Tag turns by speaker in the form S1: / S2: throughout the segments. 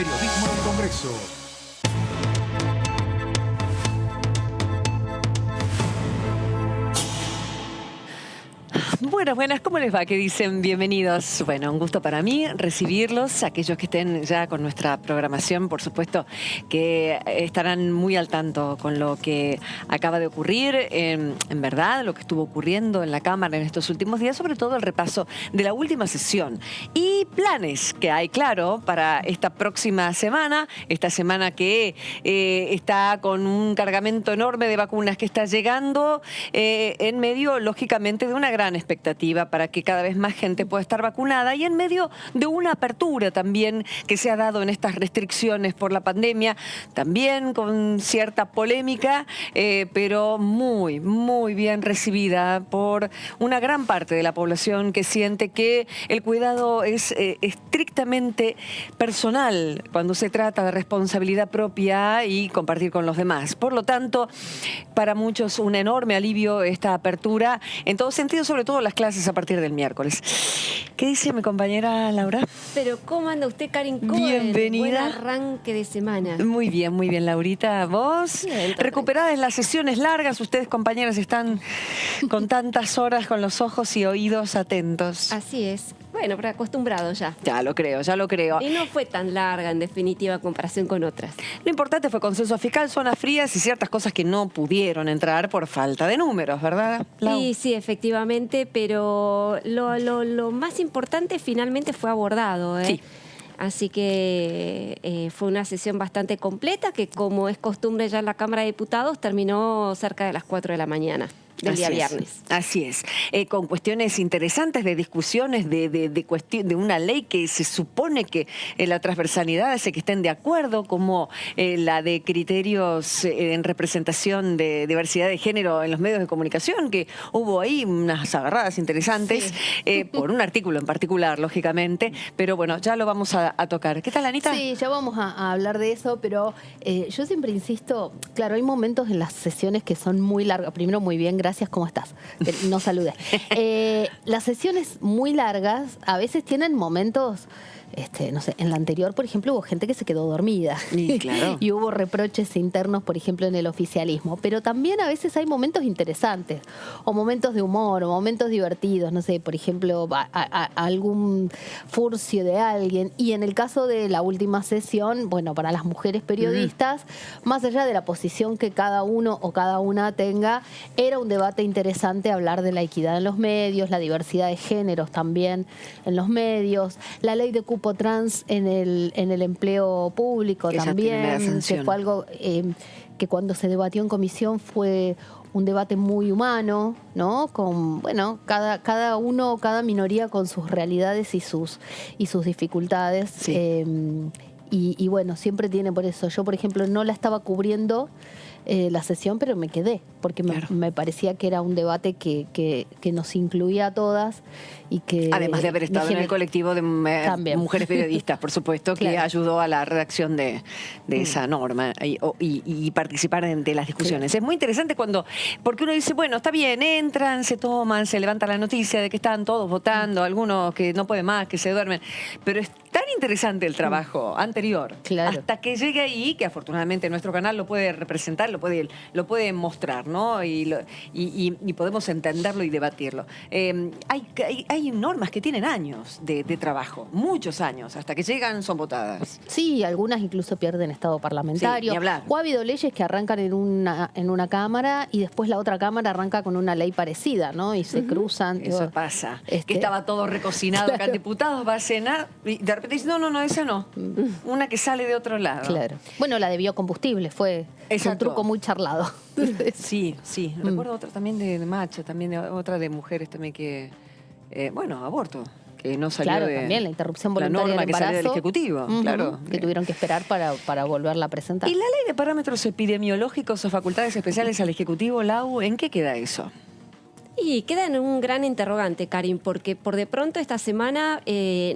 S1: Periodismo del Congreso.
S2: Buenas, ¿cómo les va? ¿Qué dicen? Bienvenidos. Bueno, un gusto para mí recibirlos. Aquellos que estén ya con nuestra programación, por supuesto, que estarán muy al tanto con lo que acaba de ocurrir, en verdad, lo que estuvo ocurriendo en la Cámara en estos últimos días, sobre todo el repaso de la última sesión y planes que hay, claro, para esta próxima semana, esta semana que está con un cargamento enorme de vacunas que está llegando en medio, lógicamente, de una gran expectativa para que cada vez más gente pueda estar vacunada y en medio de una apertura también que se ha dado en estas restricciones por la pandemia, también con cierta polémica, pero muy bien recibida por una gran parte de la población que siente que el cuidado es estrictamente personal cuando se trata de responsabilidad propia y compartir con los demás. Por lo tanto, para muchos un enorme alivio esta apertura en todo sentido, sobre todo las clases a partir del miércoles. ¿Qué dice mi compañera Laura?
S3: Pero ¿cómo anda usted, Karin Cohen?
S2: Bienvenida.
S3: Buen arranque de semana.
S2: Muy bien, Laurita. ¿Vos?
S3: Bien,
S2: Recuperadas las sesiones largas, ustedes, compañeras, están con tantas horas con los ojos y oídos atentos.
S3: Así es. Bueno, pero acostumbrado ya.
S2: Ya lo creo.
S3: Y no fue tan larga, en definitiva, en comparación con otras.
S2: Lo importante fue consenso fiscal, zonas frías y ciertas cosas que no pudieron entrar por falta de números, ¿verdad, Lau?
S3: Sí, efectivamente, pero lo más importante finalmente fue abordado, ¿eh?
S2: Sí.
S3: Así que fue una sesión bastante completa que, como es costumbre ya en la Cámara de Diputados, terminó cerca de las 4 de la mañana. Del día viernes.
S2: Así es. Con cuestiones interesantes de discusiones de una ley que se supone que la transversalidad hace que estén de acuerdo, como la de criterios en representación de diversidad de género en los medios de comunicación, que hubo ahí unas agarradas interesantes, sí. Por un artículo en particular, lógicamente, pero bueno, ya lo vamos a tocar. ¿Qué tal, Anita?
S4: Sí, ya vamos a hablar de eso, pero yo siempre insisto, claro, hay momentos en las sesiones que son muy largas. Primero, muy bien, gracias, ¿cómo estás? No saludé. Las sesiones muy largas a veces tienen momentos, no sé, en la anterior, por ejemplo, hubo gente que se quedó dormida.
S2: Sí, claro.
S4: Y hubo reproches internos, por ejemplo, en el oficialismo. Pero también a veces hay momentos interesantes, o momentos de humor, o momentos divertidos, no sé, por ejemplo, algún furcio de alguien. Y en el caso de la última sesión, bueno, para las mujeres periodistas, más allá de la posición que cada uno o cada una tenga, era un debate interesante hablar de la equidad en los medios, la diversidad de géneros también en los medios, la ley de cupo trans en el empleo público
S2: Esa
S4: también, que fue algo que cuando se debatió en comisión fue un debate muy humano, ¿no? Con, bueno, cada uno, cada minoría con sus realidades y sus dificultades.
S2: Sí.
S4: Y bueno, siempre tiene por eso. Yo, por ejemplo, no la estaba cubriendo la sesión, pero me quedé, porque
S2: claro,
S4: me parecía que era un debate que nos incluía a todas y que...
S2: Además de haber estado en el colectivo de mujeres periodistas, por supuesto, que
S4: claro,
S2: ayudó a la redacción de esa norma y participar de las discusiones.
S4: Claro.
S2: Es muy interesante porque uno dice, bueno, está bien, entran, se toman, se levanta la noticia de que están todos votando, algunos que no pueden más, que se duermen, pero es tan interesante el trabajo anterior,
S4: claro,
S2: hasta que llegue ahí, que afortunadamente nuestro canal lo puede representar, lo puede mostrar, ¿no? Y podemos entenderlo y debatirlo. Hay normas que tienen años de trabajo, muchos años, hasta que llegan son votadas.
S4: Sí, algunas incluso pierden estado parlamentario.
S2: Sí, ni hablar.
S4: O ha habido leyes que arrancan en una cámara y después la otra cámara arranca con una ley parecida, ¿no? Y se cruzan.
S2: Eso pasa. Que estaba todo recocinado, claro, acá en diputados, va a cenar y de repente dice, no, esa no. Una que sale de otro lado.
S4: Claro. Bueno, la de biocombustible fue un truco muy charlado.
S2: Sí. Recuerdo otra también de macho, también otra de mujeres también que, aborto. Que no salió
S4: también la interrupción voluntaria
S2: la norma
S4: del embarazo,
S2: que salió del Ejecutivo, claro.
S4: Que tuvieron que esperar para volverla a presentar.
S2: ¿Y la ley de parámetros epidemiológicos o facultades especiales al Ejecutivo, Lau, en qué queda eso?
S3: Y queda en un gran interrogante, Karin, porque por de pronto esta semana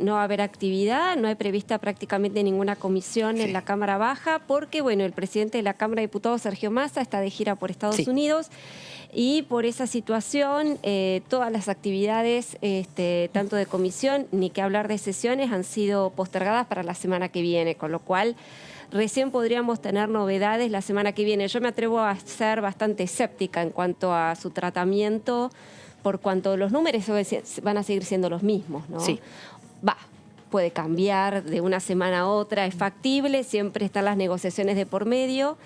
S3: no va a haber actividad, no hay prevista prácticamente ninguna comisión en la Cámara Baja, porque bueno, el presidente de la Cámara de Diputados, Sergio Massa, está de gira por Estados Unidos. y por esa situación todas las actividades, tanto de comisión ni que hablar de sesiones, han sido postergadas para la semana que viene, con lo cual recién podríamos tener novedades la semana que viene. Yo me atrevo a ser bastante escéptica en cuanto a su tratamiento, por cuanto los números van a seguir siendo los mismos, ¿no?
S2: Sí.
S3: Puede cambiar de una semana a otra, es factible, siempre están las negociaciones de por medio,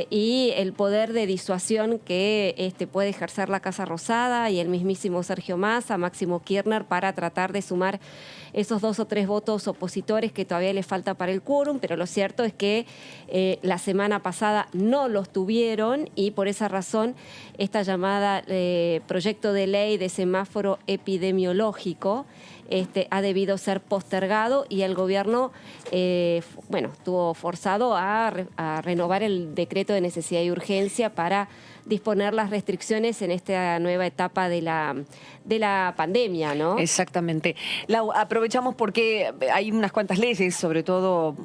S3: y el poder de disuasión que puede ejercer la Casa Rosada y el mismísimo Sergio Massa, Máximo Kirchner, para tratar de sumar esos 2 o 3 votos opositores que todavía les falta para el quórum, pero lo cierto es que la semana pasada no los tuvieron y por esa razón esta llamada proyecto de ley de semáforo epidemiológico ha debido ser postergado y el gobierno estuvo forzado a renovar el decreto de necesidad y urgencia para disponer las restricciones en esta nueva etapa de la pandemia, ¿no?
S2: Exactamente. Lau, aprovechamos porque hay unas cuantas leyes, sobre todo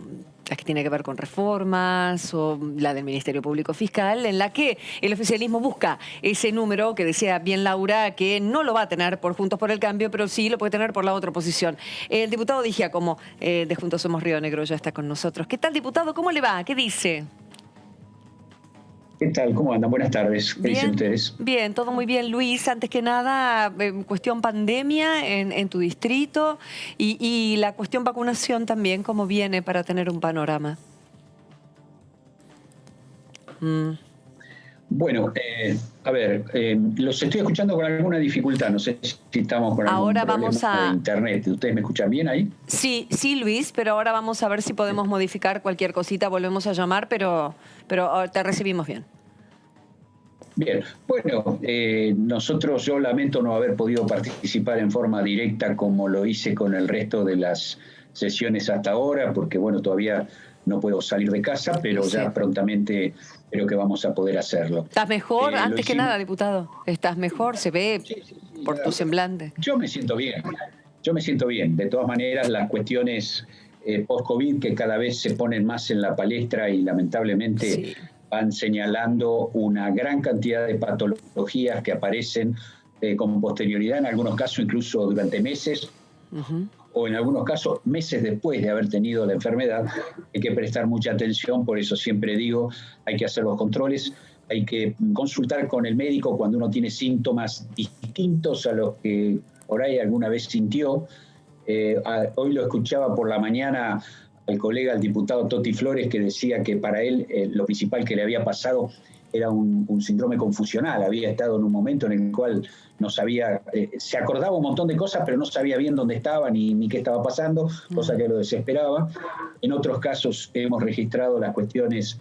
S2: las que tienen que ver con reformas o la del Ministerio Público Fiscal, en la que el oficialismo busca ese número que decía bien Laura, que no lo va a tener por Juntos por el Cambio, pero sí lo puede tener por la otra oposición. El diputado Di Giacomo, de Juntos Somos Río Negro, ya está con nosotros. ¿Qué tal, diputado? ¿Cómo le va? ¿Qué dice?
S1: ¿Qué tal? ¿Cómo andan? Buenas tardes. ¿Qué dicen ustedes?
S2: Bien, todo muy bien. Luis, antes que nada, cuestión pandemia en tu distrito y la cuestión vacunación también, ¿cómo viene para tener un panorama?
S1: Bueno, a ver, los estoy escuchando con alguna dificultad, no sé si estamos con algún problema de internet. ¿Ustedes me escuchan bien ahí?
S2: Sí, Luis, pero ahora vamos a ver si podemos modificar cualquier cosita, volvemos a llamar, pero te recibimos bien.
S1: Bien, bueno, yo lamento no haber podido participar en forma directa como lo hice con el resto de las sesiones hasta ahora, porque bueno, todavía no puedo salir de casa, pero sí, ya prontamente creo que vamos a poder hacerlo.
S2: ¿Estás mejor? Antes que nada, diputado, ¿estás mejor? ¿Se ve por tu semblante?
S1: Yo me siento bien, De todas maneras, las cuestiones post-COVID que cada vez se ponen más en la palestra y lamentablemente van señalando una gran cantidad de patologías que aparecen con posterioridad, en algunos casos incluso durante meses, o en algunos casos meses después de haber tenido la enfermedad. Hay que prestar mucha atención, por eso siempre digo, hay que hacer los controles, hay que consultar con el médico cuando uno tiene síntomas distintos a los que por ahí alguna vez sintió. Hoy lo escuchaba por la mañana al colega, el diputado Toti Flores, que decía que para él lo principal que le había pasado era un síndrome confusional. Había estado en un momento en el cual no sabía, se acordaba un montón de cosas, pero no sabía bien dónde estaba ni qué estaba pasando, cosa que lo desesperaba. En otros casos hemos registrado las cuestiones,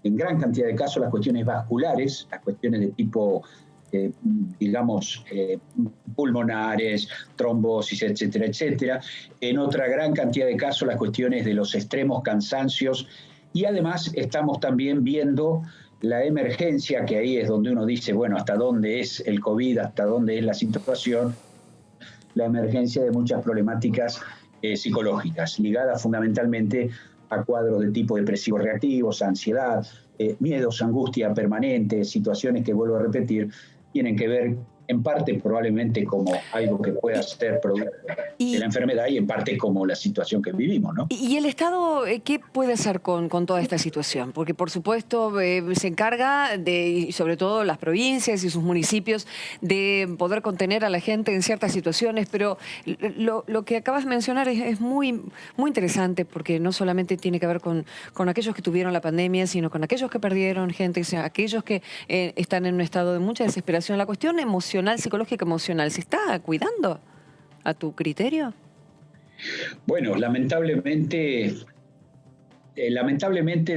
S1: en gran cantidad de casos, las cuestiones vasculares, las cuestiones de tipo, pulmonares, trombosis, etcétera, etcétera. En otra gran cantidad de casos, las cuestiones de los extremos cansancios. Y además estamos también viendo la emergencia, que ahí es donde uno dice, bueno, hasta dónde es el COVID, hasta dónde es la situación, la emergencia de muchas problemáticas psicológicas, ligadas fundamentalmente a cuadros de tipo depresivo reactivos, ansiedad, miedos, angustia permanente, situaciones que, vuelvo a repetir, tienen que ver en parte probablemente como algo que pueda ser producto de la enfermedad y en parte como la situación que vivimos, ¿no?
S2: ¿Y el Estado qué puede hacer con toda esta situación? Porque por supuesto se encarga de, y sobre todo las provincias y sus municipios, de poder contener a la gente en ciertas situaciones, pero lo que acabas de mencionar es muy, muy interesante, porque no solamente tiene que ver con aquellos que tuvieron la pandemia, sino con aquellos que perdieron gente, o sea, aquellos que están en un estado de mucha desesperación. La cuestión emocional, psicológica, emocional, ¿se está cuidando a tu criterio?
S1: Bueno, lamentablemente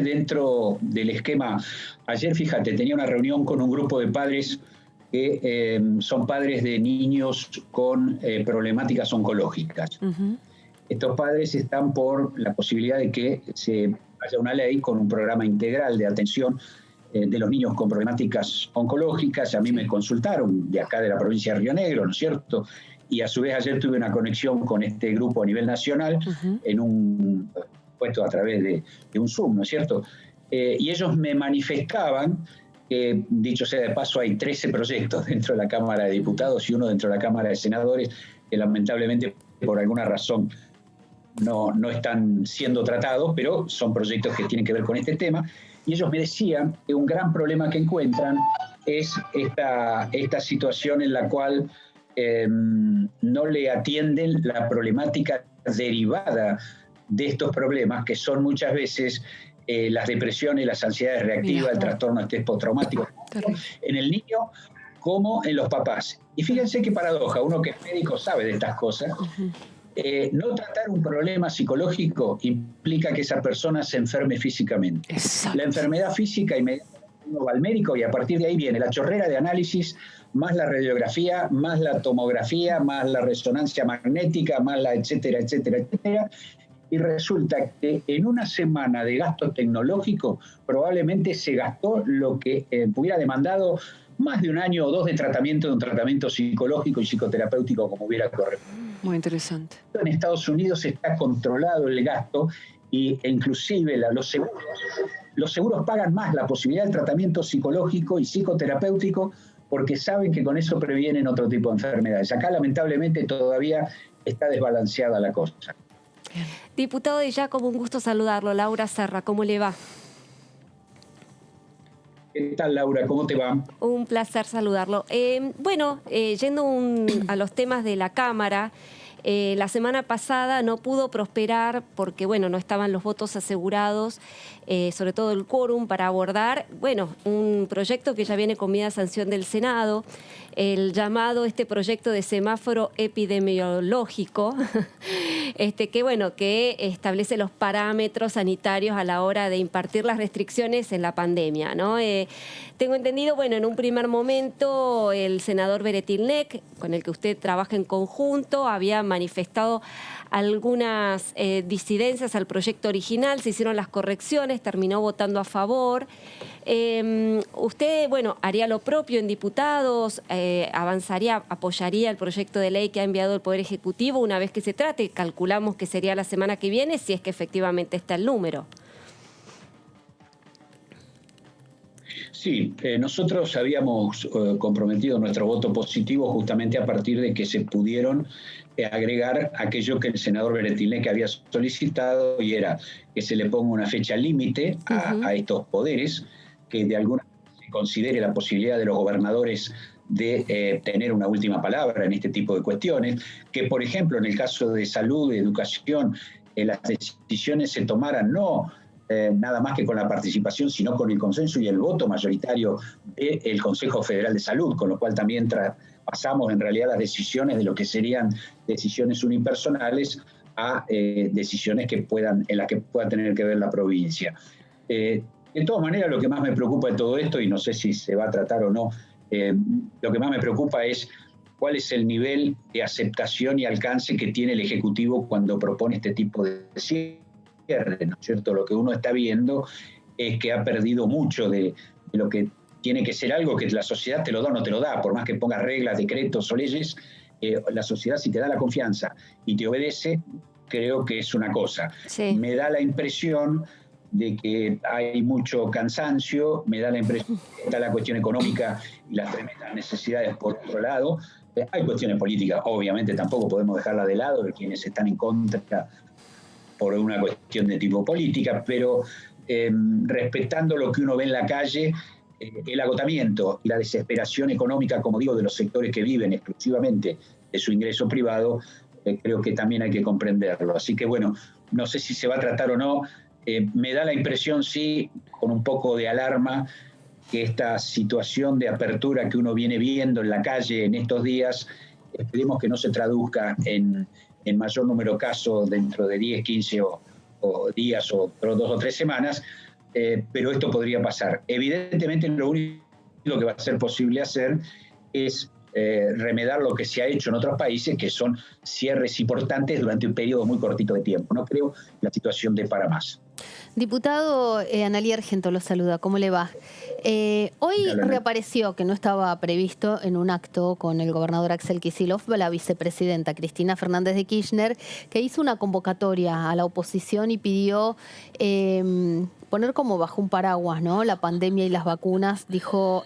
S1: dentro del esquema, ayer, fíjate, tenía una reunión con un grupo de padres que son padres de niños con problemáticas oncológicas. Estos padres están por la posibilidad de que se haya una ley con un programa integral de atención de los niños con problemáticas oncológicas. A mí me consultaron de acá de la provincia de Río Negro, ¿no es cierto? Y a su vez ayer tuve una conexión con este grupo a nivel nacional en un puesto a través de un Zoom, ¿no es cierto? Y ellos me manifestaban que, dicho sea de paso, hay 13 proyectos dentro de la Cámara de Diputados y uno dentro de la Cámara de Senadores que lamentablemente por alguna razón no están siendo tratados, pero son proyectos que tienen que ver con este tema. Y ellos me decían que un gran problema que encuentran es esta situación en la cual no le atienden la problemática derivada de estos problemas, que son muchas veces las depresiones, las ansiedades reactivas, el trastorno estrés postraumático, en el niño como en los papás. Y fíjense qué paradoja, uno que es médico sabe de estas cosas. No tratar un problema psicológico implica que esa persona se enferme físicamente. Exacto. La enfermedad física inmediatamente uno va al médico y a partir de ahí viene la chorrera de análisis, más la radiografía, más la tomografía, más la resonancia magnética, más la etcétera, etcétera, etcétera. Y resulta que en una semana de gasto tecnológico probablemente se gastó lo que hubiera demandado más de un año o dos de un tratamiento psicológico y psicoterapéutico como hubiera correspondido.
S2: Muy interesante.
S1: En Estados Unidos está controlado el gasto e inclusive los seguros pagan más la posibilidad del tratamiento psicológico y psicoterapéutico porque saben que con eso previenen otro tipo de enfermedades. Acá lamentablemente todavía está desbalanceada la cosa.
S3: Bien. Diputado de Giacomo, un gusto saludarlo. Laura Serra, ¿cómo le va?
S1: ¿Qué tal, Laura? ¿Cómo te va?
S3: Un placer saludarlo. Yendo a los temas de la Cámara, la semana pasada no pudo prosperar porque, no estaban los votos asegurados, sobre todo el quórum para abordar, un proyecto que ya viene con medida de sanción del Senado, el llamado proyecto de semáforo epidemiológico, que establece los parámetros sanitarios a la hora de impartir las restricciones en la pandemia, ¿no? Tengo entendido, en un primer momento el senador Beretilnec, con el que usted trabaja en conjunto, había manifestado algunas disidencias al proyecto original, se hicieron las correcciones, terminó votando a favor. Usted, haría lo propio en diputados, apoyaría el proyecto de ley que ha enviado el Poder Ejecutivo una vez que se trate. Calculamos que sería la semana que viene, si es que efectivamente está el número.
S1: Sí, nosotros habíamos comprometido nuestro voto positivo justamente a partir de que se pudieron agregar aquello que el senador Beretilnec había solicitado, y era que se le ponga una fecha límite a estos poderes, que de alguna manera se considere la posibilidad de los gobernadores de tener una última palabra en este tipo de cuestiones, que por ejemplo en el caso de salud, de educación, las decisiones se tomaran no nada más que con la participación, sino con el consenso y el voto mayoritario del Consejo Federal de Salud, con lo cual también pasamos en realidad las decisiones de lo que serían decisiones unipersonales a decisiones en las que pueda tener que ver la provincia. De todas maneras, lo que más me preocupa de todo esto, y no sé si se va a tratar o no, lo que más me preocupa es cuál es el nivel de aceptación y alcance que tiene el Ejecutivo cuando propone este tipo de cierre, ¿no es cierto? Lo que uno está viendo es que ha perdido mucho de lo que tiene que ser algo que la sociedad te lo da o no te lo da, por más que pongas reglas, decretos o leyes, la sociedad si te da la confianza y te obedece, creo que es una cosa. Sí. Me da la impresión de que hay mucho cansancio, me da la impresión que está la cuestión económica y las tremendas necesidades por otro lado. Hay cuestiones políticas, obviamente tampoco podemos dejarla de lado, de quienes están en contra por una cuestión de tipo política, pero respetando lo que uno ve en la calle, el agotamiento y la desesperación económica, como digo, de los sectores que viven exclusivamente de su ingreso privado, creo que también hay que comprenderlo. Así que no sé si se va a tratar o no. Me da la impresión, sí, con un poco de alarma, que esta situación de apertura que uno viene viendo en la calle en estos días, esperemos que no se traduzca en mayor número de casos dentro de 10, 15 o días o 2 o 3 semanas, pero esto podría pasar. Evidentemente lo único que va a ser posible hacer es remediar lo que se ha hecho en otros países, que son cierres importantes durante un periodo muy cortito de tiempo. No creo que la situación dé para más.
S4: Diputado Analía Argento lo saluda, ¿cómo le va? Hoy reapareció, que no estaba previsto, en un acto con el gobernador Axel Kicillof, la vicepresidenta Cristina Fernández de Kirchner, que hizo una convocatoria a la oposición y pidió poner como bajo un paraguas, ¿no?, la pandemia y las vacunas. Dijo,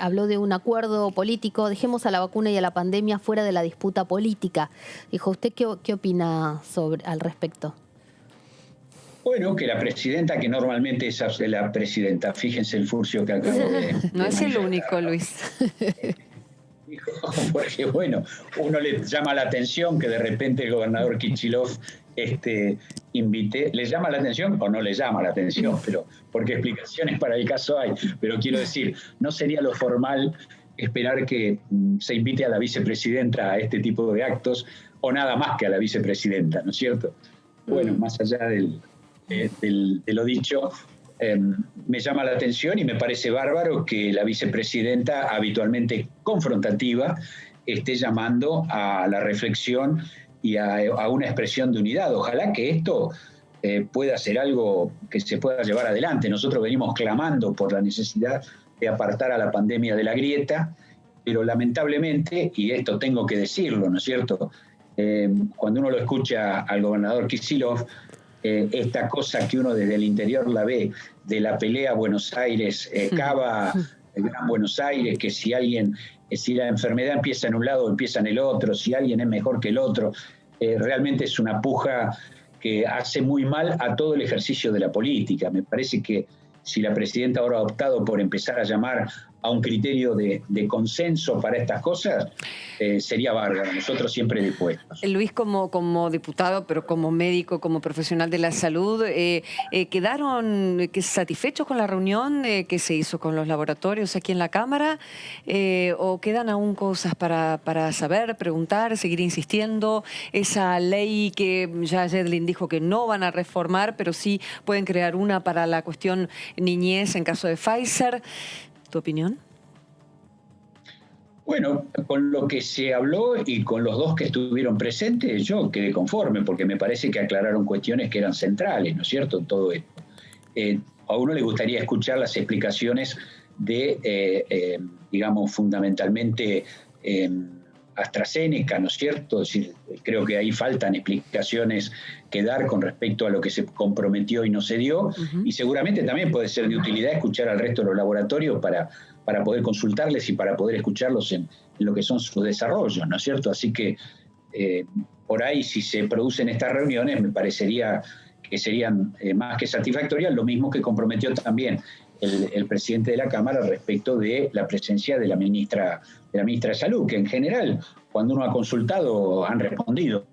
S4: habló de un acuerdo político, dejemos a la vacuna y a la pandemia fuera de la disputa política. Dijo, ¿usted qué opina al respecto?
S1: Bueno, que la presidenta, que normalmente es la presidenta, fíjense el furcio que acabo de...
S2: No es el único, Luis.
S1: Porque bueno, uno le llama la atención que de repente el gobernador Kicillof invite, ¿le llama la atención o no le llama la atención? Pero porque explicaciones para el caso hay, pero quiero decir, no sería lo formal esperar que se invite a la vicepresidenta a este tipo de actos, o nada más que a la vicepresidenta, ¿no es cierto? Bueno, más allá de lo dicho, me llama la atención y me parece bárbaro que la vicepresidenta, habitualmente confrontativa, esté llamando a la reflexión y a una expresión de unidad. Ojalá que esto pueda ser algo que se pueda llevar adelante. Nosotros venimos clamando por la necesidad de apartar a la pandemia de la grieta, pero lamentablemente, y esto tengo que decirlo, ¿no es cierto?, cuando uno lo escucha al gobernador Kicillof, esta cosa que uno desde el interior la ve, de la pelea Buenos Aires, Cava, el Gran Buenos Aires, que si la enfermedad empieza en un lado, empieza en el otro, si alguien es mejor que el otro, realmente es una puja que hace muy mal a todo el ejercicio de la política. Me parece que si la presidenta ahora ha optado por empezar a llamar a un criterio de consenso para estas cosas, sería bárbaro. Nosotros siempre dispuestos.
S2: Luis, como diputado, pero como médico, como profesional de la salud, ¿quedaron satisfechos con la reunión que se hizo con los laboratorios aquí en la Cámara? ¿O quedan aún cosas para saber, preguntar, seguir insistiendo? Esa ley que ya Yedlin dijo que no van a reformar, pero sí pueden crear una para la cuestión niñez en caso de Pfizer. ¿Tu opinión?
S1: Bueno, con lo que se habló y con los dos que estuvieron presentes, yo quedé conforme, porque me parece que aclararon cuestiones que eran centrales, ¿no es cierto?, en todo esto. A uno le gustaría escuchar las explicaciones de, digamos, fundamentalmente AstraZeneca, ¿no es cierto? Es decir, creo que ahí faltan explicaciones que dar con respecto a lo que se comprometió y no se dio, y seguramente también puede ser de utilidad escuchar al resto de los laboratorios para poder consultarles y para poder escucharlos en lo que son sus desarrollos, ¿no es cierto? Así que por ahí, si se producen estas reuniones, me parecería que serían más que satisfactorias, lo mismo que comprometió también el presidente de la Cámara respecto de la presencia de la ministra de Salud, que en general, cuando uno ha consultado, han respondido.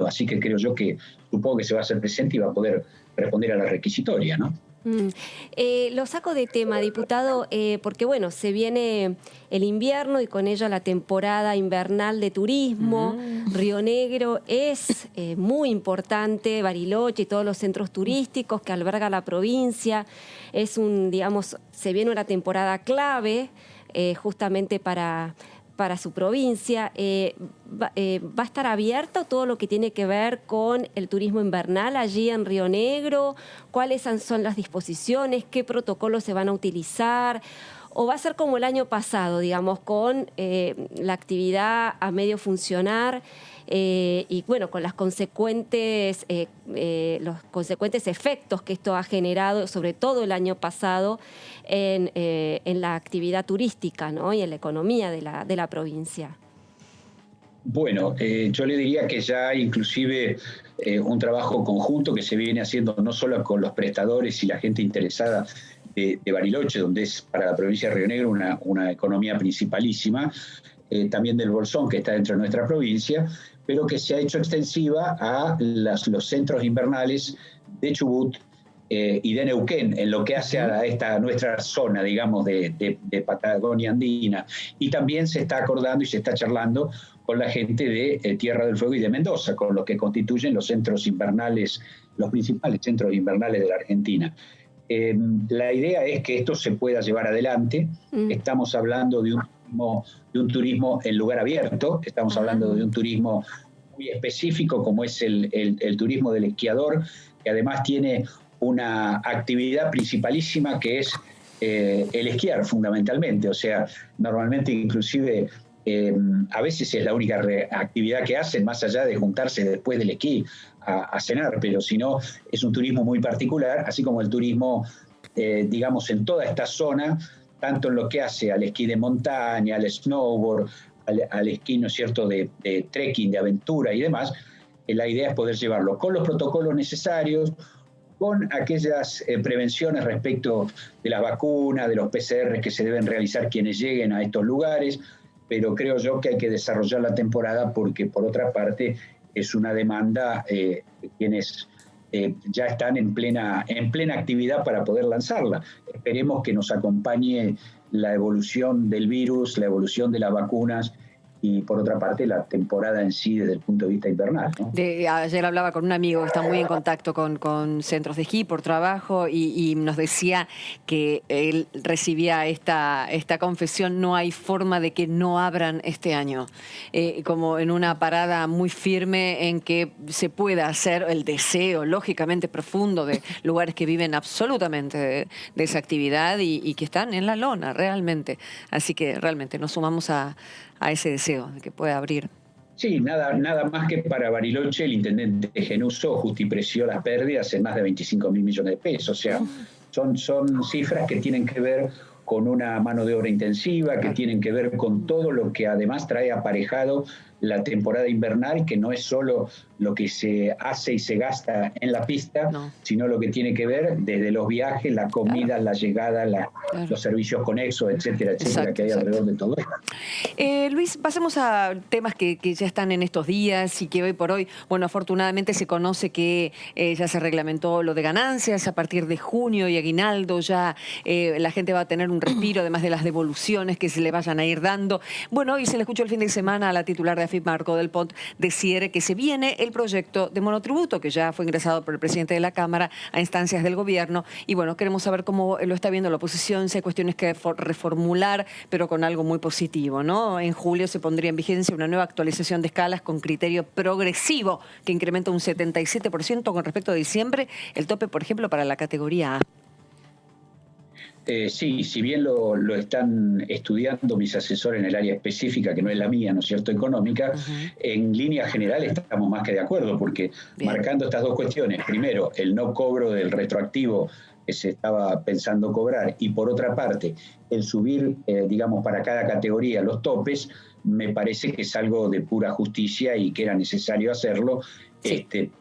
S1: Así que creo yo que supongo que se va a hacer presente y va a poder responder a la requisitoria, ¿no?
S3: Lo saco de tema, diputado, porque bueno, se viene el invierno y con ello la temporada invernal de turismo. Río Negro es muy importante, Bariloche y todos los centros turísticos que alberga la provincia. Es digamos, se viene una temporada clave justamente para su provincia. ¿Va a estar abierto todo lo que tiene que ver con el turismo invernal allí en Río Negro? ¿Cuáles son las disposiciones? ¿Qué protocolos se van a utilizar? ¿O va a ser como el año pasado, digamos, con la actividad a medio funcionar y bueno, con los consecuentes efectos que esto ha generado, sobre todo el año pasado, en la actividad turística, ¿no?, y en la economía de la provincia?
S1: Bueno, yo le diría que ya hay inclusive un trabajo conjunto que se viene haciendo no solo con los prestadores y la gente interesada de Bariloche, donde es para la provincia de Río Negro una economía principalísima, también del Bolsón, que está dentro de nuestra provincia, pero que se ha hecho extensiva a los centros invernales de Chubut y de Neuquén, en lo que hace a nuestra zona, digamos, de Patagonia andina. Y también se está acordando y se está charlando con la gente de Tierra del Fuego y de Mendoza, con los que constituyen los centros invernales, los principales centros invernales de la Argentina. La idea es que esto se pueda llevar adelante. Estamos hablando de un turismo en lugar abierto, estamos hablando de un turismo muy específico como es el turismo del esquiador, que además tiene una actividad principalísima que es el esquiar fundamentalmente. O sea, normalmente inclusive a veces es la única actividad que hacen, más allá de juntarse después del esquí a cenar, pero si no, es un turismo muy particular, así como el turismo, digamos, en toda esta zona, tanto en lo que hace al esquí de montaña, al snowboard, al esquí, ¿no es cierto?, de trekking, de aventura y demás. La idea es poder llevarlo con los protocolos necesarios, con aquellas prevenciones respecto de las vacunas, de los PCR que se deben realizar quienes lleguen a estos lugares, pero creo yo que hay que desarrollar la temporada porque, por otra parte, es una demanda de quienes ya están en plena actividad para poder lanzarla. Esperemos que nos acompañe la evolución del virus, la evolución de las vacunas y, por otra parte, la temporada en sí desde el punto de vista invernal, ¿no?
S2: Ayer hablaba con un amigo que está muy en contacto con centros de esquí por trabajo y nos decía que él recibía esta confesión: no hay forma de que no abran este año. Como en una parada muy firme en que se pueda hacer el deseo, lógicamente profundo, de lugares que viven absolutamente de esa actividad y que están en la lona, realmente. Así que realmente nos sumamos a ese deseo de que pueda abrir.
S1: Sí, nada más que para Bariloche, el intendente Genuso justipreció las pérdidas en más de 25.000 millones de pesos. O sea, son cifras que tienen que ver con una mano de obra intensiva, que tienen que ver con todo lo que además trae aparejado la temporada invernal, que no es solo lo que se hace y se gasta en la pista, sino lo que tiene que ver desde los viajes, la comida, la llegada, los servicios conexos, etcétera, etcétera, que hay alrededor de todo esto.
S2: Luis, pasemos a temas que ya están en estos días y que hoy por hoy, bueno, afortunadamente se conoce que ya se reglamentó lo de ganancias a partir de junio y aguinaldo, ya la gente va a tener un respiro, además de las devoluciones que se le vayan a ir dando. Bueno, hoy se le escuchó el fin de semana a la titular de AFIP, Marco del Pont, decir que se viene el proyecto de monotributo que ya fue ingresado por el presidente de la Cámara a instancias del gobierno. Y bueno, queremos saber cómo lo está viendo la oposición, si hay cuestiones que reformular, pero con algo muy positivo, ¿no? En julio se pondría en vigencia una nueva actualización de escalas con criterio progresivo que incrementa un 77% con respecto a diciembre, el tope, por ejemplo, para la categoría A.
S1: Sí, si bien lo están estudiando mis asesores en el área específica, que no es la mía, ¿no es cierto?, económica, en línea general estamos más que de acuerdo, porque marcando estas dos cuestiones, primero, el no cobro del retroactivo que se estaba pensando cobrar, y por otra parte, el subir, digamos, para cada categoría los topes, me parece que es algo de pura justicia y que era necesario hacerlo,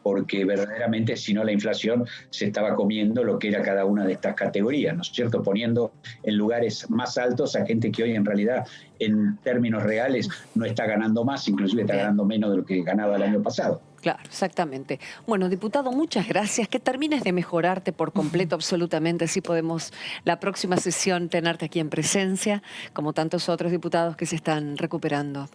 S1: porque verdaderamente si no la inflación se estaba comiendo lo que era cada una de estas categorías, ¿no es cierto?, poniendo en lugares más altos a gente que hoy en realidad en términos reales no está ganando más, inclusive está ganando menos de lo que ganaba el año pasado.
S2: Claro, exactamente. Bueno, diputado, muchas gracias. Que termines de mejorarte por completo, absolutamente. Así podemos la próxima sesión tenerte aquí en presencia, como tantos otros diputados que se están recuperando.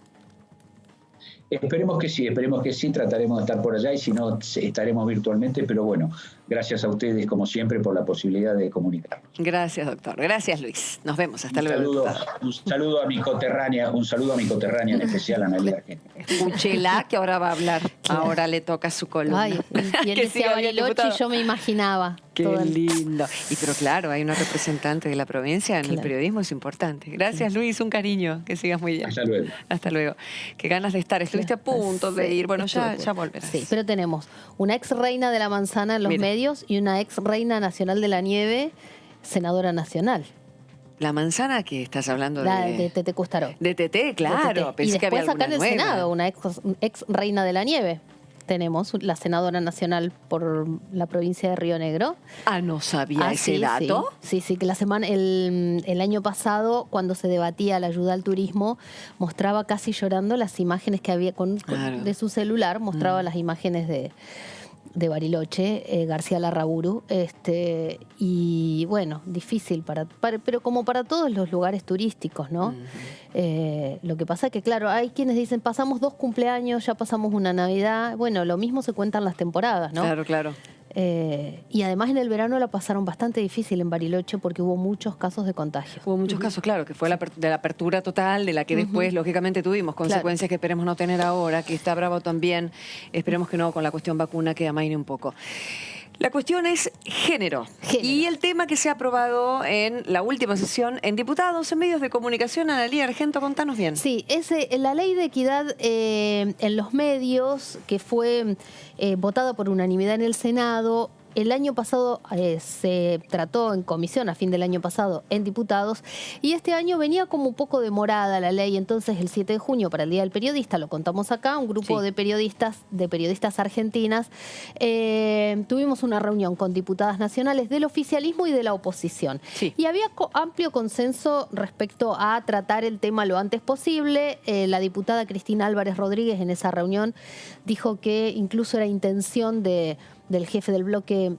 S1: Esperemos que sí, trataremos de estar por allá y si no, estaremos virtualmente, pero bueno, gracias a ustedes como siempre por la posibilidad de comunicarnos.
S2: Gracias, doctor. Gracias, Luis. Nos vemos. Hasta luego.
S1: Un saludo a mi coterránea, en especial a Analia Argentina.
S2: Escúchela, que ahora va a hablar. Claro. Ahora le toca su columna.
S4: Ay, y él decía Bariloche y yo me imaginaba.
S2: Qué lindo. Pero claro, hay una representante de la provincia en el periodismo, es importante. Gracias, Luis, un cariño. Que sigas muy bien.
S1: Hasta luego.
S2: Hasta luego. Qué ganas de estar. Estuviste a punto de ir. Bueno, ya volverás.
S4: Sí, pero tenemos una ex reina de la manzana en los medios y una ex reina nacional de la nieve, senadora nacional.
S2: La manzana que estás hablando
S4: de Tete Custaró.
S2: De Tete, claro.
S4: Y después acá en el Senado, una ex reina de la nieve. Tenemos la senadora nacional por la provincia de Río Negro.
S2: Ah, no sabía ese dato.
S4: Sí, que el año pasado, cuando se debatía la ayuda al turismo, mostraba casi llorando las imágenes que había de su celular, mostraba las imágenes de Bariloche, García Larraburu, y bueno, difícil pero como para todos los lugares turísticos, ¿no? Lo que pasa es que, claro, hay quienes dicen, pasamos 2 cumpleaños, ya pasamos una Navidad, bueno, lo mismo se cuentan las temporadas, ¿no?
S2: Claro.
S4: Y además en el verano la pasaron bastante difícil en Bariloche porque hubo muchos casos de contagio.
S2: Hubo muchos casos, claro, que fue de la apertura total, de la que después, lógicamente, tuvimos consecuencias que esperemos no tener ahora, que está bravo también. Esperemos que no, con la cuestión vacuna que amaine un poco. La cuestión es género. Y el tema que se ha aprobado en la última sesión en diputados, en medios de comunicación. Analía Argento, contanos bien.
S4: Sí, es la ley de equidad en los medios que fue votada por unanimidad en el Senado. El año pasado se trató en comisión, a fin del año pasado, en diputados, y este año venía como un poco demorada la ley. Entonces, el 7 de junio, para el Día del Periodista, lo contamos acá, un grupo de periodistas argentinas, tuvimos una reunión con diputadas nacionales del oficialismo y de la oposición. Sí. Y había amplio consenso respecto a tratar el tema lo antes posible. La diputada Cristina Álvarez Rodríguez en esa reunión dijo que incluso era intención del jefe del bloque,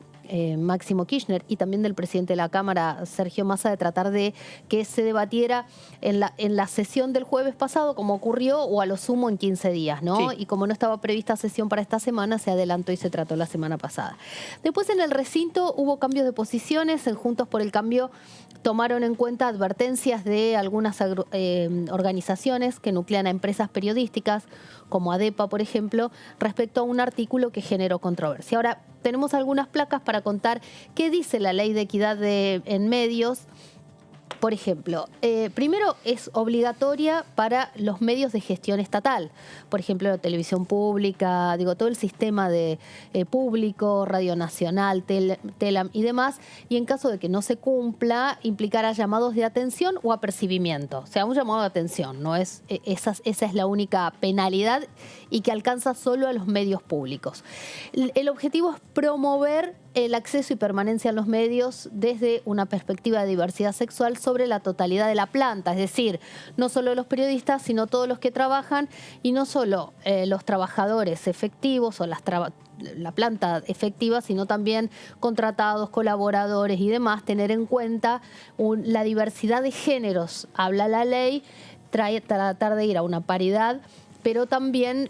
S4: Máximo Kirchner, y también del presidente de la Cámara, Sergio Massa, de tratar de que se debatiera en la sesión del jueves pasado, como ocurrió, o a lo sumo en 15 días, ¿no? Sí. Y como no estaba prevista sesión para esta semana, se adelantó y se trató la semana pasada. Después, en el recinto hubo cambios de posiciones. En Juntos por el Cambio tomaron en cuenta advertencias de algunas organizaciones que nuclean a empresas periodísticas, como ADEPA, por ejemplo, respecto a un artículo que generó controversia. Ahora, tenemos algunas placas para contar qué dice la ley de equidad en medios. Por ejemplo, primero es obligatoria para los medios de gestión estatal. Por ejemplo, la televisión pública, todo el sistema de público, Radio Nacional, Telam y demás. Y en caso de que no se cumpla, implicará llamados de atención o apercibimiento. O sea, un llamado de atención, no es esa es la única penalidad, y que alcanza solo a los medios públicos. El objetivo es promover el acceso y permanencia en los medios desde una perspectiva de diversidad sexual sobre la totalidad de la planta, es decir, no solo los periodistas, sino todos los que trabajan, y no solo los trabajadores efectivos o la planta efectiva, sino también contratados, colaboradores y demás. Tener en cuenta la diversidad de géneros, habla la ley, tratar de ir a una paridad, pero también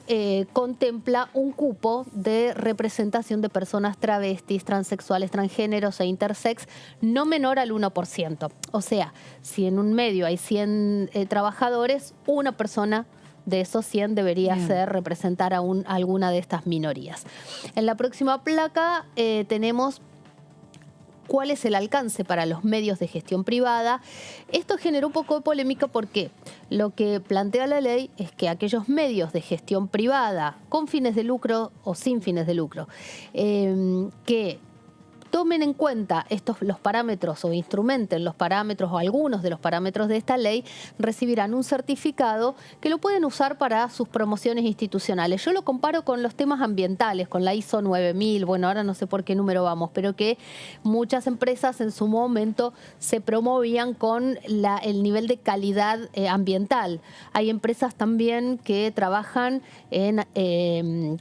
S4: contempla un cupo de representación de personas travestis, transexuales, transgéneros e intersex no menor al 1%. O sea, si en un medio hay 100 trabajadores, una persona de esos 100 debería representar a alguna de estas minorías. En la próxima placa tenemos cuál es el alcance para los medios de gestión privada. Esto generó un poco de polémica porque lo que plantea la ley es que aquellos medios de gestión privada con fines de lucro o sin fines de lucro que tomen en cuenta los parámetros o instrumenten los parámetros o algunos de los parámetros de esta ley, recibirán un certificado que lo pueden usar para sus promociones institucionales. Yo lo comparo con los temas ambientales, con la ISO 9000, bueno, ahora no sé por qué número vamos, pero que muchas empresas en su momento se promovían con el nivel de calidad ambiental. Hay empresas también que trabajan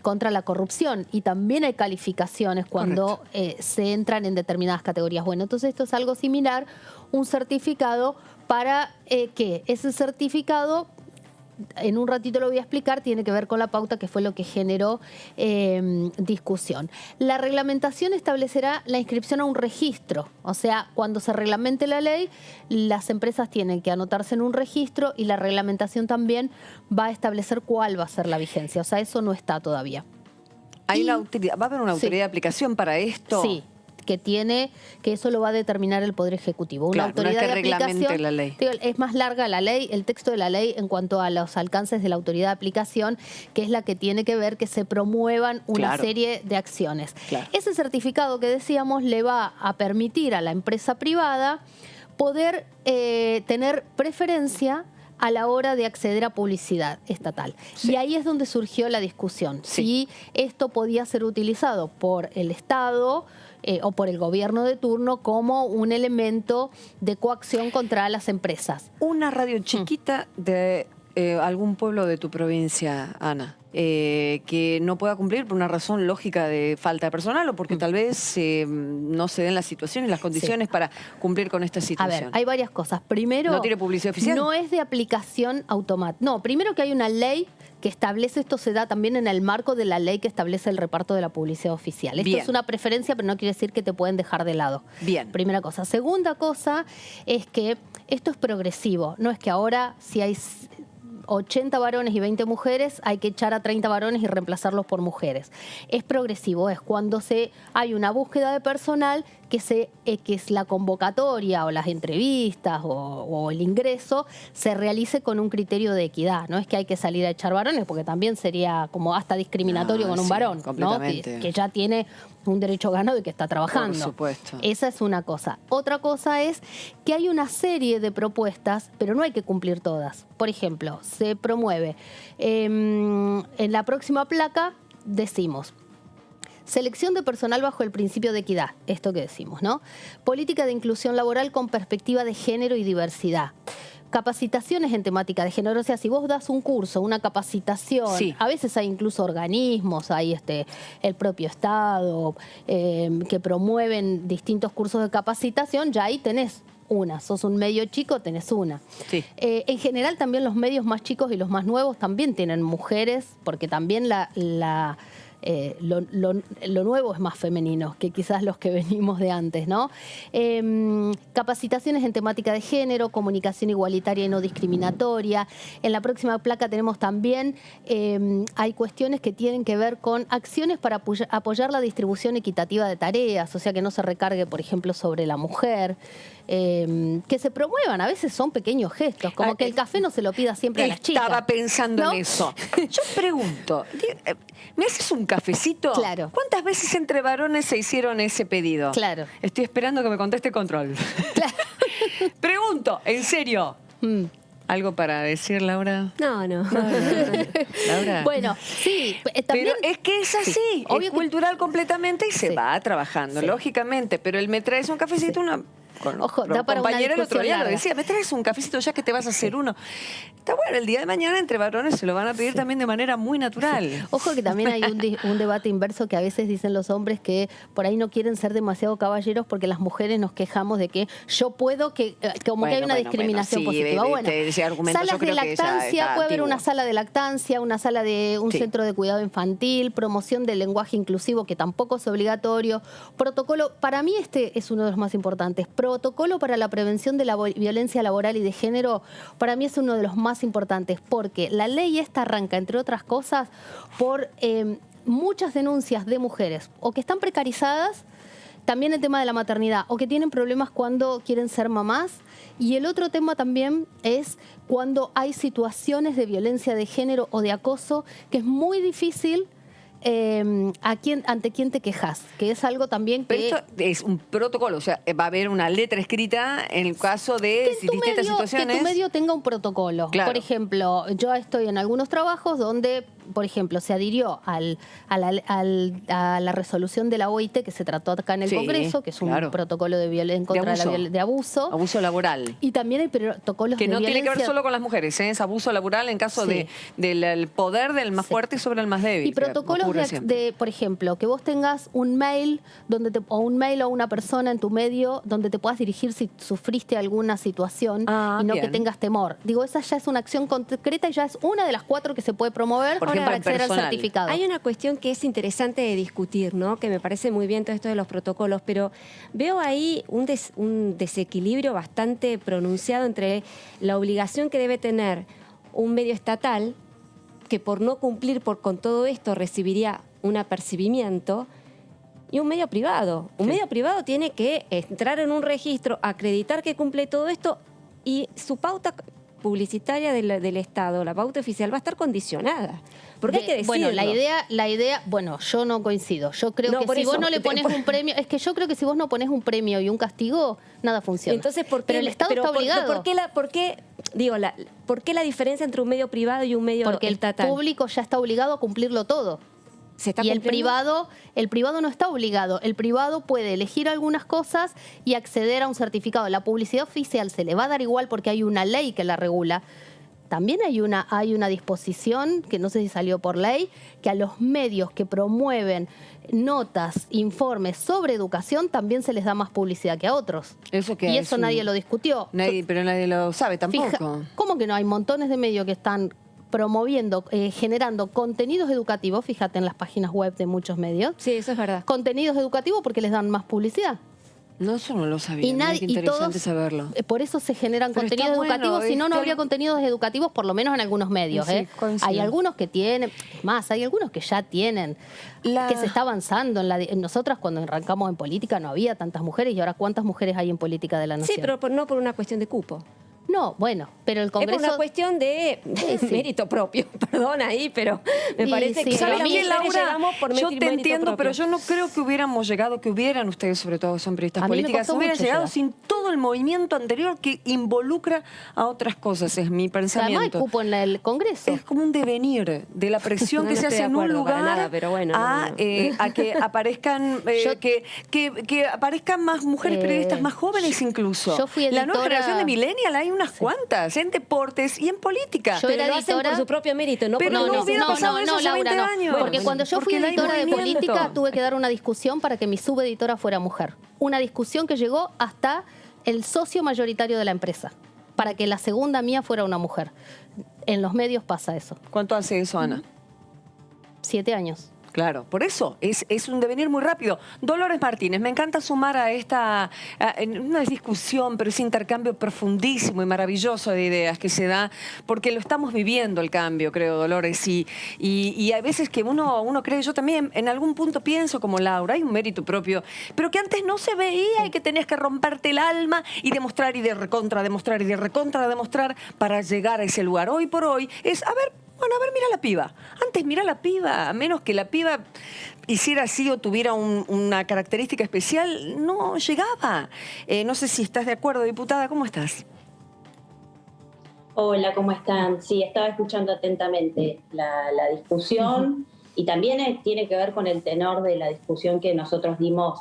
S4: contra la corrupción, y también hay calificaciones cuando se entran en determinadas categorías. Bueno, entonces esto es algo similar, un certificado para que ese certificado, en un ratito lo voy a explicar, tiene que ver con la pauta, que fue lo que generó discusión. La reglamentación establecerá la inscripción a un registro, o sea, cuando se reglamente la ley, las empresas tienen que anotarse en un registro, y la reglamentación también va a establecer cuál va a ser la vigencia, o sea, eso no está todavía.
S2: ¿Va a haber una autoridad de aplicación para esto?
S4: Sí, que eso lo va a determinar el Poder Ejecutivo. Una autoridad de aplicación,
S2: la ley.
S4: Es más larga la ley, el texto de la ley en cuanto a los alcances de la autoridad de aplicación, que es la que tiene que ver que se promuevan una serie de acciones. Ese certificado que decíamos le va a permitir a la empresa privada poder tener preferencia a la hora de acceder a publicidad estatal. Sí. Y ahí es donde surgió la discusión. Sí. Si esto podía ser utilizado por el Estado o por el gobierno de turno como un elemento de coacción contra las empresas.
S2: Una radio chiquita de algún pueblo de tu provincia, Ana, que no pueda cumplir por una razón lógica de falta de personal, o porque tal vez no se den las situaciones, las condiciones para cumplir con esta situación.
S4: A ver, hay varias cosas. Primero,
S2: ¿no tiene publicidad oficial?
S4: No es de aplicación automática. No, primero que hay una ley que establece, esto se da también en el marco de la ley que establece el reparto de la publicidad oficial. Esto es una preferencia, pero no quiere decir que te pueden dejar de lado.
S2: Bien.
S4: Primera cosa. Segunda cosa es que esto es progresivo. No es que ahora, si hay 80 varones y 20 mujeres, hay que echar a 30 varones y reemplazarlos por mujeres. Es progresivo, es cuando hay una búsqueda de personal que es la convocatoria o las entrevistas o el ingreso se realice con un criterio de equidad. No es que hay que salir a echar varones, porque también sería como hasta discriminatorio con un varón, ¿no? Que ya tiene un derecho ganado y que está trabajando.
S2: Por supuesto.
S4: Esa es una cosa. Otra cosa es que hay una serie de propuestas, pero no hay que cumplir todas. Por ejemplo, se promueve en la próxima placa, decimos: selección de personal bajo el principio de equidad, esto que decimos, ¿no? Política de inclusión laboral con perspectiva de género y diversidad. Capacitaciones en temática de género. O sea, si vos das un curso, una capacitación, a veces hay incluso organismos, hay el propio Estado, que promueven distintos cursos de capacitación, ya ahí tenés una. Sos un medio chico, tenés una. Sí. En general también los medios más chicos y los más nuevos también tienen mujeres, porque también lo nuevo es más femenino que quizás los que venimos de antes, ¿no? Capacitaciones en temática de género, comunicación igualitaria y no discriminatoria. En la próxima placa tenemos también, hay cuestiones que tienen que ver con acciones para apoyar la distribución equitativa de tareas, o sea, que no se recargue, por ejemplo, sobre la mujer. Que se promuevan, a veces son pequeños gestos, como que el café no se lo pida siempre a las chicas.
S2: Estaba pensando
S4: ¿no?
S2: en eso. Yo pregunto, ¿me haces un cafecito?
S4: Claro.
S2: ¿Cuántas veces entre varones se hicieron ese pedido?
S4: Claro.
S2: Estoy esperando que me conteste Control. Claro. Pregunto, en serio. ¿Algo para decir, Laura?
S3: No.
S2: Laura.
S4: Bueno, sí. También,
S2: pero es que es así, sí, es cultural completamente y se va trabajando, lógicamente. Pero el me traes un cafecito,
S4: Ojo, da para
S2: compañero el otro día
S4: larga.
S2: lo decía, me traes un cafecito ya que te vas a hacer uno. Está bueno, el día de mañana entre varones se lo van a pedir también de manera muy natural.
S4: Ojo que también hay un debate inverso que a veces dicen los hombres que por ahí no quieren ser demasiado caballeros porque las mujeres nos quejamos de que yo puedo, como que hay una discriminación positiva. Salas de lactancia, puede haber una sala de lactancia, una sala de un centro de cuidado infantil, promoción del lenguaje inclusivo que tampoco es obligatorio, protocolo, para mí este es uno de los más importantes, protocolo para la prevención de la violencia laboral y de género, para mí es uno de los más importantes, porque la ley esta arranca, entre otras cosas, por muchas denuncias de mujeres, o que están precarizadas, también el tema de la maternidad, o que tienen problemas cuando quieren ser mamás, y el otro tema también es cuando hay situaciones de violencia de género o de acoso, que es muy difícil ante quién te quejas, que es algo también que...
S2: Pero esto es un protocolo, o sea, va a haber una letra escrita en el caso de distintas situaciones.
S4: Que tu medio tenga un protocolo. Claro. Por ejemplo, yo estoy en algunos trabajos donde, por ejemplo, se adhirió a la resolución de la OIT que se trató acá en el Congreso, que es un protocolo en contra de abuso.
S2: Abuso laboral.
S4: Y también hay protocolos
S2: que
S4: de violencia.
S2: Que no tiene que ver solo con las mujeres, es abuso laboral en caso del poder del más fuerte sobre el más débil.
S4: Y protocolos por ejemplo, que vos tengas un mail o una persona en tu medio donde te puedas dirigir si sufriste alguna situación y no que tengas temor. Digo, esa ya es una acción concreta y ya es una de las 4 que se puede promover para acceder al certificado.
S3: Hay una cuestión que es interesante de discutir, ¿no? Que me parece muy bien todo esto de los protocolos, pero veo ahí un desequilibrio bastante pronunciado entre la obligación que debe tener un medio estatal, que por no cumplir con todo esto recibiría un apercibimiento, y un medio privado. Un medio privado tiene que entrar en un registro, acreditar que cumple todo esto, y su pauta publicitaria del Estado, la pauta oficial, va a estar condicionada. Porque hay que decirlo.
S4: Bueno, la idea, bueno, yo no coincido. Yo creo que si vos no le pones un premio, es que yo creo que si vos no pones un premio y un castigo, nada funciona.
S3: Entonces,
S4: pero el Estado está obligado.
S3: ¿Por qué la diferencia entre un medio privado y un medio estatal?
S4: Porque el público ya está obligado a cumplirlo todo. Y el privado no está obligado. El privado puede elegir algunas cosas y acceder a un certificado. La publicidad oficial se le va a dar igual porque hay una ley que la regula. También hay una disposición, que no sé si salió por ley, que a los medios que promueven notas, informes sobre educación también se les da más publicidad que a otros. Y eso nadie lo discutió.
S2: Pero nadie lo sabe tampoco.
S4: ¿Cómo que no? Hay montones de medios que están promoviendo, generando contenidos educativos, fíjate en las páginas web de muchos medios.
S3: Sí, eso es verdad.
S4: Contenidos educativos porque les dan más publicidad.
S2: No, eso no lo sabía.
S4: Y,
S2: Qué interesante saberlo.
S4: Por eso se generan
S2: Pero
S4: contenidos
S2: está bueno,
S4: educativos, si no, no habría contenidos educativos, por lo menos en algunos medios.
S2: Sí, coincido.
S4: Hay algunos que tienen, más, hay algunos que ya tienen, que se está avanzando. Nosotras cuando arrancamos en política no había tantas mujeres, y ahora ¿cuántas mujeres hay en política de la nación?
S3: Sí, pero no por una cuestión de cupo.
S4: No, bueno, pero el Congreso...
S3: Es por una cuestión de mérito propio, perdón ahí, pero me parece que
S2: ¿Sabes
S3: las
S2: qué,
S3: mujeres
S2: Laura?
S3: llegamos por
S2: Yo
S3: mérito
S2: te entiendo,
S3: propio.
S2: pero yo no creo que hubiéramos llegado, que hubieran ustedes, sobre todo son periodistas
S4: A mí me
S2: políticas,
S4: costó
S2: hubieran
S4: mucho
S2: llegado
S4: llegar.
S2: sin todo el movimiento anterior que involucra a otras cosas, es mi
S4: Además hay
S2: pensamiento.
S4: cupo en el Congreso.
S2: Es como un devenir de la presión
S3: No,
S2: que
S3: no
S2: se
S3: estoy
S2: hace
S3: de
S2: en un
S3: acuerdo para
S2: lugar
S3: nada, pero bueno,
S2: a que aparezcan que aparezcan más mujeres periodistas más jóvenes incluso.
S4: Yo fui
S2: La nueva
S4: editora-
S2: generación de millennial hay unas cuantas en deportes y en política.
S4: Yo
S3: Pero
S4: era
S3: lo hacen
S4: editora-
S3: por su propio mérito, no
S2: Pero
S3: por
S2: no hubiera pasado eso hace 20 años.
S4: Porque cuando yo fui
S2: Porque hay
S4: editora de
S2: movimiento.
S4: política tuve que dar una discusión para que mi subeditora fuera mujer. Una discusión que llegó hasta el socio mayoritario de la empresa, para que la segunda mía fuera una mujer. En los medios pasa eso.
S2: ¿Cuánto hace eso, Ana?
S4: 7 años.
S2: Claro, por eso es un devenir muy rápido. Dolores Martínez, me encanta sumar a esta, no es discusión, pero es intercambio profundísimo y maravilloso de ideas que se da, porque lo estamos viviendo el cambio, creo, Dolores, y hay veces que uno cree, yo también en algún punto pienso como Laura, hay un mérito propio, pero que antes no se veía y que tenías que romperte el alma y demostrar y de recontra demostrar y de recontra demostrar para llegar a ese lugar. Hoy por hoy es, bueno, a ver, mira la piba. Antes mira la piba, a menos que la piba hiciera así o tuviera una característica especial, no llegaba. No sé si estás de acuerdo, diputada, ¿cómo estás?
S5: Hola, ¿cómo están? Sí, estaba escuchando atentamente la discusión y también tiene que ver con el tenor de la discusión que nosotros dimos,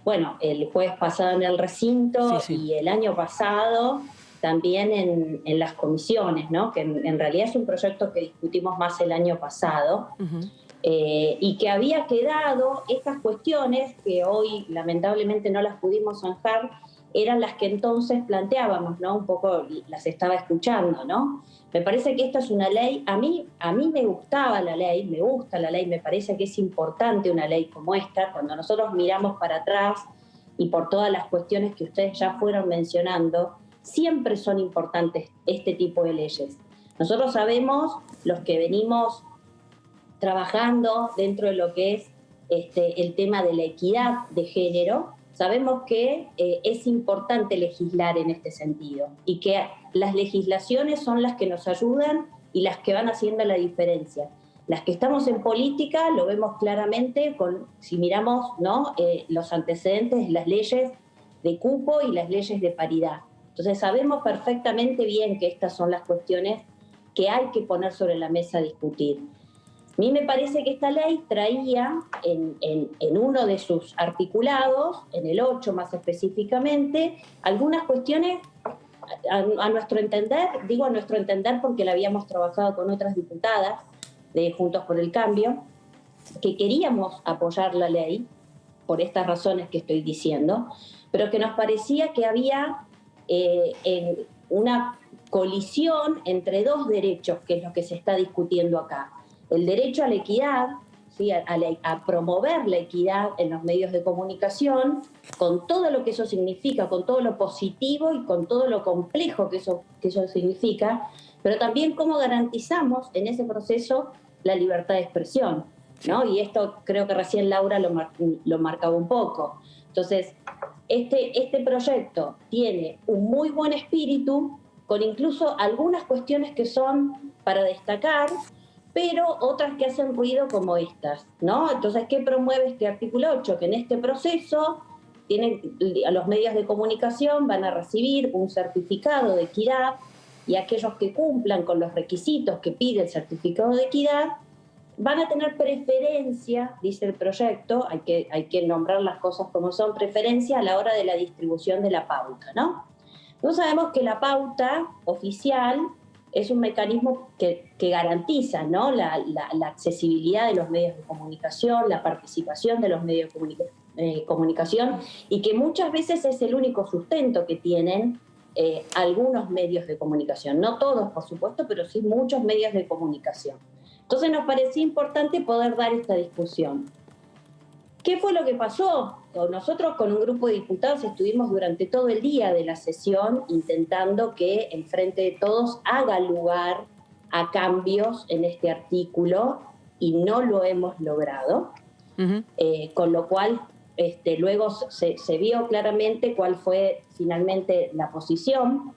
S5: bueno, el jueves pasado en el recinto y el año pasado también en las comisiones, ¿no? Que en realidad es un proyecto que discutimos más el año pasado y que había quedado estas cuestiones que hoy lamentablemente no las pudimos zanjar, eran las que entonces planteábamos, ¿no? Un poco las estaba escuchando, ¿no? Me parece que esta es una ley, a mí me gustaba la ley, me gusta la ley, me parece que es importante una ley como esta, cuando nosotros miramos para atrás y por todas las cuestiones que ustedes ya fueron mencionando, siempre son importantes este tipo de leyes. Nosotros sabemos, los que venimos trabajando dentro de lo que es el tema de la equidad de género, sabemos que es importante legislar en este sentido y que las legislaciones son las que nos ayudan y las que van haciendo la diferencia. Las que estamos en política lo vemos claramente si miramos, ¿no? Los antecedentes de las leyes de cupo y las leyes de paridad. Entonces sabemos perfectamente bien que estas son las cuestiones que hay que poner sobre la mesa a discutir. A mí me parece que esta ley traía en uno de sus articulados, en el 8 más específicamente, algunas cuestiones a nuestro entender, digo a nuestro entender porque la habíamos trabajado con otras diputadas de Juntos por el Cambio, que queríamos apoyar la ley por estas razones que estoy diciendo, pero que nos parecía que había una colisión entre dos derechos, que es lo que se está discutiendo acá. El derecho a la equidad, ¿sí? a promover la equidad en los medios de comunicación, con todo lo que eso significa, con todo lo positivo y con todo lo complejo que eso significa, pero también cómo garantizamos en ese proceso la libertad de expresión, ¿no? Y esto creo que recién Laura lo marcaba un poco. Entonces, este proyecto tiene un muy buen espíritu, con incluso algunas cuestiones que son para destacar, pero otras que hacen ruido como estas, ¿no? Entonces, ¿qué promueve este artículo 8? Que en este proceso los medios de comunicación van a recibir un certificado de equidad y aquellos que cumplan con los requisitos que pide el certificado de equidad van a tener preferencia, dice el proyecto, hay que nombrar las cosas como son, preferencia a la hora de la distribución de la pauta, ¿no? Nosotros sabemos que la pauta oficial es un mecanismo que garantiza, ¿no? la accesibilidad de los medios de comunicación, la participación de los medios de comunicación y que muchas veces es el único sustento que tienen algunos medios de comunicación. No todos, por supuesto, pero sí muchos medios de comunicación. Entonces nos parecía importante poder dar esta discusión. ¿Qué fue lo que pasó? Nosotros con un grupo de diputados estuvimos durante todo el día de la sesión intentando que el Frente de Todos haga lugar a cambios en este artículo y no lo hemos logrado. Con lo cual luego se vio claramente cuál fue finalmente la posición.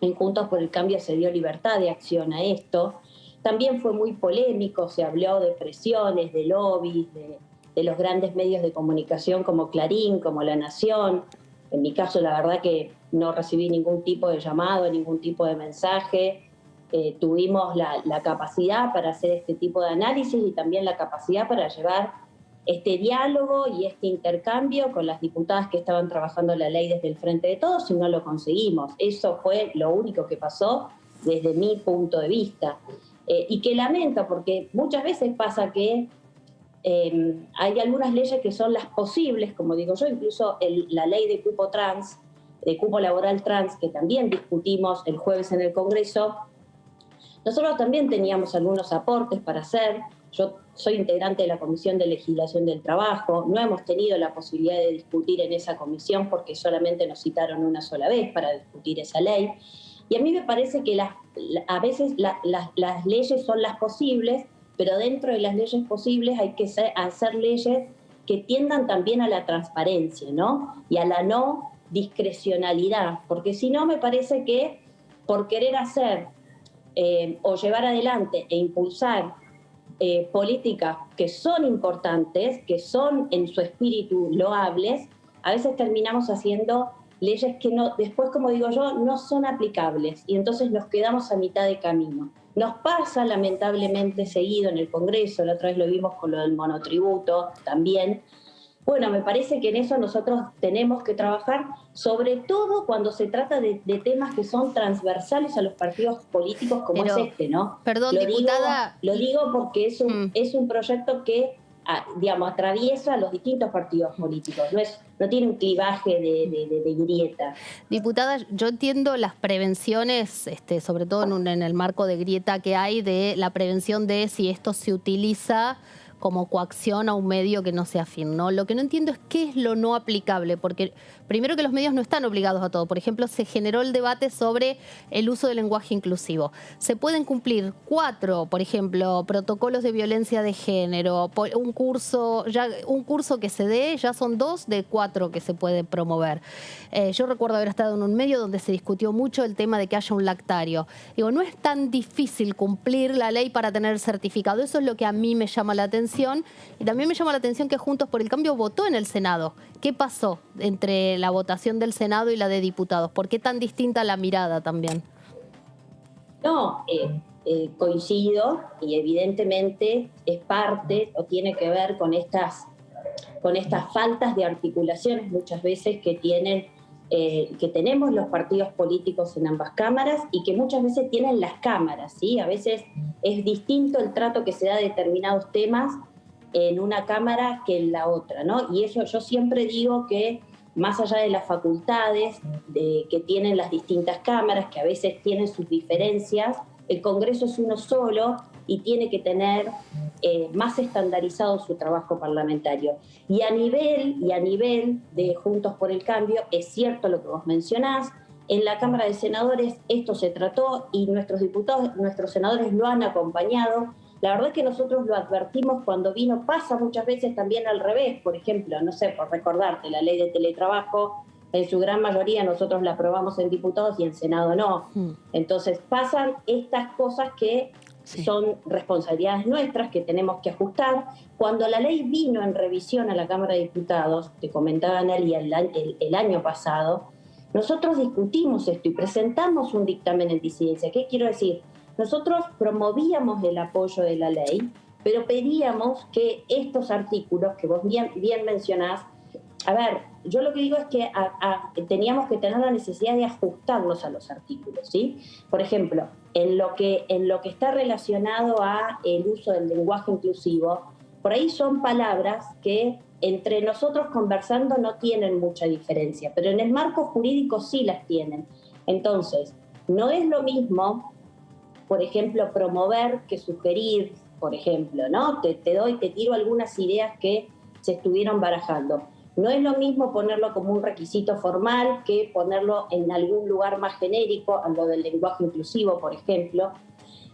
S5: En Juntos por el Cambio se dio libertad de acción a esto. También fue muy polémico, se habló de presiones, de lobbies, de los grandes medios de comunicación como Clarín, como La Nación. En mi caso, la verdad que no recibí ningún tipo de llamado, ningún tipo de mensaje. Tuvimos la capacidad para hacer este tipo de análisis y también la capacidad para llevar este diálogo y este intercambio con las diputadas que estaban trabajando la ley desde el Frente de Todos y no lo conseguimos. Eso fue lo único que pasó desde mi punto de vista. Y que lamento, porque muchas veces pasa que hay algunas leyes que son las posibles, como digo yo, incluso la ley de cupo trans, de cupo laboral trans, que también discutimos el jueves en el Congreso. Nosotros también teníamos algunos aportes para hacer. Yo soy integrante de la Comisión de Legislación del Trabajo. No hemos tenido la posibilidad de discutir en esa comisión porque solamente nos citaron una sola vez para discutir esa ley. Y a mí me parece que a veces las leyes son las posibles, pero dentro de las leyes posibles hay que hacer leyes que tiendan también a la transparencia, ¿no? Y a la no discrecionalidad, porque si no me parece que por querer hacer o llevar adelante e impulsar políticas que son importantes, que son en su espíritu loables, a veces terminamos haciendo leyes que no, después, como digo yo, no son aplicables y entonces nos quedamos a mitad de camino. Nos pasa lamentablemente seguido en el Congreso, la otra vez lo vimos con lo del monotributo también. Bueno, me parece que en eso nosotros tenemos que trabajar, sobre todo cuando se trata de temas que son transversales a los partidos políticos como es este, ¿no?
S4: Perdón, diputada.
S5: Lo digo porque es un proyecto que, digamos, atraviesa los distintos partidos políticos, no tiene un clivaje de grieta.
S4: Diputada, yo entiendo las prevenciones, sobre todo en el marco de grieta que hay, de la prevención de si esto se utiliza como coacción a un medio que no sea afín, ¿no? Lo que no entiendo es qué es lo no aplicable, porque primero que los medios no están obligados a todo. Por ejemplo, se generó el debate sobre el uso del lenguaje inclusivo. Se pueden cumplir 4, por ejemplo, protocolos de violencia de género, un curso que se dé, ya son 2 de 4 que se puede promover. Yo recuerdo haber estado en un medio donde se discutió mucho el tema de que haya un lactario. Digo, no es tan difícil cumplir la ley para tener el certificado. Eso es lo que a mí me llama la atención. Y también me llama la atención que Juntos por el Cambio votó en el Senado. ¿Qué pasó entre la votación del Senado y la de diputados? ¿Por qué tan distinta la mirada también?
S5: No, coincido y evidentemente es parte o tiene que ver con estas faltas de articulaciones muchas veces que tenemos los partidos políticos en ambas cámaras y que muchas veces tienen las cámaras, ¿sí? A veces es distinto el trato que se da a determinados temas en una cámara que en la otra, ¿no? Y eso yo siempre digo que más allá de las facultades que tienen las distintas cámaras, que a veces tienen sus diferencias, el Congreso es uno solo y tiene que tener más estandarizado su trabajo parlamentario. Y a nivel de Juntos por el Cambio, es cierto lo que vos mencionás, en la Cámara de Senadores esto se trató y nuestros diputados, nuestros senadores lo han acompañado. La verdad es que nosotros lo advertimos cuando vino, pasa muchas veces también al revés, por ejemplo, no sé, por recordarte, la ley de teletrabajo, en su gran mayoría nosotros la aprobamos en diputados y en Senado no. Entonces pasan estas cosas que son responsabilidades nuestras que tenemos que ajustar. Cuando la ley vino en revisión a la Cámara de Diputados, te comentaba Analia el año pasado, nosotros discutimos esto y presentamos un dictamen en disidencia. ¿Qué quiero decir? Nosotros promovíamos el apoyo de la ley, pero pedíamos que estos artículos que vos bien mencionás, a ver, yo lo que digo es que teníamos que tener la necesidad de ajustarnos a los artículos, ¿sí? Por ejemplo, en lo que está relacionado a el uso del lenguaje inclusivo, por ahí son palabras que entre nosotros conversando no tienen mucha diferencia, pero en el marco jurídico sí las tienen. Entonces, no es lo mismo, por ejemplo, promover que sugerir, por ejemplo, ¿no? Te tiro algunas ideas que se estuvieron barajando. No es lo mismo ponerlo como un requisito formal que ponerlo en algún lugar más genérico, a lo del lenguaje inclusivo, por ejemplo.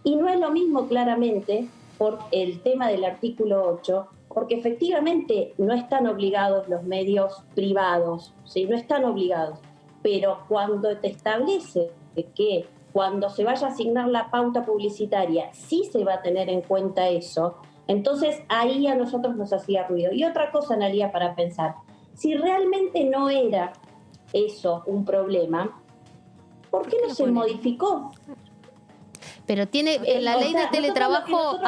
S5: Y no es lo mismo claramente por el tema del artículo 8, porque efectivamente no están obligados los medios privados, ¿sí? No están obligados. Pero cuando te establece que cuando se vaya a asignar la pauta publicitaria sí se va a tener en cuenta eso, entonces ahí a nosotros nos hacía ruido. Y otra cosa, Analía, para pensar, si realmente no era eso un problema, ¿por qué no se modificó?
S4: Pero tiene en la ley de teletrabajo,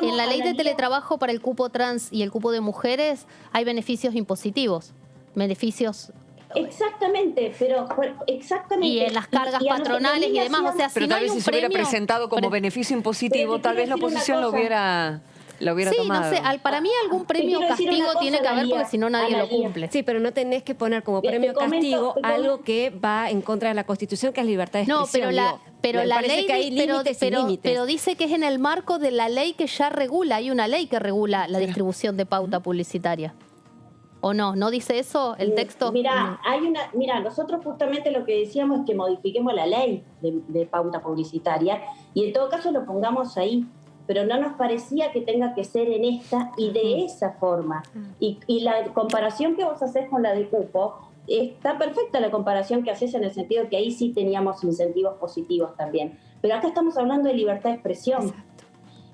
S4: en la ley de teletrabajo para el cupo trans y el cupo de mujeres hay beneficios impositivos, beneficios.
S5: Exactamente, pero exactamente.
S4: Y en las cargas patronales y demás, o sea,
S2: pero
S4: si
S2: tal
S4: no
S2: vez
S4: hay
S2: si
S4: un
S2: se hubiera
S4: premio,
S2: presentado como beneficio impositivo, tal vez la oposición lo hubiera
S4: sí,
S2: tomado.
S4: no sé, para mí algún premio o castigo tiene que haber porque si no nadie lo cumple.
S3: Sí, pero no tenés que poner como premio o castigo algo que va en contra de la Constitución, que es libertad de expresión.
S4: No, pero la ley,
S3: que hay
S4: pero dice que es en el marco de la ley que ya regula, hay una ley que regula la distribución de pauta publicitaria. ¿O no? ¿No dice eso el texto?
S5: Mira, nosotros justamente lo que decíamos es que modifiquemos la ley de pauta publicitaria y en todo caso lo pongamos ahí, pero no nos parecía que tenga que ser en esta y de esa forma. Y la comparación que vos hacés con la de cupo, está perfecta la comparación que haces en el sentido que ahí sí teníamos incentivos positivos también. Pero acá estamos hablando de libertad de expresión. Exacto.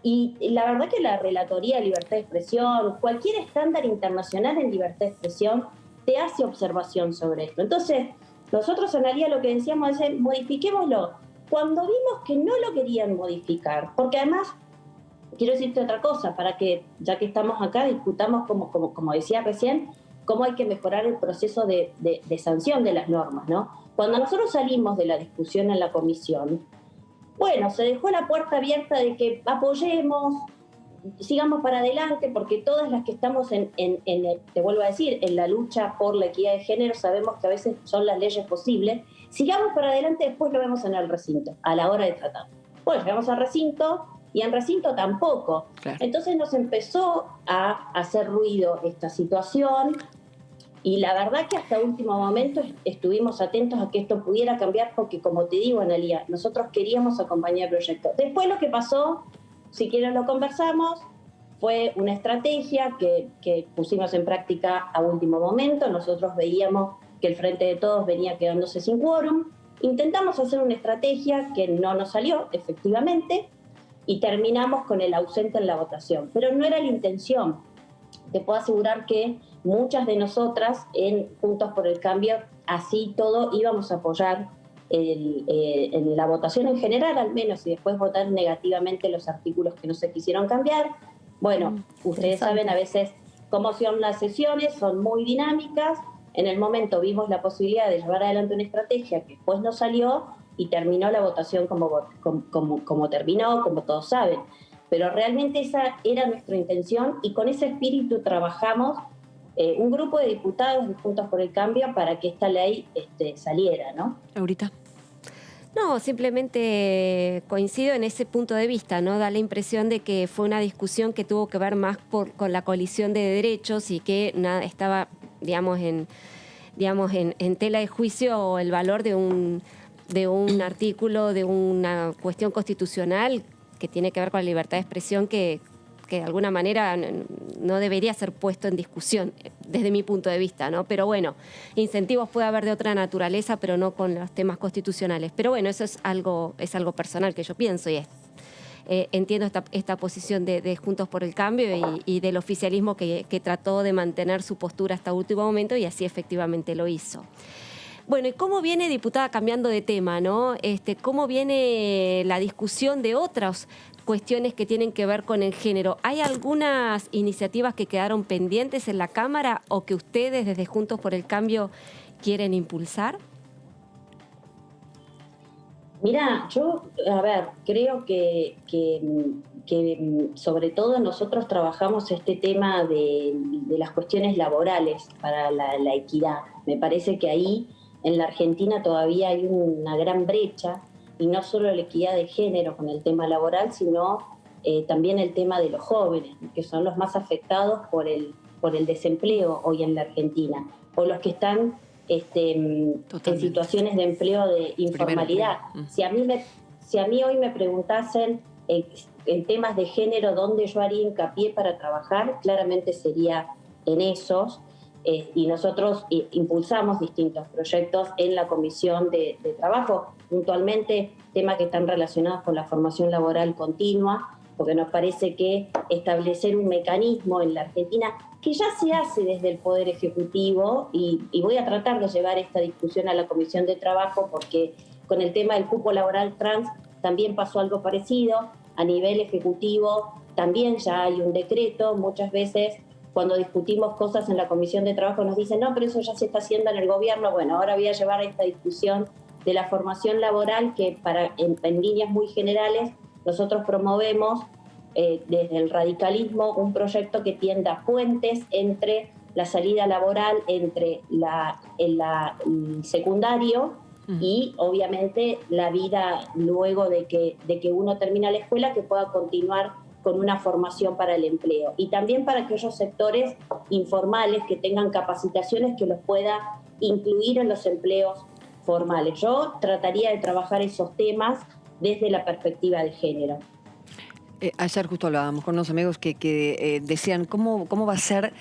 S5: Y la verdad que la Relatoría de Libertad de Expresión, cualquier estándar internacional en libertad de expresión, te hace observación sobre esto. Entonces, nosotros, Analía, lo que decíamos es modifiquémoslo. Cuando vimos que no lo querían modificar, porque además, quiero decirte otra cosa, para que, ya que estamos acá, discutamos, como decía recién, cómo hay que mejorar el proceso de sanción de las normas, ¿no? Cuando nosotros salimos de la discusión en la comisión, bueno, se dejó la puerta abierta de que apoyemos, sigamos para adelante, porque todas las que estamos te vuelvo a decir, en la lucha por la equidad de género, sabemos que a veces son las leyes posibles. Sigamos para adelante, después lo vemos en el recinto, a la hora de tratar. Bueno, llegamos al recinto y en recinto tampoco. Claro. Entonces nos empezó a hacer ruido esta situación. Y la verdad que hasta último momento estuvimos atentos a que esto pudiera cambiar porque, como te digo, Analía, nosotros queríamos acompañar el proyecto. Después lo que pasó, si quieren lo conversamos, fue una estrategia que pusimos en práctica a último momento. Nosotros veíamos que el Frente de Todos venía quedándose sin quórum. Intentamos hacer una estrategia que no nos salió, efectivamente, y terminamos con el ausente en la votación. Pero no era la intención. Te puedo asegurar que muchas de nosotras en Juntos por el Cambio, así todo, íbamos a apoyar en la votación en general al menos, y después votar negativamente los artículos que no se quisieron cambiar. Bueno, ustedes saben a veces cómo son las sesiones, son muy dinámicas. En el momento vimos la posibilidad de llevar adelante una estrategia que después no salió y terminó la votación como terminó, como todos saben. Pero realmente esa era nuestra intención y con ese espíritu trabajamos un grupo de diputados de Juntos por el Cambio para que esta ley saliera, ¿no?
S2: Ahorita.
S3: No, simplemente coincido en ese punto de vista, ¿no? Da la impresión de que fue una discusión que tuvo que ver más con la colisión de derechos y que nada estaba, digamos, en tela de juicio el valor de un artículo, de una cuestión constitucional que tiene que ver con la libertad de expresión que de alguna manera no debería ser puesto en discusión desde mi punto de vista, ¿no? Pero bueno, incentivos puede haber de otra naturaleza, pero no con los temas constitucionales. Pero bueno, eso es algo personal que yo pienso y entiendo esta posición de Juntos por el Cambio y del oficialismo que trató de mantener su postura hasta último momento y así efectivamente lo hizo. Bueno, ¿y cómo viene, diputada, cambiando de tema, ¿no? ¿Cómo viene la discusión de otras cuestiones que tienen que ver con el género? ¿Hay algunas iniciativas que quedaron pendientes en la Cámara o que ustedes desde Juntos por el Cambio quieren impulsar?
S5: Mira, yo, creo que sobre todo nosotros trabajamos este tema de las cuestiones laborales para la equidad. Me parece que ahí en la Argentina todavía hay una gran brecha, y no solo la equidad de género con el tema laboral, sino también el tema de los jóvenes, que son los más afectados por el por el desempleo hoy en la Argentina, o los que están en situaciones de empleo de informalidad. Si a mí hoy me preguntasen en temas de género dónde yo haría hincapié para trabajar, claramente sería en esos. Y nosotros impulsamos distintos proyectos en la Comisión de Trabajo, puntualmente temas que están relacionados con la formación laboral continua, porque nos parece que establecer un mecanismo en la Argentina que ya se hace desde el Poder Ejecutivo, y voy a tratar de llevar esta discusión a la Comisión de Trabajo, porque con el tema del cupo laboral trans también pasó algo parecido. A nivel ejecutivo también ya hay un decreto. Muchas veces cuando discutimos cosas en la Comisión de Trabajo nos dicen, no, pero eso ya se está haciendo en el gobierno. Bueno, ahora voy a llevar esta discusión de la formación laboral, que en líneas muy generales nosotros promovemos desde el radicalismo un proyecto que tienda puentes entre la salida laboral, entre el secundario y obviamente la vida luego de que uno termina la escuela, que pueda continuar con una formación para el empleo. Y también para aquellos sectores informales que tengan capacitaciones que los pueda incluir en los empleos formales. Yo trataría de trabajar esos temas desde la perspectiva de género.
S2: Ayer justo hablábamos con unos amigos que decían cómo va a ser,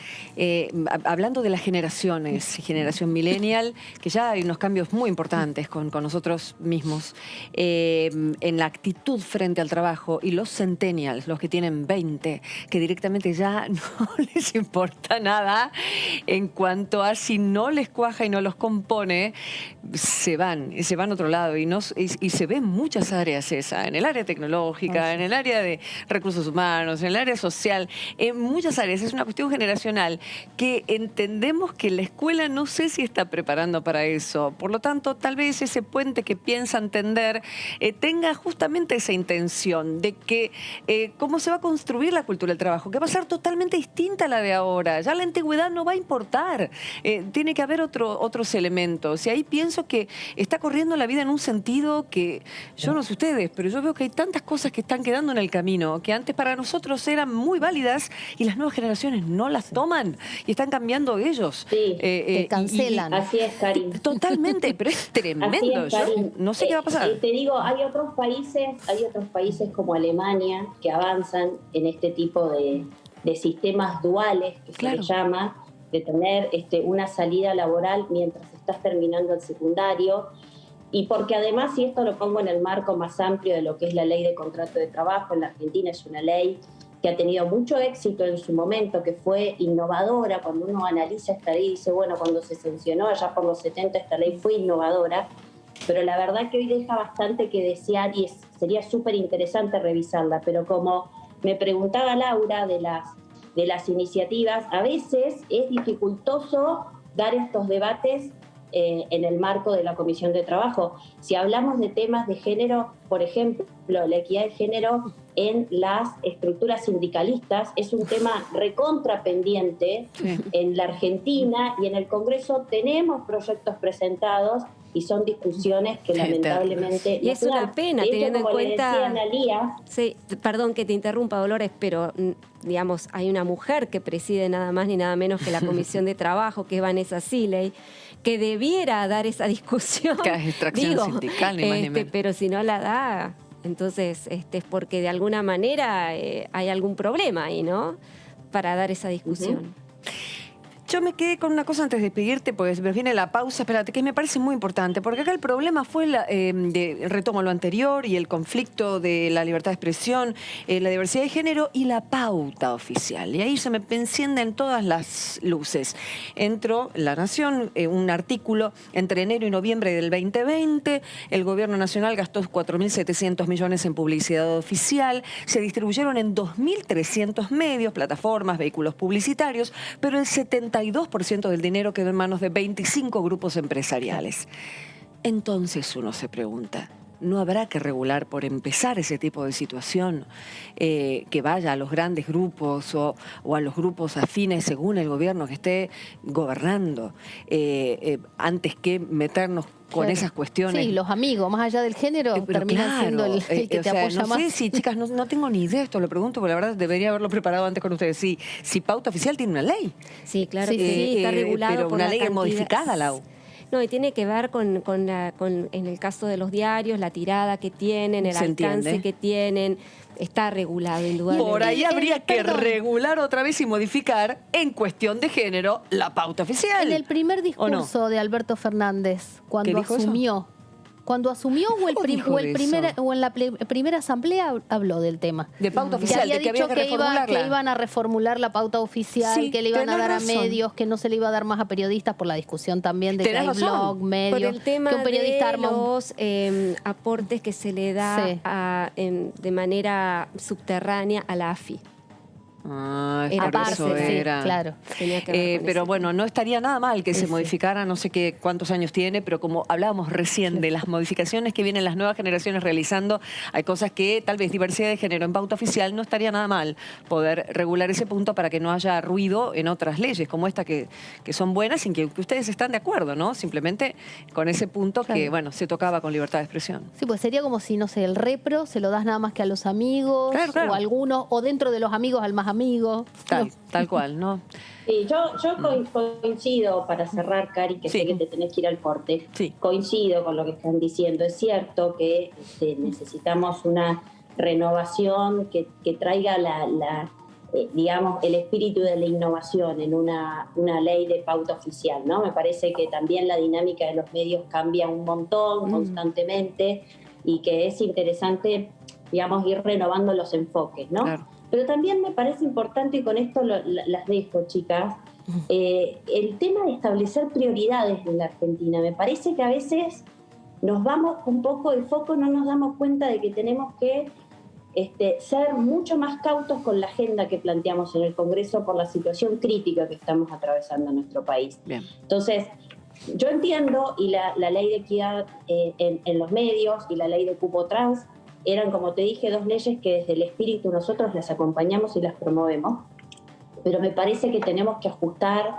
S2: hablando de las generaciones, generación millennial, que ya hay unos cambios muy importantes con nosotros mismos, en la actitud frente al trabajo, y los centennials, los que tienen 20, que directamente ya no les importa nada en cuanto a si no les cuaja y no los compone, se van a otro lado, y se ve en muchas áreas en el área tecnológica, en el área de recursos humanos, en el área social, en muchas áreas. Es una cuestión generacional que entendemos que la escuela no sé si está preparando para eso. Por lo tanto, tal vez ese puente que piensa entender tenga justamente esa intención de que cómo se va a construir la cultura del trabajo, que va a ser totalmente distinta a la de ahora. Ya la antigüedad no va a importar. Tiene que haber otros elementos. Y ahí pienso que está corriendo la vida en un sentido que, yo no sé ustedes, pero yo veo que hay tantas cosas que están quedando en el camino, que antes para nosotros eran muy válidas y las nuevas generaciones no las toman y están cambiando ellos.
S5: Sí,
S4: te cancelan.
S5: Así es, Karin.
S2: Totalmente, pero es tremendo.
S5: Así es, Karin.
S2: Yo no sé qué va a pasar.
S5: Te digo, hay otros países como Alemania que avanzan en este tipo de sistemas duales, que se les llama, de tener una salida laboral mientras estás terminando el secundario. Y porque además, y esto lo pongo en el marco más amplio de lo que es la ley de contrato de trabajo, en la Argentina es una ley que ha tenido mucho éxito en su momento, que fue innovadora. Cuando uno analiza esta ley, dice, bueno, cuando se sancionó allá por los 70, esta ley fue innovadora, pero la verdad que hoy deja bastante que desear y sería súper interesante revisarla. Pero como me preguntaba Laura de las iniciativas, a veces es dificultoso dar estos debates en el marco de la Comisión de Trabajo. Si hablamos de temas de género, por ejemplo, la equidad de género en las estructuras sindicalistas es un tema recontrapendiente en la Argentina, y en el Congreso tenemos proyectos presentados y son discusiones que lamentablemente...
S3: Y es una pena, teniendo en cuenta... Sí, perdón que te interrumpa, Dolores, pero digamos, hay una mujer que preside nada más ni nada menos que la Comisión de Trabajo, que es Vanessa Siley, que debiera dar esa discusión.
S2: Que es extracción sindical, ni más ni menos.
S3: Pero si no la da, entonces es porque de alguna manera hay algún problema ahí, ¿no? Para dar esa discusión.
S2: Yo me quedé con una cosa antes de despedirte, pues me viene la pausa, espérate, que me parece muy importante, porque acá el problema fue, retomo lo anterior, y el conflicto de la libertad de expresión, la diversidad de género y la pauta oficial. Y ahí se me encienden todas las luces. Entró La Nación, un artículo, entre enero y noviembre del 2020, el gobierno nacional gastó 4.700 millones en publicidad oficial, se distribuyeron en 2.300 medios, plataformas, vehículos publicitarios, pero el 72% del dinero quedó en manos de 25 grupos empresariales. Entonces uno se pregunta, no habrá que regular por empezar ese tipo de situación, que vaya a los grandes grupos o a los grupos afines según el gobierno que esté gobernando, antes que meternos con esas cuestiones.
S4: Sí, los amigos, más allá del género, terminan siendo el que te apoya
S2: no
S4: más.
S2: sé si, chicas, no tengo ni idea, esto lo pregunto, porque la verdad debería haberlo preparado antes con ustedes. Si Pauta Oficial tiene una ley.
S3: Sí, claro que sí, está regulado
S2: pero
S3: por
S2: una
S3: la
S2: ley
S3: cantidad.
S2: modificada, Lau.
S3: No, y tiene que ver con en el caso de los diarios, la tirada que tienen, el
S2: Se
S3: alcance
S2: entiende.
S3: que tienen, está regulado indudablemente.
S2: Por ahí habría que regular otra vez y modificar en cuestión de género la pauta oficial.
S4: En el primer
S2: ¿O
S4: discurso
S2: no?
S4: de Alberto Fernández, cuando
S2: ¿Qué dijo eso?
S4: asumió, o en la primera asamblea habló del tema.
S2: De pauta
S4: Que
S2: oficial,
S4: había
S2: de que
S4: dicho
S2: había que
S4: que
S2: reformularla.
S4: iban a reformular la pauta oficial,
S2: Sí,
S4: que le iban a
S2: tenés
S4: dar
S2: razón.
S4: a medios, que no se le iba a dar más a periodistas por la discusión también de que
S2: Tenés
S4: hay
S2: razón.
S4: blog,
S3: Por
S4: medios,
S3: el tema
S4: que un periodista
S3: de
S4: arma un...
S3: los aportes que se le da
S4: Sí.
S3: de manera subterránea a la AFI.
S2: Ah,
S3: Era
S2: por
S3: parte,
S2: eso
S3: sí,
S2: era.
S4: claro.
S3: Tenía que ver con
S2: Pero
S3: ese
S2: bueno,
S3: tema.
S2: no estaría nada mal que se
S3: Sí.
S2: modificara, no sé qué cuántos años tiene, pero como hablábamos recién de las modificaciones que vienen las nuevas generaciones realizando, hay cosas que tal vez diversidad de género en pauta oficial no estaría nada mal poder regular ese punto para que no haya ruido en otras leyes como esta que son buenas sin que ustedes están de acuerdo, ¿no? Simplemente con ese punto que,
S4: Claro.
S2: bueno, se tocaba con libertad de expresión.
S4: Sí, pues sería como si, no sé, el repro se lo das nada más que a los amigos,
S2: Claro, claro.
S4: o a algunos, o dentro de los amigos al más amigo.
S2: Tal cual, ¿no?
S5: Sí, yo coincido, para cerrar, Cari, que
S2: Sí.
S5: sé que te tenés que ir al corte,
S2: Sí.
S5: coincido con lo que están diciendo. Es cierto que necesitamos una renovación que traiga digamos, el espíritu de la innovación en una ley de pauta oficial, ¿no? Me parece que también la dinámica de los medios cambia un montón constantemente y que es interesante, digamos, ir renovando los enfoques, ¿no?
S2: Claro.
S5: Pero también me parece importante, y con esto las dejo, chicas, el tema de establecer prioridades en la Argentina. Me parece que a veces nos vamos un poco de foco, no nos damos cuenta de que tenemos que ser mucho más cautos con la agenda que planteamos en el Congreso por la situación crítica que estamos atravesando en nuestro país.
S2: Bien.
S5: Entonces, yo entiendo, y la ley de equidad en los medios y la ley de cupo trans eran, como te dije, dos leyes que desde el espíritu nosotros las acompañamos y las promovemos, pero me parece que tenemos que ajustar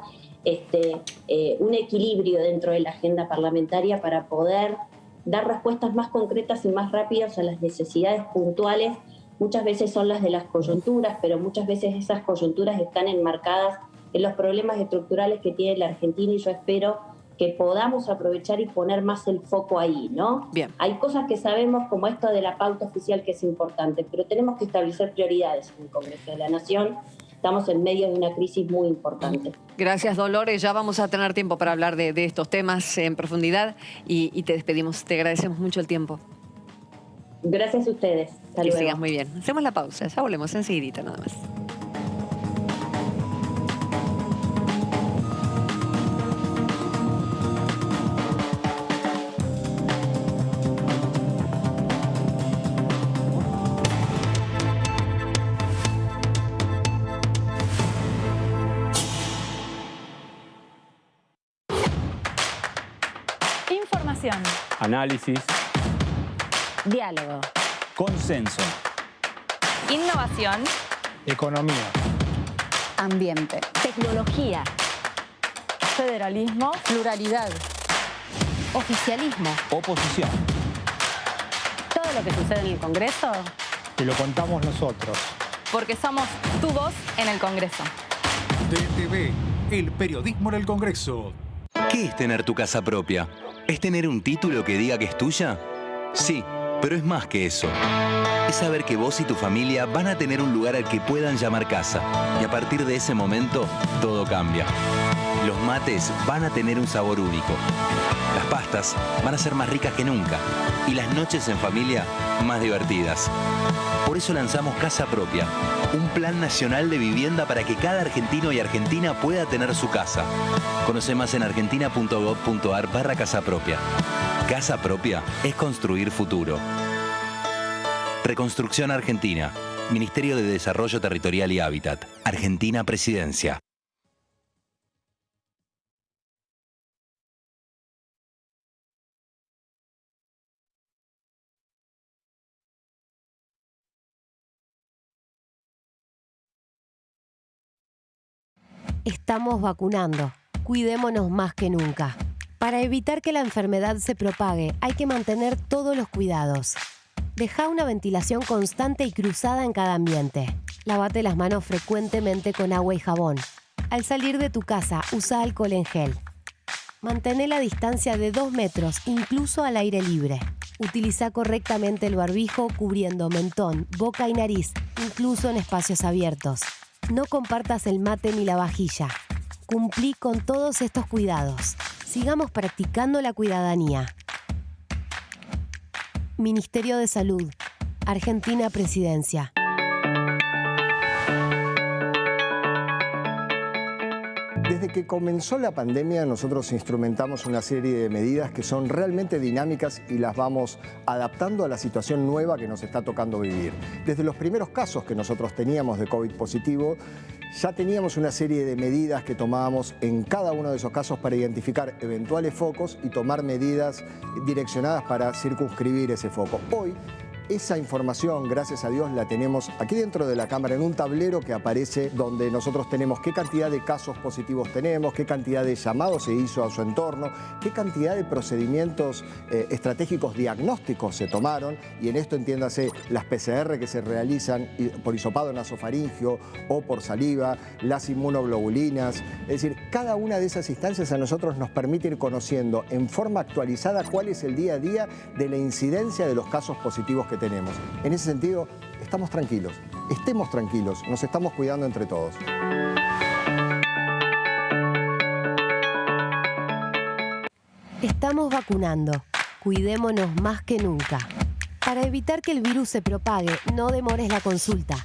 S5: un equilibrio dentro de la agenda parlamentaria para poder dar respuestas más concretas y más rápidas a las necesidades puntuales. Muchas veces son las de las coyunturas, pero muchas veces esas coyunturas están enmarcadas en los problemas estructurales que tiene la Argentina, y yo espero que podamos aprovechar y poner más el foco ahí, ¿no?
S2: Bien.
S5: Hay cosas que sabemos, como esto de la pauta oficial, que es importante, pero tenemos que establecer prioridades en el Congreso de la Nación. Estamos en medio de una crisis muy importante.
S2: Gracias, Dolores. Ya vamos a tener tiempo para hablar de estos temas en profundidad y te despedimos. Te agradecemos mucho el tiempo.
S5: Gracias a ustedes. Hasta
S2: Que
S5: luego.
S2: sigas muy bien. Hacemos la pausa. Ya volvemos enseguidita nada más.
S6: Información,
S7: Análisis,
S6: diálogo,
S7: consenso,
S6: innovación,
S8: Economía.
S6: ambiente, tecnología, federalismo,
S4: Pluralidad, oficialismo.
S7: oposición.
S6: todo lo que sucede en el Congreso,
S8: Te lo contamos nosotros.
S6: porque somos tu voz en el Congreso.
S9: DTV, el periodismo en el Congreso.
S10: ¿Qué es tener tu casa propia? ¿Es tener un título que diga que es tuya? Sí, pero es más que eso. Es saber que vos y tu familia van a tener un lugar al que puedan llamar casa. Y a partir de ese momento, todo cambia. Los mates van a tener un sabor único. Las pastas van a ser más ricas que nunca. Y las noches en familia, más divertidas. Por eso lanzamos Casa Propia, un plan nacional de vivienda para que cada argentino y argentina pueda tener su casa. Conoce más en argentina.gov.ar/Casa Propia. Casa Propia es construir futuro. Reconstrucción Argentina. Ministerio de Desarrollo Territorial y Hábitat. Argentina Presidencia.
S11: Estamos vacunando. Cuidémonos más que nunca. Para evitar que la enfermedad se propague, hay que mantener todos los cuidados. Deja una ventilación constante y cruzada en cada ambiente. Lávate las manos frecuentemente con agua y jabón. Al salir de tu casa, usa alcohol en gel. Mantén la distancia de 2 metros, incluso al aire libre. Utiliza correctamente el barbijo cubriendo mentón, boca y nariz, incluso en espacios abiertos. No compartas el mate ni la vajilla. Cumplí con todos estos cuidados. Sigamos practicando la cuidadanía. Ministerio de Salud. Argentina Presidencia.
S12: Desde que comenzó la pandemia, nosotros instrumentamos una serie de medidas que son realmente dinámicas y las vamos adaptando a la situación nueva que nos está tocando vivir. Desde los primeros casos que nosotros teníamos de COVID positivo, ya teníamos una serie de medidas que tomábamos en cada uno de esos casos para identificar eventuales focos y tomar medidas direccionadas para circunscribir ese foco. Hoy, esa información, gracias a Dios, la tenemos aquí dentro de la cámara en un tablero que aparece donde nosotros tenemos qué cantidad de casos positivos tenemos, qué cantidad de llamados se hizo a su entorno, qué cantidad de procedimientos estratégicos diagnósticos se tomaron, y en esto entiéndase las PCR que se realizan por hisopado nasofaringio o por saliva, las inmunoglobulinas. Es decir, cada una de esas instancias a nosotros nos permite ir conociendo en forma actualizada cuál es el día a día de la incidencia de los casos positivos que tenemos. En ese sentido, estamos tranquilos, estemos tranquilos, nos estamos cuidando entre todos.
S11: Estamos vacunando. Cuidémonos más que nunca. Para evitar que el virus se propague, no demores la consulta.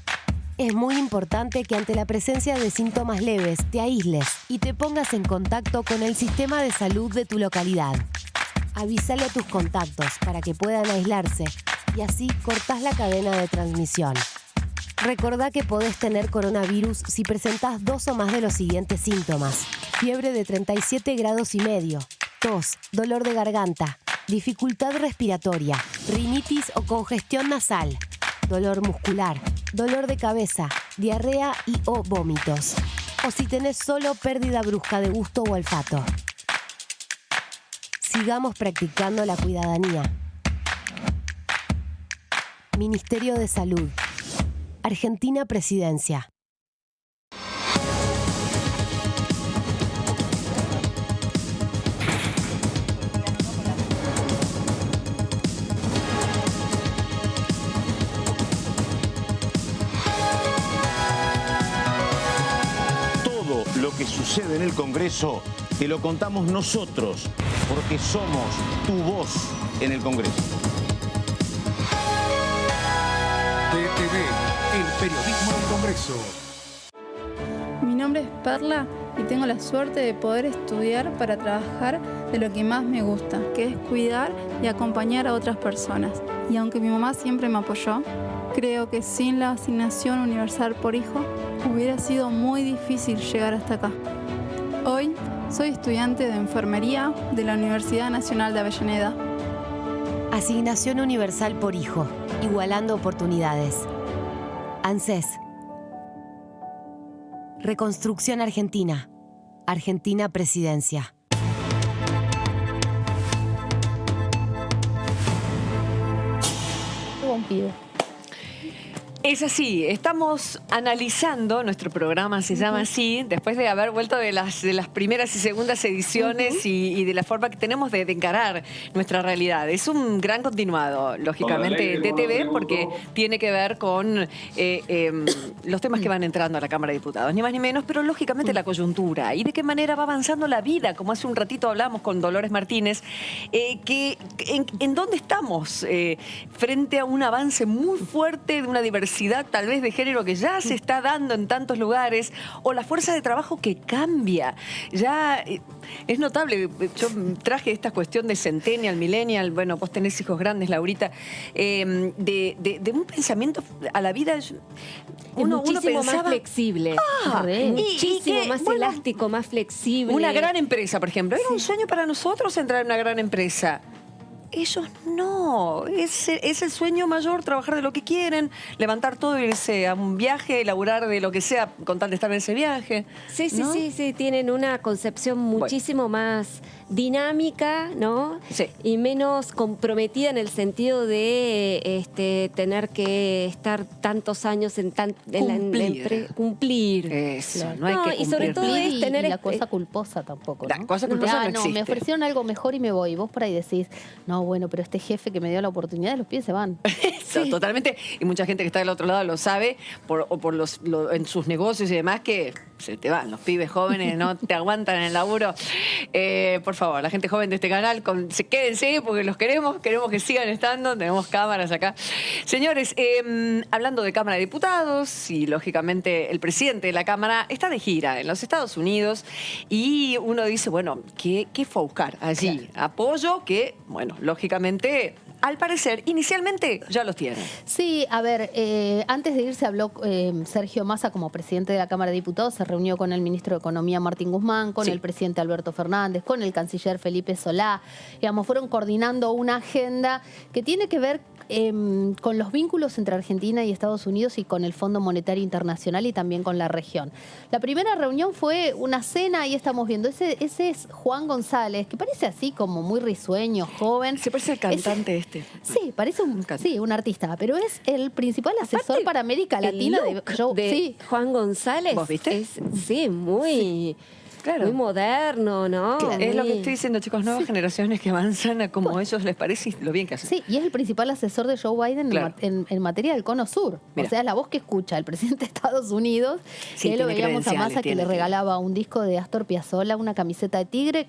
S11: Es muy importante que ante la presencia de síntomas leves te aísles y te pongas en contacto con el sistema de salud de tu localidad. Avísale a tus contactos para que puedan aislarse y así cortás la cadena de transmisión. Recordá que podés tener coronavirus si presentás 2 o más de los siguientes síntomas: fiebre de 37,5 grados, tos, dolor de garganta, dificultad respiratoria, rinitis o congestión nasal, dolor muscular, dolor de cabeza, diarrea o vómitos. O si tenés solo pérdida brusca de gusto o olfato. Sigamos practicando la cuidadanía. Ministerio de Salud. Argentina Presidencia.
S13: Todo lo que sucede en el Congreso te lo contamos nosotros, porque somos tu voz en el Congreso.
S9: DTV, el periodismo del Congreso.
S14: Mi nombre es Perla y tengo la suerte de poder estudiar para trabajar de lo que más me gusta, que es cuidar y acompañar a otras personas. Y aunque mi mamá siempre me apoyó, creo que sin la asignación universal por hijo hubiera sido muy difícil llegar hasta acá. Hoy soy estudiante de enfermería de la Universidad Nacional de Avellaneda.
S11: Asignación universal por hijo. Igualando oportunidades. ANSES. Reconstrucción Argentina. Argentina Presidencia.
S2: Es así, estamos analizando, nuestro programa se llama así, después de haber vuelto de las primeras y segundas ediciones y de la forma que tenemos de encarar nuestra realidad. Es un gran continuado, lógicamente, de TV, porque tiene que ver con los temas que van entrando a la Cámara de Diputados, ni más ni menos, pero lógicamente la coyuntura y de qué manera va avanzando la vida, como hace un ratito hablamos con Dolores Martínez, en dónde estamos frente a un avance muy fuerte de una diversidad tal vez de género que ya se está dando en tantos lugares, o la fuerza de trabajo que cambia. Ya es notable, yo traje esta cuestión de centennial, millennial, bueno, vos tenés hijos grandes, Laurita, de un pensamiento a la vida.
S3: Muchísimo más flexible. Muchísimo más
S2: bueno,
S3: elástico, más flexible.
S2: Una gran empresa, por ejemplo. Era un sueño para nosotros entrar en una gran empresa. Ellos no, es el sueño mayor, trabajar de lo que quieren, levantar todo y irse a un viaje, laburar de lo que sea, con tal de estar en ese viaje.
S3: Sí,
S2: ¿no?
S3: sí, tienen una concepción muchísimo más dinámica, ¿no?
S2: Sí.
S3: Y menos comprometida en el sentido de tener que estar tantos años en cumplir.
S2: Eso, no hay que cumplir.
S3: Y sobre todo es tener...
S4: Y la cosa culposa tampoco, ¿no?
S2: La cosa culposa no existe.
S4: Me ofrecieron algo mejor y me voy. Y vos por ahí decís, no, bueno, pero este jefe que me dio la oportunidad, los pies se van.
S2: Sí. Totalmente. Y mucha gente que está del otro lado lo sabe, en sus negocios y demás, que se te van. Los pibes jóvenes no te aguantan en el laburo. Por favor, la gente joven de este canal, quédense porque los queremos que sigan estando. Tenemos cámaras acá. Señores, hablando de Cámara de Diputados, y lógicamente el presidente de la Cámara está de gira en los Estados Unidos, y uno dice, bueno, ¿qué fue a buscar allí? Claro. Apoyo que, bueno, lógicamente, al parecer, inicialmente ya los tiene.
S4: Sí, a ver, antes de irse habló Sergio Massa como presidente de la Cámara de Diputados, se reunió con el ministro de Economía Martín Guzmán, con el presidente Alberto Fernández, con el canciller Felipe Solá. Digamos, fueron coordinando una agenda que tiene que ver con los vínculos entre Argentina y Estados Unidos y con el Fondo Monetario Internacional y también con la región. La primera reunión fue una cena, ahí estamos viendo, ese es Juan González, que parece así como muy risueño, joven.
S2: Se parece al cantante
S4: Sí, parece un artista, pero es el principal asesor para América Latina
S3: de Juan González.
S2: ¿Vos viste?
S3: Sí, muy... Claro. Muy moderno, ¿no?
S2: Claro. Es lo que estoy diciendo, chicos, nuevas generaciones que avanzan a como a ellos les parece y lo bien que hacen.
S4: Sí, y es el principal asesor de Joe Biden en materia del Cono Sur. Mirá. O sea, es la voz que escucha el presidente de Estados Unidos. Que lo veíamos a Massa que le regalaba un disco de Astor Piazzolla, una camiseta de tigre.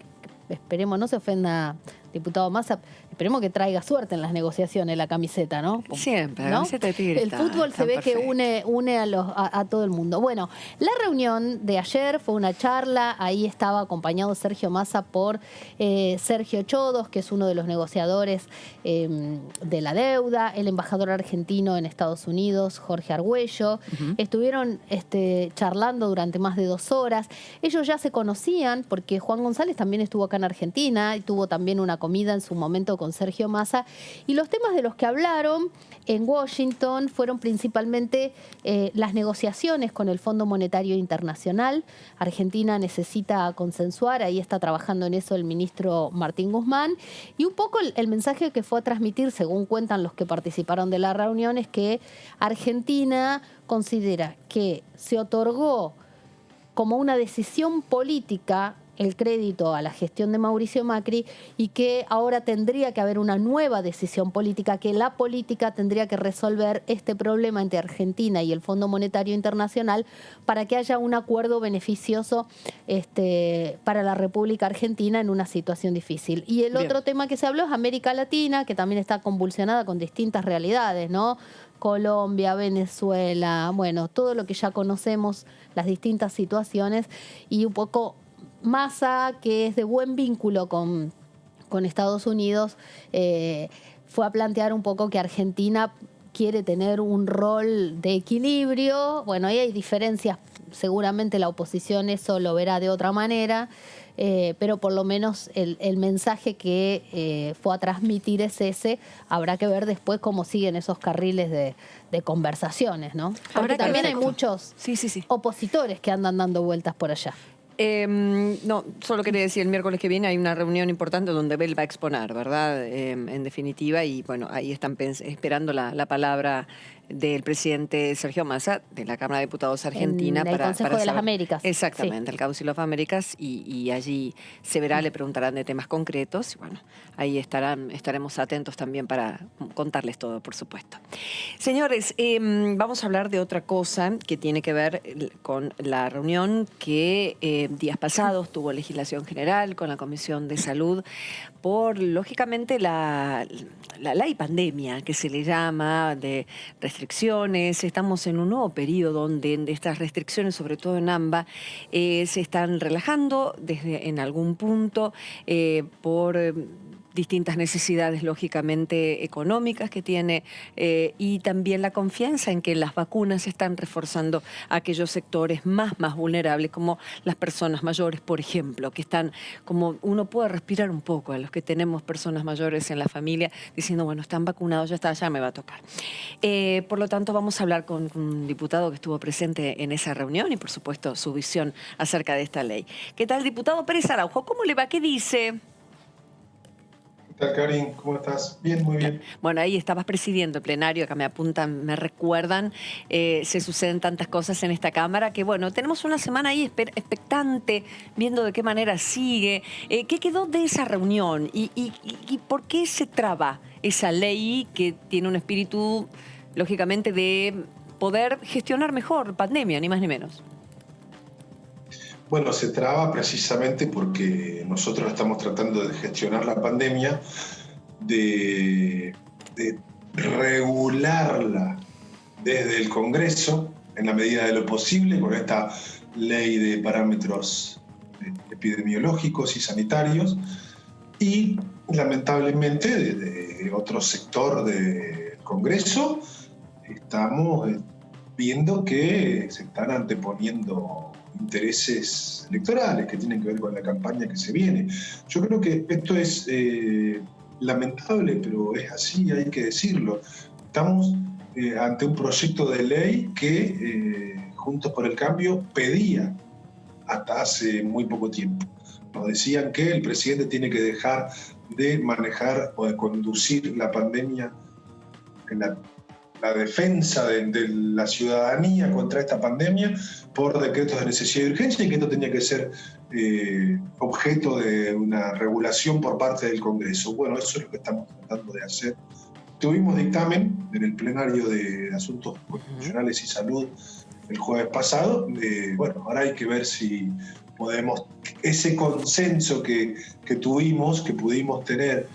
S4: Esperemos, no se ofenda, diputado Massa, esperemos que traiga suerte en las negociaciones la camiseta, ¿no?
S2: Siempre, la
S4: ¿no?
S2: camiseta de tigre.
S4: El fútbol se ve perfecto. Que une a todo el mundo. Bueno, la reunión de ayer fue una charla, ahí estaba acompañado Sergio Massa por Sergio Chodos, que es uno de los negociadores de la deuda, el embajador argentino en Estados Unidos, Jorge Argüello. Estuvieron charlando durante más de 2 horas. Ellos ya se conocían porque Juan González también estuvo acá en Argentina y tuvo también una comida en su momento con Sergio Massa, y los temas de los que hablaron en Washington fueron principalmente las negociaciones con el Fondo Monetario Internacional. Argentina necesita consensuar, ahí está trabajando en eso el ministro Martín Guzmán, y un poco el mensaje que fue a transmitir, según cuentan los que participaron de la reunión, es que Argentina considera que se otorgó como una decisión política el crédito a la gestión de Mauricio Macri y que ahora tendría que haber una nueva decisión política, que la política tendría que resolver este problema entre Argentina y el Fondo Monetario Internacional para que haya un acuerdo beneficioso para la República Argentina en una situación difícil. Y el otro tema que se habló es América Latina, que también está convulsionada con distintas realidades, ¿no? Colombia, Venezuela, bueno, todo lo que ya conocemos, las distintas situaciones, y un poco Massa, que es de buen vínculo con Estados Unidos, fue a plantear un poco que Argentina quiere tener un rol de equilibrio. Bueno, ahí hay diferencias, seguramente la oposición eso lo verá de otra manera, pero por lo menos el mensaje que fue a transmitir es ese. Habrá que ver después cómo siguen esos carriles de conversaciones, ¿no? Porque también hay muchos opositores que andan dando vueltas por allá.
S2: No, solo quería decir, el miércoles que viene hay una reunión importante donde Bell va a exponer, ¿verdad? En definitiva, y bueno, ahí están esperando la palabra del presidente Sergio Massa de la Cámara de Diputados Argentina
S4: en el Consejo de las Américas.
S2: Exactamente, el Council of Americas, y allí se verá, le preguntarán de temas concretos, y bueno, ahí estaremos atentos también para contarles todo, por supuesto. Señores, vamos a hablar de otra cosa que tiene que ver con la reunión que días pasados tuvo Legislación General con la Comisión de Salud por, lógicamente, la pandemia, que se le llama, de restricciones. Estamos en un nuevo periodo donde estas restricciones, sobre todo en AMBA, se están relajando en algún punto por distintas necesidades, lógicamente, económicas que tiene y también la confianza en que las vacunas están reforzando a aquellos sectores más vulnerables, como las personas mayores, por ejemplo, que están, como uno puede respirar un poco, a los que tenemos personas mayores en la familia, diciendo, bueno, están vacunados, ya está, ya me va a tocar. Por lo tanto, vamos a hablar con un diputado que estuvo presente en esa reunión y, por supuesto, su visión acerca de esta ley. ¿Qué tal, diputado Pérez Araujo? ¿Cómo le va? ¿Qué dice?
S15: ¿Qué tal, Karin? ¿Cómo estás? Bien, muy bien.
S2: Bueno, ahí estabas presidiendo el plenario, acá me apuntan, me recuerdan, se suceden tantas cosas en esta Cámara que, bueno, tenemos una semana ahí expectante, viendo de qué manera sigue. ¿Qué quedó de esa reunión? ¿Y por qué se traba esa ley que tiene un espíritu, lógicamente, de poder gestionar mejor pandemia, ni más ni menos?
S15: Bueno, se traba precisamente porque nosotros estamos tratando de gestionar la pandemia, de regularla desde el Congreso, en la medida de lo posible, con esta ley de parámetros epidemiológicos y sanitarios, y lamentablemente desde otro sector del Congreso estamos viendo que se están anteponiendo intereses electorales que tienen que ver con la campaña que se viene. Yo creo que esto es lamentable, pero es así, hay que decirlo. Estamos ante un proyecto de ley que Juntos por el Cambio pedía hasta hace muy poco tiempo. Nos decían que el presidente tiene que dejar de manejar o de conducir la pandemia en la defensa de la ciudadanía contra esta pandemia por decretos de necesidad y urgencia, y que esto tenía que ser objeto de una regulación por parte del Congreso. Bueno, eso es lo que estamos tratando de hacer. Tuvimos dictamen en el plenario de Asuntos Constitucionales y Salud el jueves pasado. Bueno, ahora hay que ver si podemos, ese consenso que pudimos tener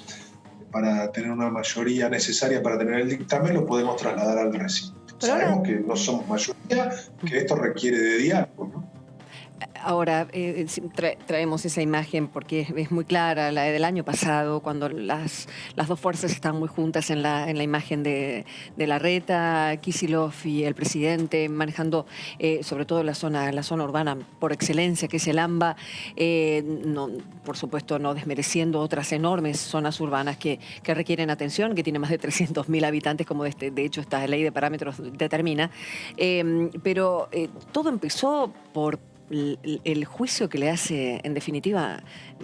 S15: para tener una mayoría necesaria para tener el dictamen, lo podemos trasladar al recinto. Sabemos que no somos mayoría, que esto requiere de diálogo, ¿no?
S2: Ahora, traemos esa imagen porque es muy clara, la del año pasado, cuando las dos fuerzas están muy juntas en la imagen de Larreta, Kicillof y el presidente, manejando sobre todo la zona urbana por excelencia, que es el AMBA, no, por supuesto no desmereciendo otras enormes zonas urbanas que requieren atención, que tiene más de 300.000 habitantes, como de hecho esta ley de parámetros determina, pero todo empezó por el juicio que le hace, en definitiva,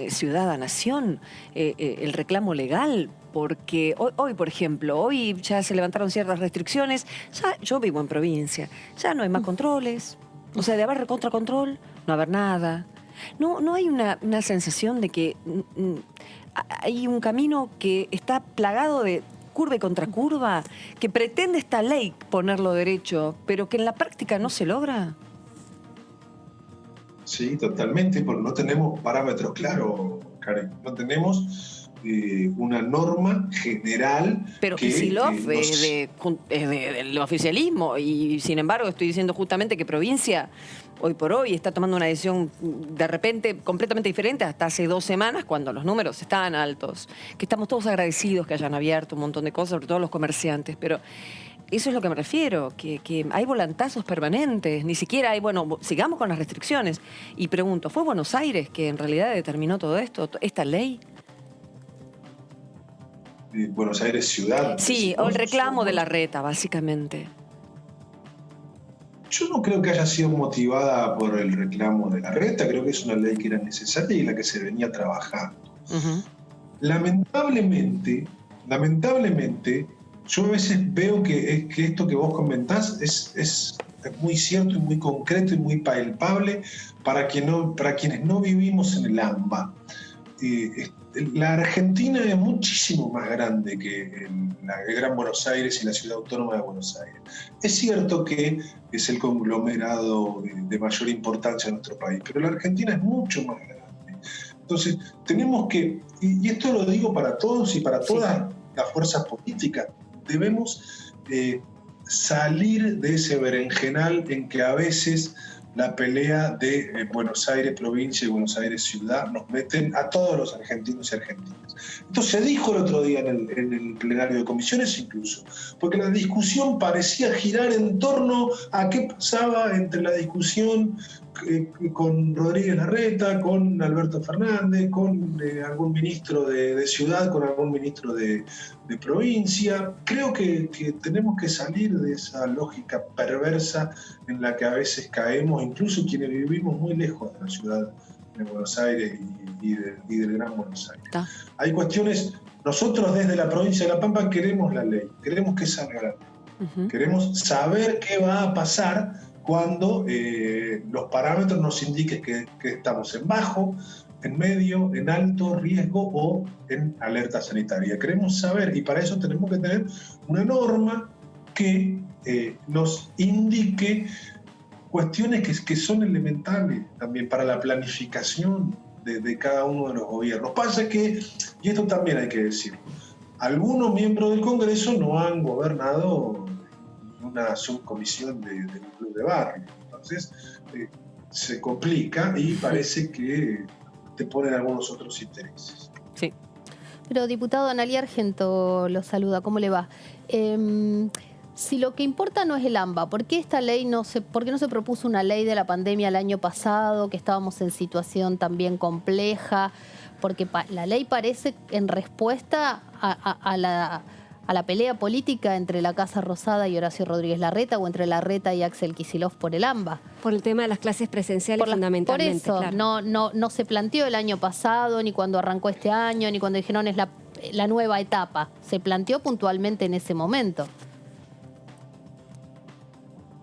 S2: ciudad a nación, el reclamo legal, porque hoy, por ejemplo, hoy ya se levantaron ciertas restricciones, ya yo vivo en provincia, ya no hay más controles, o sea, de haber contracontrol, no haber nada. No hay una sensación de que hay un camino que está plagado de curva y contracurva, que pretende esta ley ponerlo derecho, pero que en la práctica no se logra.
S15: Sí, totalmente, porque no tenemos parámetros claros, Karen. No tenemos una norma general.
S2: Pero Kicillof del oficialismo, y sin embargo estoy diciendo justamente que provincia hoy por hoy está tomando una decisión de repente completamente diferente hasta hace 2 semanas, cuando los números estaban altos, que estamos todos agradecidos que hayan abierto un montón de cosas, sobre todo los comerciantes, pero eso es lo que me refiero, que hay volantazos permanentes, ni siquiera hay, bueno, sigamos con las restricciones. Y pregunto, ¿fue Buenos Aires que en realidad determinó todo esto, esta ley?
S15: Buenos Aires ciudad.
S2: Sí, o el reclamo de Larreta, básicamente.
S15: Yo no creo que haya sido motivada por el reclamo de Larreta, creo que es una ley que era necesaria y en la que se venía trabajando. Lamentablemente, yo a veces veo que esto que vos comentás es muy cierto y muy concreto y muy palpable para quienes no vivimos en el AMBA. La Argentina es muchísimo más grande que el Gran Buenos Aires y la Ciudad Autónoma de Buenos Aires. Es cierto que es el conglomerado de mayor importancia en nuestro país, pero la Argentina es mucho más grande. Entonces, tenemos que, y esto lo digo para todos y para todas las fuerzas políticas, debemos salir de ese berenjenal en que a veces la pelea de Buenos Aires provincia y Buenos Aires ciudad nos meten a todos los argentinos y argentinas. Esto se dijo el otro día en el plenario de comisiones incluso, porque la discusión parecía girar en torno a qué pasaba entre la discusión con Rodríguez Larreta, con Alberto Fernández, con algún ministro de ciudad, con algún ministro de provincia. Creo que tenemos que salir de esa lógica perversa en la que a veces caemos, incluso quienes vivimos muy lejos de la ciudad de Buenos Aires y del Gran Buenos Aires. Hay cuestiones, nosotros desde la provincia de La Pampa queremos la ley, queremos que salga la ley, queremos saber qué va a pasar cuando los parámetros nos indiquen que estamos en bajo, en medio, en alto riesgo o en alerta sanitaria. Queremos saber, y para eso tenemos que tener una norma que nos indique cuestiones que son elementales también para la planificación de cada uno de los gobiernos. Pasa que, y esto también hay que decirlo, algunos miembros del Congreso no han gobernado una subcomisión del club de barrio. Entonces se complica y parece que te ponen algunos otros intereses.
S2: Sí.
S4: Pero diputado Analía Argento lo saluda, ¿cómo le va? Si lo que importa no es el AMBA, ¿por qué esta ley por qué no se propuso una ley de la pandemia el año pasado, que estábamos en situación también compleja? Porque la ley parece en respuesta a la pelea política entre la Casa Rosada y Horacio Rodríguez Larreta, o entre Larreta y Axel Kicillof por el AMBA.
S3: Por el tema de las clases presenciales fundamentalmente.
S4: Por eso, claro. no se planteó el año pasado, ni cuando arrancó este año, ni cuando dijeron es la nueva etapa. Se planteó puntualmente en ese momento.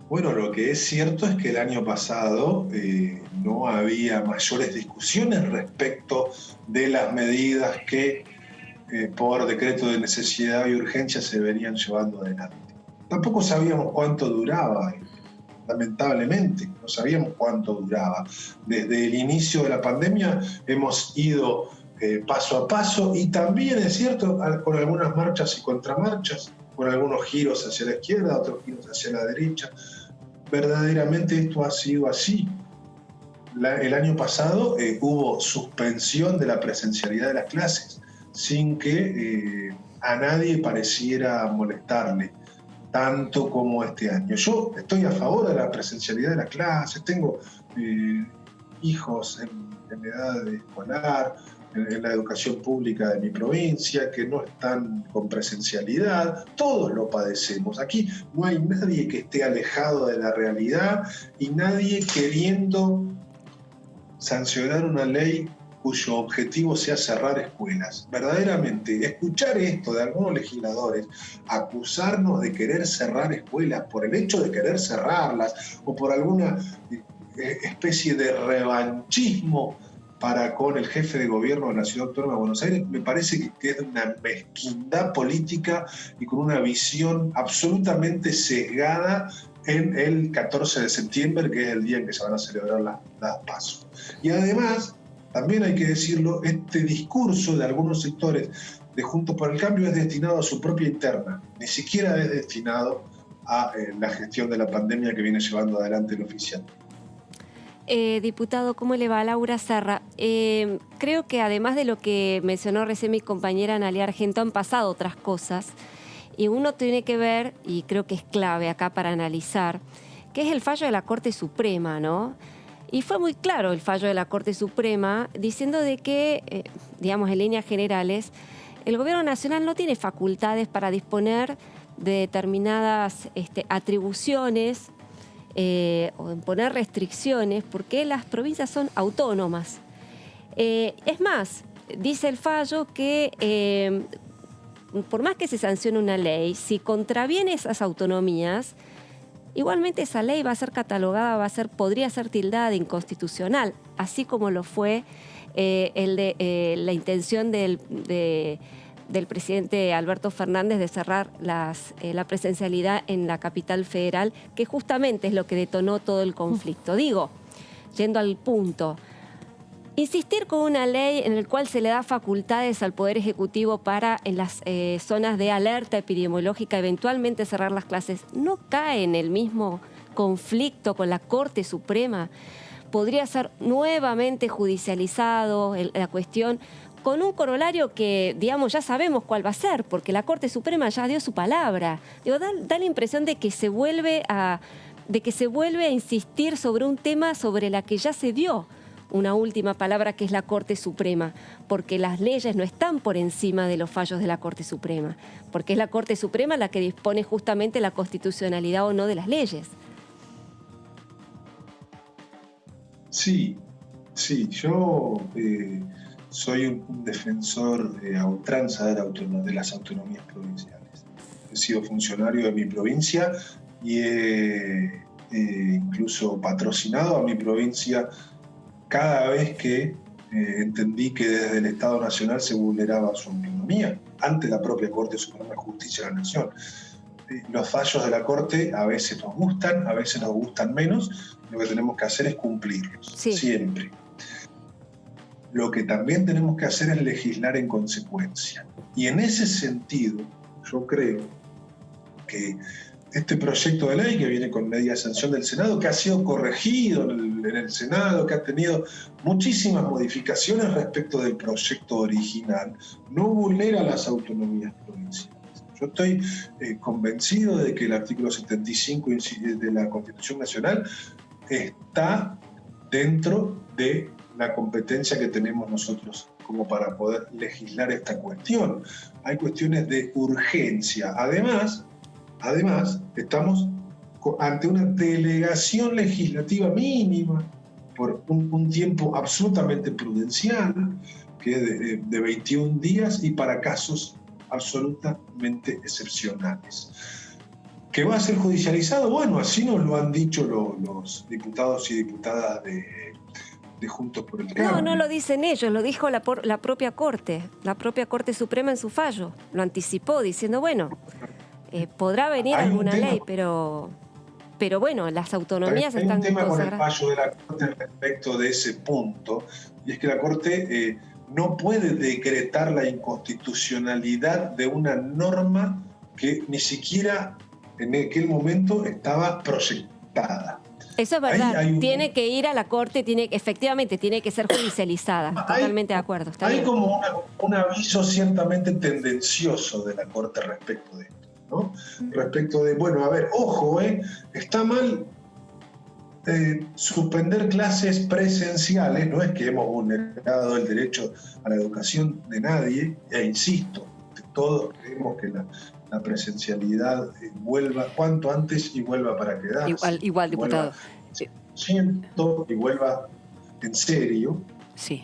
S15: Bueno, lo que es cierto es que el año pasado no había mayores discusiones respecto de las medidas que por decreto de necesidad y urgencia se venían llevando adelante. Tampoco sabíamos cuánto duraba, lamentablemente, no sabíamos cuánto duraba. Desde el inicio de la pandemia hemos ido paso a paso, y también es cierto, con algunas marchas y contramarchas, con algunos giros hacia la izquierda, otros giros hacia la derecha. Verdaderamente esto ha sido así. El año pasado hubo suspensión de la presencialidad de las clases, sin que a nadie pareciera molestarle, tanto como este año. Yo estoy a favor de la presencialidad de las clases, tengo hijos en edad escolar, en la educación pública de mi provincia, que no están con presencialidad. Todos lo padecemos. Aquí no hay nadie que esté alejado de la realidad y nadie queriendo sancionar una ley cuyo objetivo sea cerrar escuelas. Verdaderamente, escuchar esto de algunos legisladores, acusarnos de querer cerrar escuelas por el hecho de querer cerrarlas o por alguna especie de revanchismo para con el jefe de gobierno de la Ciudad Autónoma de Buenos Aires, me parece que es una mezquindad política y con una visión absolutamente sesgada en el 14 de septiembre, que es el día en que se van a celebrar las PASO. Y además, también hay que decirlo, este discurso de algunos sectores de Juntos por el Cambio es destinado a su propia interna, ni siquiera es destinado a la gestión de la pandemia que viene llevando adelante el oficial.
S3: Diputado, ¿cómo le va? Laura Serra. Creo que además de lo que mencionó recién mi compañera Analía Argento, han pasado otras cosas, y uno tiene que ver, y creo que es clave acá para analizar, que es el fallo de la Corte Suprema, ¿no? Y fue muy claro el fallo de la Corte Suprema diciendo de que, digamos, en líneas generales, el Gobierno Nacional no tiene facultades para disponer de determinadas atribuciones o imponer restricciones, porque las provincias son autónomas. Es más, dice el fallo que por más que se sancione una ley, si contraviene esas autonomías, igualmente esa ley va a ser catalogada, podría ser tildada de inconstitucional, así como lo fue la intención del presidente Alberto Fernández de cerrar la presencialidad en la capital federal, que justamente es lo que detonó todo el conflicto. Digo, yendo al punto, insistir con una ley en la cual se le da facultades al Poder Ejecutivo para, en las zonas de alerta epidemiológica, eventualmente cerrar las clases, no cae en el mismo conflicto con la Corte Suprema, podría ser nuevamente judicializado la cuestión, con un corolario que, digamos, ya sabemos cuál va a ser, porque la Corte Suprema ya dio su palabra. Digo, da la impresión de que se vuelve a insistir sobre un tema sobre la que ya se dio una última palabra, que es la Corte Suprema, porque las leyes no están por encima de los fallos de la Corte Suprema, porque es la Corte Suprema la que dispone justamente la constitucionalidad o no de las leyes.
S15: Sí, yo soy un defensor a ultranza de las autonomías provinciales. He sido funcionario de mi provincia y he incluso patrocinado a mi provincia cada vez que entendí que desde el Estado Nacional se vulneraba su autonomía ante la propia Corte Suprema de Justicia de la Nación. Los fallos de la Corte a veces nos gustan, a veces nos gustan menos. Lo que tenemos que hacer es cumplirlos, siempre. Lo que también tenemos que hacer es legislar en consecuencia. Y en ese sentido, yo creo que este proyecto de ley que viene con media sanción del Senado, que ha sido corregido en el Senado, que ha tenido muchísimas modificaciones respecto del proyecto original, no vulnera las autonomías provinciales. Yo estoy convencido de que el artículo 75 de la Constitución Nacional está dentro de la competencia que tenemos nosotros como para poder legislar esta cuestión. Hay cuestiones de urgencia. Además, estamos ante una delegación legislativa mínima por un tiempo absolutamente prudencial, que es de 21 días y para casos absolutamente excepcionales. ¿Que va a ser judicializado? Bueno, así nos lo han dicho los diputados y diputadas de Juntos por el Cambio.
S3: No lo dicen ellos, lo dijo la propia Corte. La propia Corte Suprema en su fallo lo anticipó, diciendo, bueno, podrá venir alguna ley, pero bueno, las autonomías están consagradas. Hay un tema con el
S15: fallo de la Corte respecto de ese punto, y es que la Corte no puede decretar la inconstitucionalidad de una norma que ni siquiera en aquel momento estaba proyectada.
S3: Eso es verdad, tiene que ir a la Corte, efectivamente tiene que ser judicializada, totalmente de acuerdo.
S15: Hay como un aviso ciertamente tendencioso de la Corte respecto de esto, ¿no? Respecto de, bueno, a ver, ojo, está mal suspender clases presenciales, no es que hemos vulnerado el derecho a la educación de nadie, e insisto, todos creemos que la presencialidad vuelva cuanto antes y vuelva para quedarse.
S2: Igual diputado.
S15: Y vuelva en serio.
S2: Sí.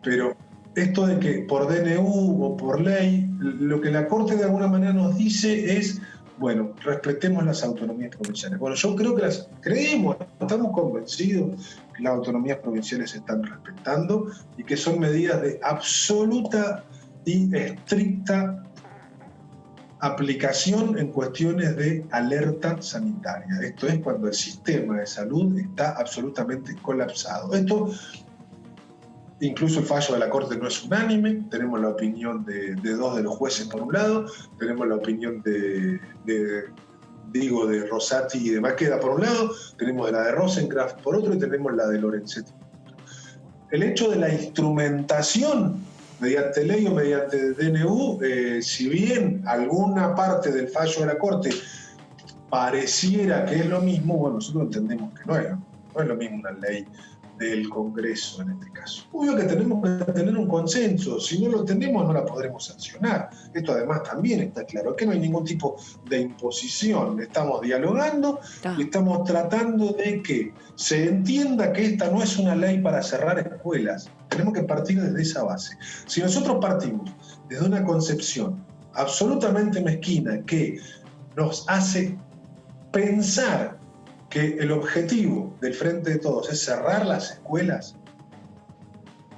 S15: Pero esto de que por DNU o por ley, lo que la Corte de alguna manera nos dice es, bueno, respetemos las autonomías provinciales. Bueno, yo creo que estamos convencidos que las autonomías provinciales se están respetando y que son medidas de absoluta y estricta aplicación en cuestiones de alerta sanitaria. Esto es cuando el sistema de salud está absolutamente colapsado. Esto, incluso el fallo de la Corte no es unánime, tenemos la opinión de dos de los jueces por un lado, tenemos la opinión de Rosati y de Maqueda por un lado, tenemos la de Rosencraft por otro y tenemos la de Lorenzetti. El hecho de la instrumentación mediante ley o mediante DNU, si bien alguna parte del fallo de la Corte pareciera que es lo mismo, bueno, nosotros entendemos que no es lo mismo una ley del Congreso en este caso. Obvio que tenemos que tener un consenso, si no lo tenemos no la podremos sancionar. Esto además también está claro, que no hay ningún tipo de imposición, estamos dialogando y estamos tratando de que se entienda que esta no es una ley para cerrar escuelas. Tenemos que partir desde esa base. Si nosotros partimos desde una concepción absolutamente mezquina que nos hace pensar que el objetivo del Frente de Todos es cerrar las escuelas,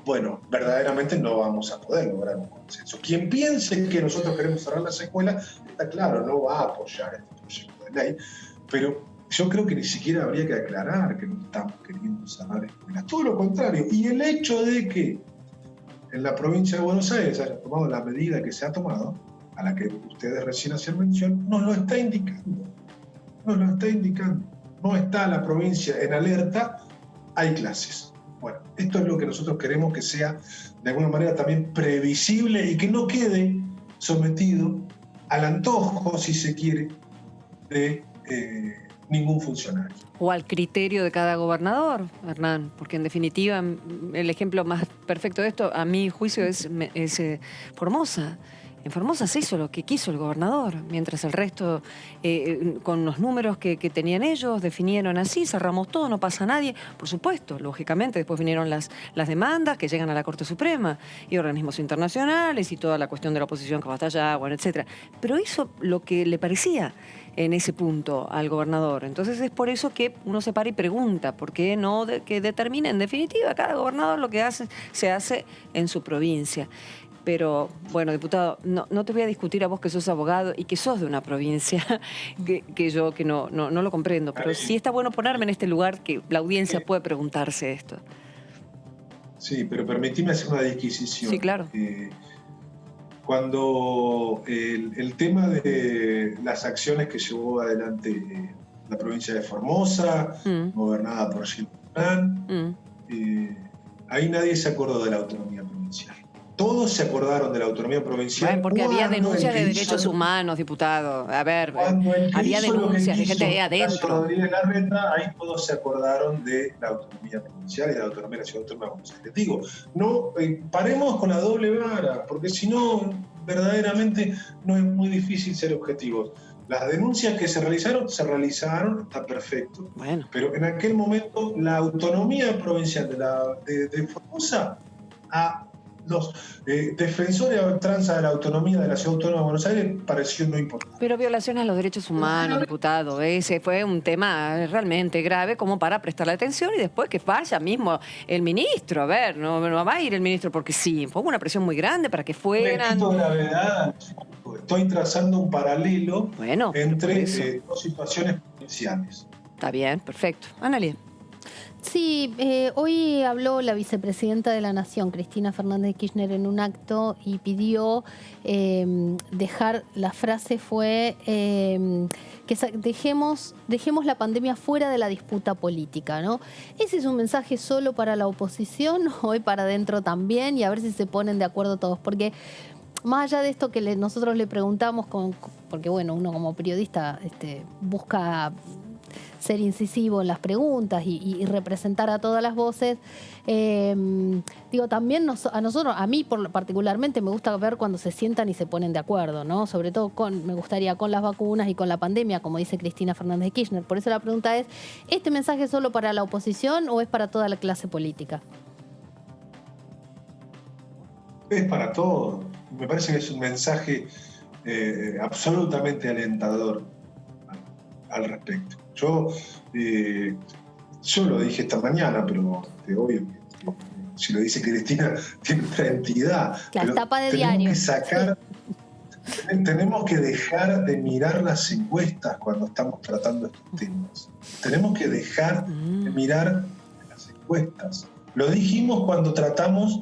S15: bueno, verdaderamente no vamos a poder lograr un consenso. Quien piense que nosotros queremos cerrar las escuelas, está claro, no va a apoyar este proyecto de ley, pero yo creo que ni siquiera habría que aclarar que no estamos queriendo cerrar escuelas. Todo lo contrario. Y el hecho de que en la provincia de Buenos Aires haya tomado la medida que se ha tomado, a la que ustedes recién hacían mención, nos lo está indicando. Nos lo está indicando. no está la provincia en alerta, hay clases. Bueno, esto es lo que nosotros queremos que sea de alguna manera también previsible y que no quede sometido al antojo, si se quiere, de ningún funcionario.
S2: O al criterio de cada gobernador, Hernán, porque en definitiva el ejemplo más perfecto de esto, a mi juicio, es Formosa. En Formosa se hizo lo que quiso el gobernador, mientras el resto, con los números que tenían ellos, definieron así, cerramos todo, no pasa nadie. Por supuesto, lógicamente, después vinieron las demandas que llegan a la Corte Suprema y organismos internacionales y toda la cuestión de la oposición que va hasta allá, bueno, etc. Pero hizo lo que le parecía en ese punto al gobernador. Entonces es por eso que uno se para y pregunta, ¿por qué no que determine? En definitiva, cada gobernador lo que hace, se hace en su provincia. Pero, bueno, diputado, no te voy a discutir a vos que sos abogado y que sos de una provincia que yo que no lo comprendo. Pero sí está bueno ponerme en este lugar que la audiencia puede preguntarse esto.
S15: Sí, pero permitime hacer una disquisición.
S2: Sí, claro.
S15: Cuando el tema de las acciones que llevó adelante la provincia de Formosa, gobernada por Gil Durán, ahí nadie se acordó de la autonomía provincial. Todos se acordaron de la autonomía provincial.
S2: Bueno, porque había denuncias de derechos humanos, diputado. A ver, había denuncias de gente ahí adentro.
S15: Rodríguez Larreta, ahí todos se acordaron de la autonomía provincial y de la autonomía de la Ciudad Autónoma de Buenos Aires. Digo, no paremos con la doble vara, porque si no, verdaderamente no es muy difícil ser objetivos. Las denuncias que se realizaron, está perfecto.
S2: Bueno.
S15: Pero en aquel momento la autonomía provincial de Formosa los defensores a ultranza de la autonomía de la Ciudad Autónoma de Buenos Aires pareció no importante.
S2: Pero violaciones a los derechos humanos, diputado, ese fue un tema realmente grave como para prestarle atención y después que vaya mismo el ministro. A ver, no va a ir el ministro porque sí, fue una presión muy grande para que fueran.
S15: De gravedad, estoy trazando un paralelo entre dos situaciones provinciales.
S2: Está bien, perfecto. Analia.
S4: Sí, hoy habló la vicepresidenta de la Nación, Cristina Fernández de Kirchner, en un acto y pidió la frase fue que dejemos la pandemia fuera de la disputa política, ¿no? ¿Ese es un mensaje solo para la oposición o es para adentro también? Y a ver si se ponen de acuerdo todos, porque más allá de esto que nosotros le preguntamos, porque bueno, uno como periodista busca ser incisivo en las preguntas y representar a todas las voces. También a mí particularmente me gusta ver cuando se sientan y se ponen de acuerdo, ¿no? Sobre todo me gustaría con las vacunas y con la pandemia, como dice Cristina Fernández de Kirchner. Por eso la pregunta es, ¿este mensaje es solo para la oposición o es para toda la clase política?
S15: Es para todos. Me parece que es un mensaje absolutamente alentador al respecto. Yo lo dije esta mañana, pero obvio, si lo dice Cristina, tiene otra entidad.
S4: La tapa de diario.
S15: Tenemos que dejar de mirar las encuestas cuando estamos tratando estos temas. Tenemos que dejar de mirar las encuestas. Lo dijimos cuando tratamos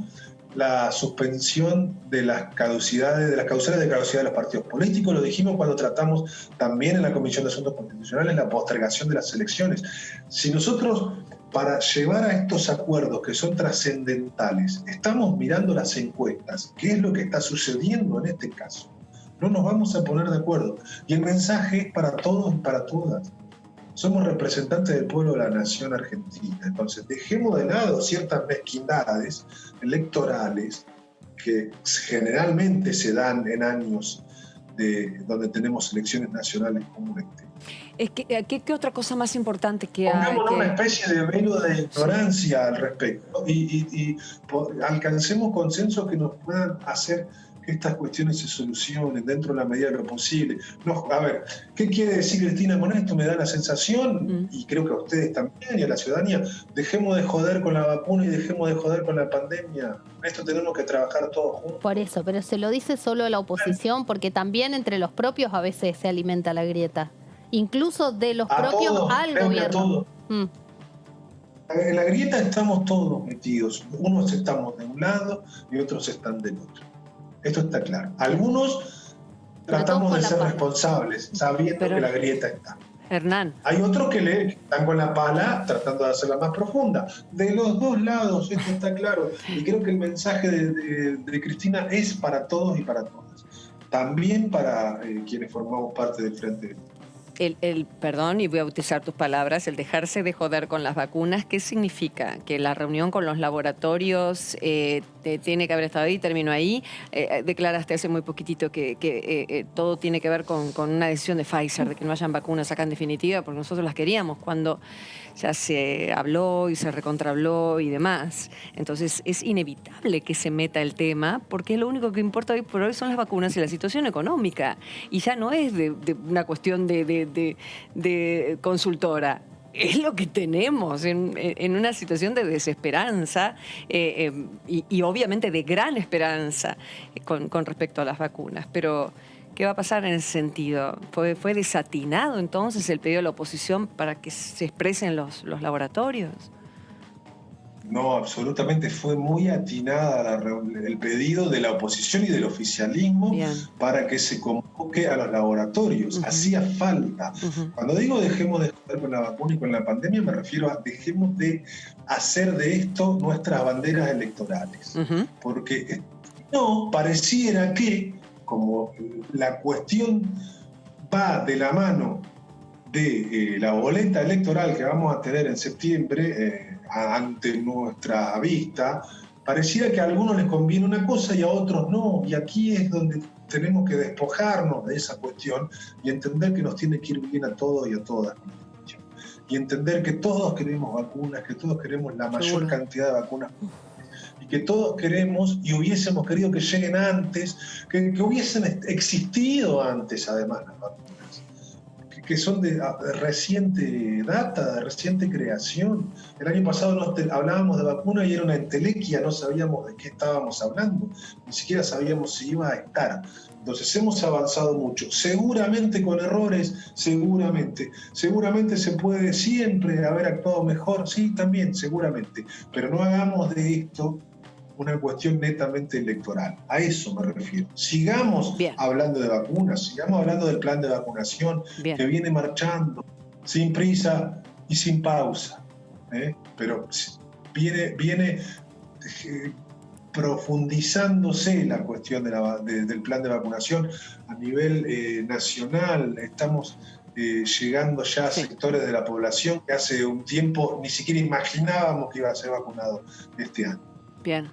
S15: la suspensión de las caducidades, de las causales de caducidad de los partidos políticos. Lo dijimos cuando tratamos también en la Comisión de Asuntos Constitucionales la postergación de las elecciones. Si nosotros, para llevar a estos acuerdos que son trascendentales, estamos mirando las encuestas, ¿qué es lo que está sucediendo en este caso? No nos vamos a poner de acuerdo. Y el mensaje es para todos y para todas. Somos representantes del pueblo de la nación argentina. Entonces, dejemos de lado ciertas mezquindades electorales que generalmente se dan en años donde tenemos elecciones nacionales como este.
S2: ¿Qué otra cosa más importante que
S15: Pongámonos una especie de velo de ignorancia al respecto y alcancemos consensos que nos puedan hacer que estas cuestiones se solucionen dentro de la medida de lo posible. A ver, ¿qué quiere decir Cristina con esto? Me da la sensación, y creo que a ustedes también y a la ciudadanía, dejemos de joder con la vacuna y dejemos de joder con la pandemia. Esto tenemos que trabajar todos juntos.
S4: Por eso, pero se lo dice solo a la oposición, porque también entre los propios a veces se alimenta la grieta. Incluso de los propios al gobierno.
S15: En la grieta estamos todos metidos. Unos estamos de un lado y otros están del otro. Esto está claro. Algunos tratamos de ser responsables, sabiendo que la grieta está.
S2: Hernán.
S15: Hay otros que están con la pala tratando de hacerla más profunda. De los dos lados, esto está claro. Y creo que el mensaje de Cristina es para todos y para todas. También para quienes formamos parte del Frente.
S2: Perdón, y voy a utilizar tus palabras, el dejarse de joder con las vacunas, ¿qué significa? ¿Que la reunión con los laboratorios tiene que haber estado ahí, terminó ahí? Declaraste hace muy poquitito que todo tiene que ver con una decisión de Pfizer, de que no hayan vacunas acá en definitiva, porque nosotros las queríamos cuando ya se habló y se recontrahabló y demás. Entonces es inevitable que se meta el tema, porque lo único que importa hoy por hoy son las vacunas y la situación económica. Y ya no es de una cuestión de consultora. Es lo que tenemos en una situación de desesperanza y obviamente de gran esperanza con respecto a las vacunas. Pero, ¿qué va a pasar en ese sentido? ¿Fue desatinado entonces el pedido de la oposición para que se expresen los laboratorios?
S15: No, absolutamente fue muy atinada el pedido de la oposición y del oficialismo para que se convoque a los laboratorios. Hacía falta. Cuando digo dejemos de joder con la vacuna y con la pandemia, me refiero a dejemos de hacer de esto nuestras banderas electorales. Porque no, pareciera que, como la cuestión va de la mano de la boleta electoral que vamos a tener en septiembre, ante nuestra vista, pareciera que a algunos les conviene una cosa y a otros no, y aquí es donde tenemos que despojarnos de esa cuestión y entender que nos tiene que ir bien a todos y a todas, y entender que todos queremos vacunas, que todos queremos la mayor cantidad de vacunas, y que todos queremos y hubiésemos querido que lleguen antes, que hubiesen existido antes además las vacunas, que son de reciente data, de reciente creación. El año pasado hablábamos de vacuna y era una entelequia, no sabíamos de qué estábamos hablando, ni siquiera sabíamos si iba a estar. Entonces hemos avanzado mucho, seguramente con errores, seguramente se puede siempre haber actuado mejor, sí, también, seguramente, pero no hagamos de esto una cuestión netamente electoral. A eso me refiero. Sigamos hablando de vacunas, sigamos hablando del plan de vacunación que viene marchando sin prisa y sin pausa. Pero viene profundizándose la cuestión del plan de vacunación a nivel nacional. Estamos llegando ya a sectores de la población que hace un tiempo ni siquiera imaginábamos que iba a ser vacunado este año.
S2: Bien.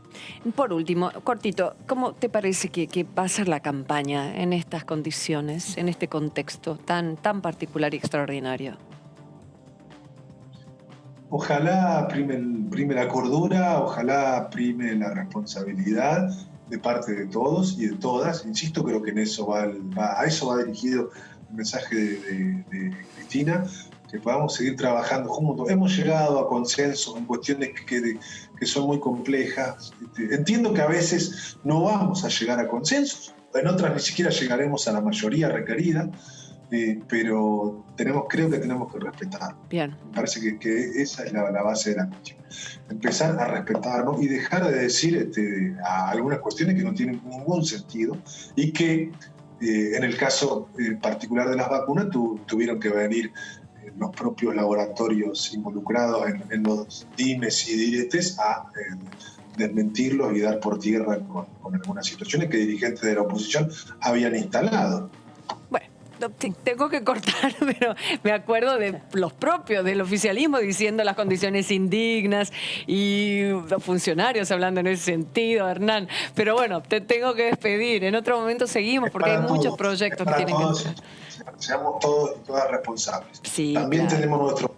S2: Por último, cortito, ¿cómo te parece que va a ser la campaña en estas condiciones, en este contexto tan particular y extraordinario?
S15: Ojalá prime la cordura, ojalá prime la responsabilidad de parte de todos y de todas. Insisto, creo que en eso a eso va dirigido el mensaje de Cristina, que podamos seguir trabajando juntos. Hemos llegado a consensos en cuestiones que son muy complejas. Entiendo que a veces no vamos a llegar a consensos, en otras ni siquiera llegaremos a la mayoría requerida, pero creo que tenemos que respetar.
S2: Bien.
S15: Me parece que esa es la base de la cuestión. Empezar a respetarnos y dejar de decir a algunas cuestiones que no tienen ningún sentido y que en el caso particular de las vacunas tuvieron que venir los propios laboratorios involucrados en los dimes y diretes a desmentirlos y dar por tierra con algunas situaciones que dirigentes de la oposición habían instalado.
S2: Bueno, tengo que cortar, pero me acuerdo de los propios del oficialismo diciendo las condiciones indignas y los funcionarios hablando en ese sentido, Hernán. Pero bueno, te tengo que despedir. En otro momento seguimos porque hay muchos proyectos que tienen que entrar.
S15: Seamos todos y todas responsables.
S2: Sí,
S15: también tenemos nuestro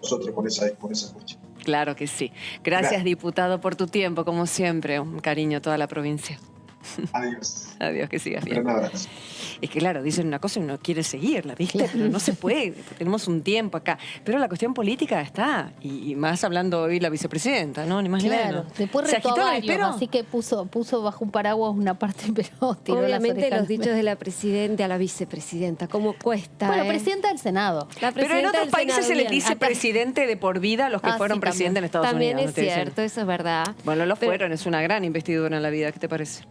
S15: nosotros con esa cuestión.
S2: Claro que sí. Gracias, diputado, por tu tiempo, como siempre. Un cariño a toda la provincia.
S15: Adiós.
S2: Adiós, que sigas bien.
S15: Un abrazo.
S2: Es que claro, dicen una cosa y uno quiere seguirla, ¿viste? Pero no se puede, tenemos un tiempo acá. Pero la cuestión política está, y más hablando hoy la vicepresidenta, ¿no? Ni más ni menos.
S4: Después retó a varios, así que puso bajo un paraguas una parte, pero tiró
S3: obviamente
S4: las
S3: los dichos de la presidenta a la vicepresidenta, ¿cómo cuesta?
S4: Bueno, presidenta del Senado.
S2: Pero en otros países se les dice presidente de por vida a los que fueron presidentes en Estados Unidos.
S3: También es cierto, eso es verdad.
S2: Bueno, lo fueron, es una gran investidura en la vida, ¿qué te parece?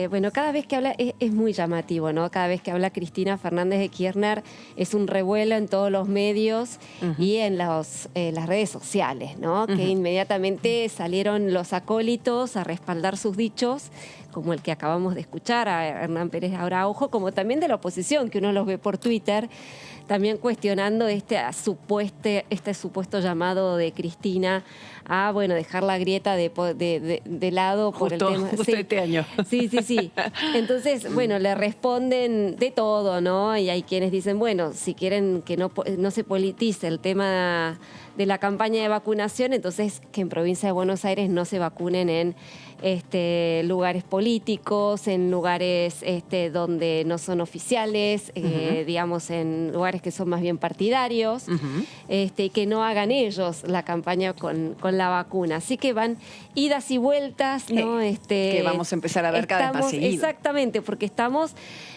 S3: Bueno, cada vez que habla es muy llamativo, ¿no? Cada vez que habla Cristina Fernández de Kirchner es un revuelo en todos los medios y en las redes sociales, ¿no? Que inmediatamente salieron los acólitos a respaldar sus dichos, como el que acabamos de escuchar a Hernán Pérez Araujo, como también de la oposición, que uno los ve por Twitter, también cuestionando este supuesto llamado de Cristina a, bueno, dejar la grieta de lado por el tema.
S2: Justo este año.
S3: Sí. Entonces, bueno, le responden de todo, ¿no? Y hay quienes dicen, bueno, si quieren que no se politice el tema de la campaña de vacunación, entonces que en provincia de Buenos Aires no se vacunen en lugares políticos, en lugares donde no son oficiales, digamos, en lugares que son más bien partidarios, que no hagan ellos la campaña con la vacuna. Así que van idas y vueltas, ¿no?
S2: Que vamos a empezar a ver cada vez más seguido.
S3: Exactamente, porque estamos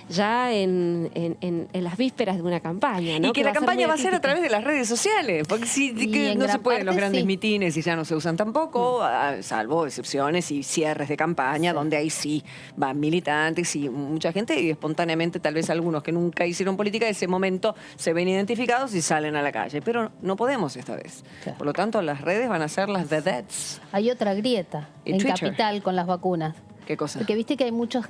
S3: ya en las vísperas de una campaña, ¿no?
S2: Y que la campaña va a ser a través de las redes sociales, porque que no se pueden los grandes mitines y ya no se usan tampoco, salvo excepciones y cierres de campaña, donde ahí sí van militantes y mucha gente, y espontáneamente tal vez algunos que nunca hicieron política, en ese momento se ven identificados y salen a la calle. Pero no podemos esta vez. Claro. Por lo tanto, las redes van a ser las vedettes.
S4: Hay otra grieta en
S2: Twitter.
S4: Capital con las vacunas.
S2: ¿Qué cosa?
S4: Porque viste que hay muchos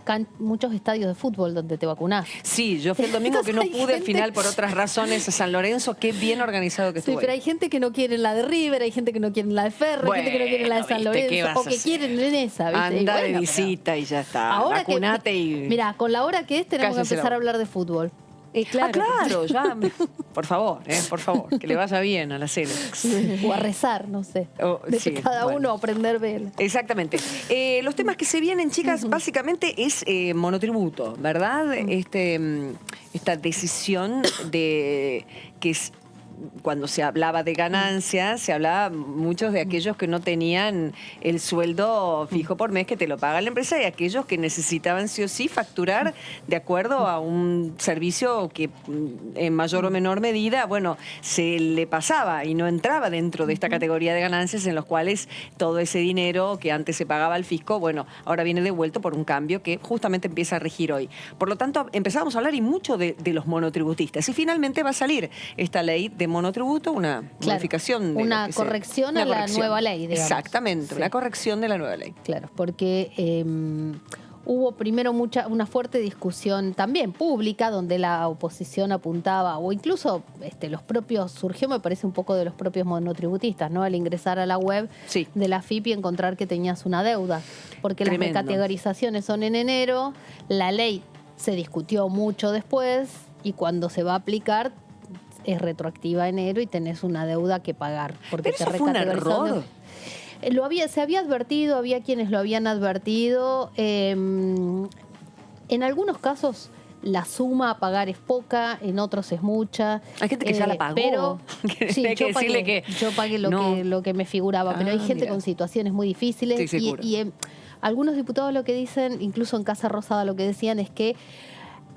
S4: estadios de fútbol donde te vacunás.
S2: Sí, yo fui el domingo que no pude al final por otras razones a San Lorenzo. Qué bien organizado que estuvo.
S4: Sí, pero hay gente que no quiere la de River, hay gente que no quiere la de Ferro, hay gente que no quiere la de San Lorenzo, o que quieren en esa. ¿viste?
S2: Anda de visita y ya está.
S4: Ahora
S2: vacunate y...
S4: Mira, con la hora que es tenemos que empezar a hablar de fútbol.
S2: Claro, ya. Por favor, que le vaya bien a la Celex.
S4: O a rezar, no sé. Cada uno a prender vela.
S2: Exactamente. Los temas que se vienen, chicas, básicamente es monotributo, ¿verdad? Esta decisión de que es... Cuando se hablaba de ganancias, se hablaba muchos de aquellos que no tenían el sueldo fijo por mes que te lo paga la empresa y aquellos que necesitaban sí o sí facturar de acuerdo a un servicio que en mayor o menor medida, bueno, se le pasaba y no entraba dentro de esta categoría de ganancias en los cuales todo ese dinero que antes se pagaba al fisco, bueno, ahora viene devuelto por un cambio que justamente empieza a regir hoy. Por lo tanto, empezamos a hablar y mucho de los monotributistas y finalmente va a salir esta ley de monotributo, una modificación.
S4: Una corrección a la nueva ley, digamos.
S2: Exactamente, una corrección de la nueva ley.
S4: Claro, porque hubo primero una fuerte discusión también pública donde la oposición apuntaba, o incluso surgió me parece un poco de los propios monotributistas, ¿no? Al ingresar a la web de la AFIP y encontrar que tenías una deuda. Porque las recategorizaciones son en enero, la ley se discutió mucho después y cuando se va a aplicar es retroactiva a enero y tenés una deuda que pagar. Porque
S2: ¿Pero eso fue un error?
S4: Se había advertido, había quienes lo habían advertido. En algunos casos la suma a pagar es poca, en otros es mucha.
S2: Hay gente que ya la pagó.
S4: Pero sí, yo pagué lo que me figuraba, pero hay gente con situaciones muy difíciles. Y algunos diputados lo que dicen, incluso en Casa Rosada lo que decían es que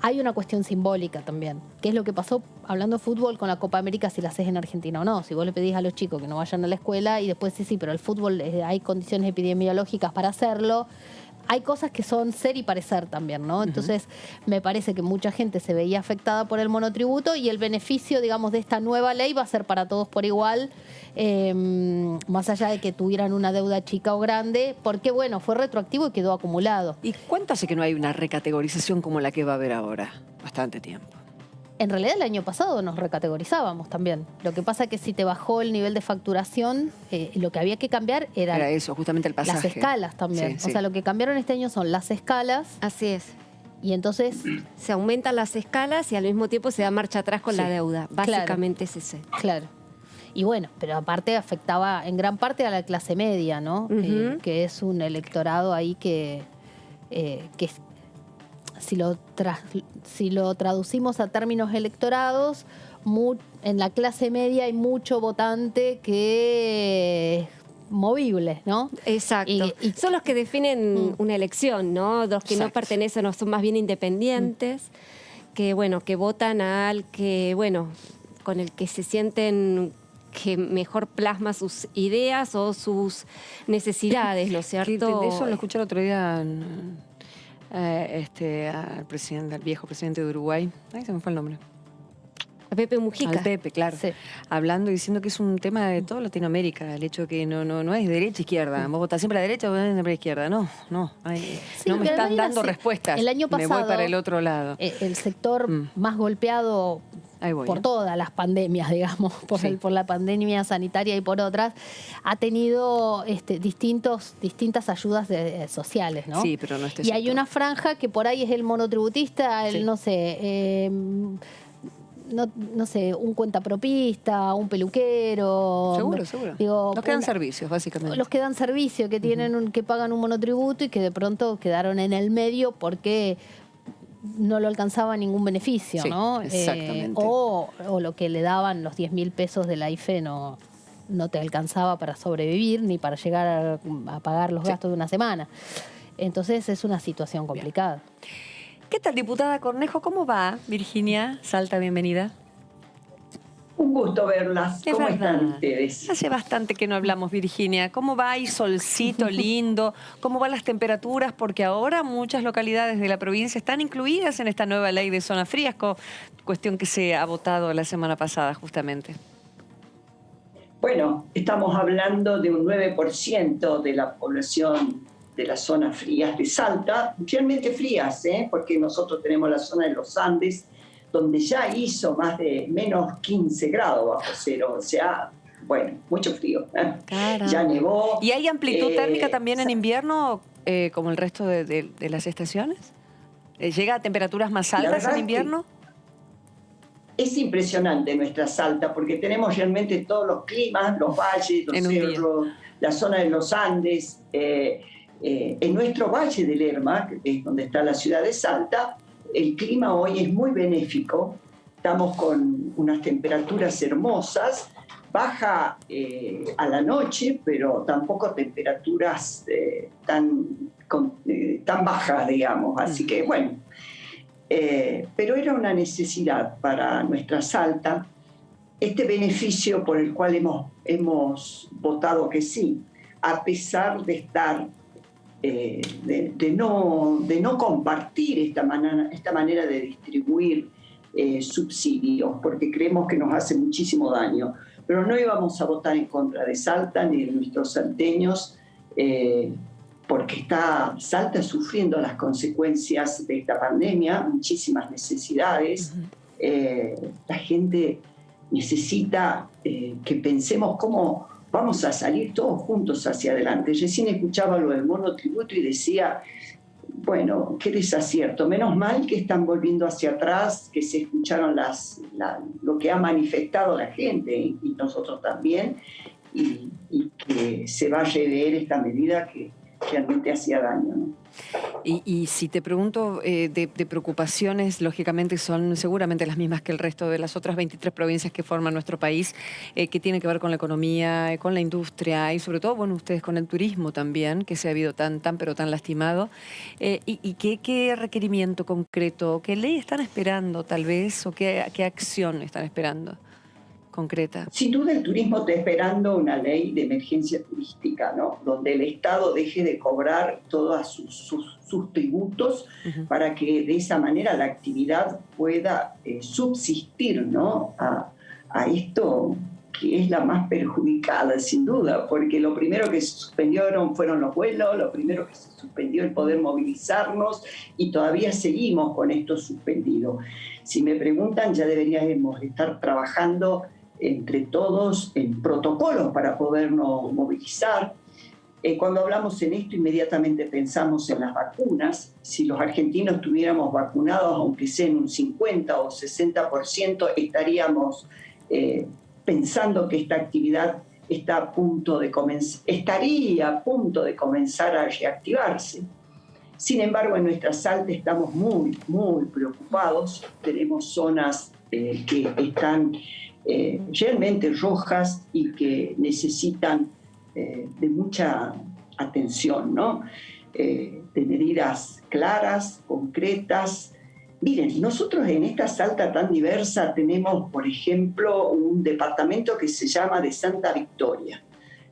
S4: hay una cuestión simbólica también, que es lo que pasó hablando de fútbol con la Copa América, si la haces en Argentina o no. Si vos le pedís a los chicos que no vayan a la escuela y después sí, pero el fútbol hay condiciones epidemiológicas para hacerlo, hay cosas que son ser y parecer también, ¿no? Entonces, me parece que mucha gente se veía afectada por el monotributo y el beneficio, digamos, de esta nueva ley va a ser para todos por igual, más allá de que tuvieran una deuda chica o grande, porque, bueno, fue retroactivo y quedó acumulado.
S2: ¿Y cuánto hace que no hay una recategorización como la que va a haber ahora? Bastante tiempo.
S4: En realidad el año pasado nos recategorizábamos también. Lo que pasa es que si te bajó el nivel de facturación, lo que había que cambiar era
S2: eso, justamente el pasaje.
S4: Las escalas también.
S2: Sí.
S4: O sea, lo que cambiaron este año son las escalas.
S3: Así es.
S4: Y entonces
S3: se aumentan las escalas y al mismo tiempo se da marcha atrás con la deuda. Básicamente es ese.
S4: Claro. Y bueno, pero aparte afectaba en gran parte a la clase media, ¿no? Que es un electorado ahí que si lo traducimos a términos electorados, en la clase media hay mucho votante que es movible, ¿no?
S3: Exacto. Y son los que definen una elección, ¿no? Los que no pertenecen o son más bien independientes, que votan al que, con el que se sienten que mejor plasma sus ideas o sus necesidades, ¿no es cierto?
S2: Eso lo escuché el otro día al presidente, al viejo presidente de Uruguay. Ahí se me fue el nombre.
S3: A Pepe Mujica.
S2: Al Pepe, claro. Sí. Hablando y diciendo que es un tema de toda Latinoamérica, el hecho de que no es derecha-izquierda. Vos votás siempre a la derecha o siempre a la izquierda. No me están dando respuestas.
S4: El año pasado,
S2: me voy para el otro lado.
S4: El sector más golpeado por todas las pandemias, digamos, por la pandemia sanitaria y por otras, ha tenido distintas ayudas sociales, ¿no?
S2: Sí, pero no
S4: Y hay una franja que por ahí es el monotributista, no sé... No sé, un cuentapropista, un peluquero.
S2: Seguro. Digo, los que dan servicios, básicamente.
S4: Los que dan servicio, que tienen que pagan un monotributo y que de pronto quedaron en el medio porque no lo alcanzaba ningún beneficio, ¿no?
S2: Exactamente.
S4: O lo que le daban los 10.000 pesos de la IFE no te alcanzaba para sobrevivir ni para llegar a pagar los gastos de una semana. Entonces es una situación complicada.
S2: Bien. ¿Qué tal, diputada Cornejo? ¿Cómo va, Virginia Salta? Bienvenida.
S16: Un gusto verlas. ¿Cómo están ustedes?
S2: Hace bastante que no hablamos, Virginia. ¿Cómo va ahí, solcito lindo? ¿Cómo van las temperaturas? Porque ahora muchas localidades de la provincia están incluidas en esta nueva ley de zonas frías, cuestión que se ha votado la semana pasada, justamente.
S16: Bueno, estamos hablando de un 9% de la población de las zonas frías de Salta, realmente frías, porque nosotros tenemos la zona de los Andes, donde ya hizo más de menos 15 grados bajo cero, o sea, bueno, mucho frío. Ya nevó.
S2: ¿Y hay amplitud térmica también en invierno, como el resto de las estaciones? ¿Llega a temperaturas más altas en invierno?
S16: Es impresionante nuestra Salta, porque tenemos realmente todos los climas, los valles, los cerros, la zona de los Andes. En nuestro Valle del Lerma, que es donde está la ciudad de Salta, el clima hoy es muy benéfico. Estamos con unas temperaturas hermosas, baja a la noche, pero tampoco temperaturas tan bajas, digamos. Así que bueno, pero era una necesidad para nuestra Salta este beneficio por el cual hemos votado que sí, a pesar de estar de no compartir esta manera de distribuir subsidios, porque creemos que nos hace muchísimo daño. Pero no íbamos a votar en contra de Salta ni de nuestros salteños, porque está Salta sufriendo las consecuencias de esta pandemia, muchísimas necesidades. La gente necesita que pensemos cómo vamos a salir todos juntos hacia adelante. Recién escuchaba lo del monotributo y decía, bueno, qué desacierto. Menos mal que están volviendo hacia atrás, que se escucharon lo que ha manifestado la gente y nosotros también, y que se va a rever esta medida que realmente hacía daño, ¿no?
S2: Y si te pregunto de preocupaciones, lógicamente son seguramente las mismas que el resto de las otras 23 provincias que forman nuestro país, que tienen que ver con la economía, con la industria y sobre todo, bueno, ustedes con el turismo también, que se ha habido tan lastimado. ¿Y qué requerimiento concreto, qué ley están esperando tal vez o qué acción están esperando concreta?
S16: Sin duda el turismo está esperando una ley de emergencia turística, ¿no? Donde el Estado deje de cobrar todos sus tributos para que de esa manera la actividad pueda subsistir, ¿no? A esto que es la más perjudicada, sin duda, porque lo primero que se suspendieron fueron los vuelos, lo primero que se suspendió el poder movilizarnos y todavía seguimos con esto suspendido. Si me preguntan, ya deberíamos estar trabajando entre todos en protocolos para podernos movilizar. Cuando hablamos en esto, inmediatamente pensamos en las vacunas. Si los argentinos estuviéramos vacunados, aunque sea en un 50 o 60%, estaríamos pensando que esta actividad estaría a punto de comenzar a reactivarse. Sin embargo, en nuestra Salta estamos muy, muy preocupados. Tenemos zonas que están realmente rojas y que necesitan de mucha atención, ¿no? De medidas claras, concretas. Miren, nosotros en esta Salta tan diversa tenemos, por ejemplo, un departamento que se llama de Santa Victoria.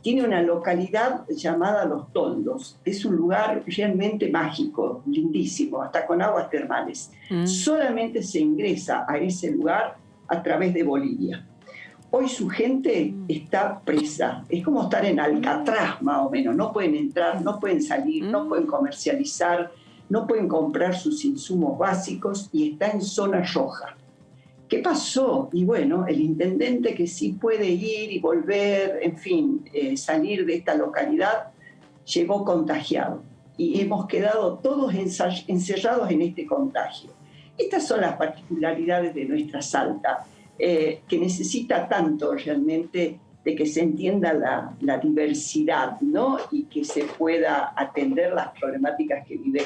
S16: tiene una localidad llamada Los Toldos. Es un lugar realmente mágico, lindísimo, hasta con aguas termales. Solamente se ingresa a ese lugar a través de Bolivia. Hoy su gente está presa. Es como estar en Alcatraz, más o menos. No pueden entrar, no pueden salir, no pueden comercializar, no pueden comprar sus insumos básicos y está en zona roja. ¿Qué pasó? Y bueno, el intendente que sí puede ir y volver, en fin, salir de esta localidad, llegó contagiado. Y hemos quedado todos encerrados en este contagio. Estas son las particularidades de nuestra Salta, que necesita tanto realmente de que se entienda la diversidad, ¿no? Y que se pueda atender las problemáticas que vive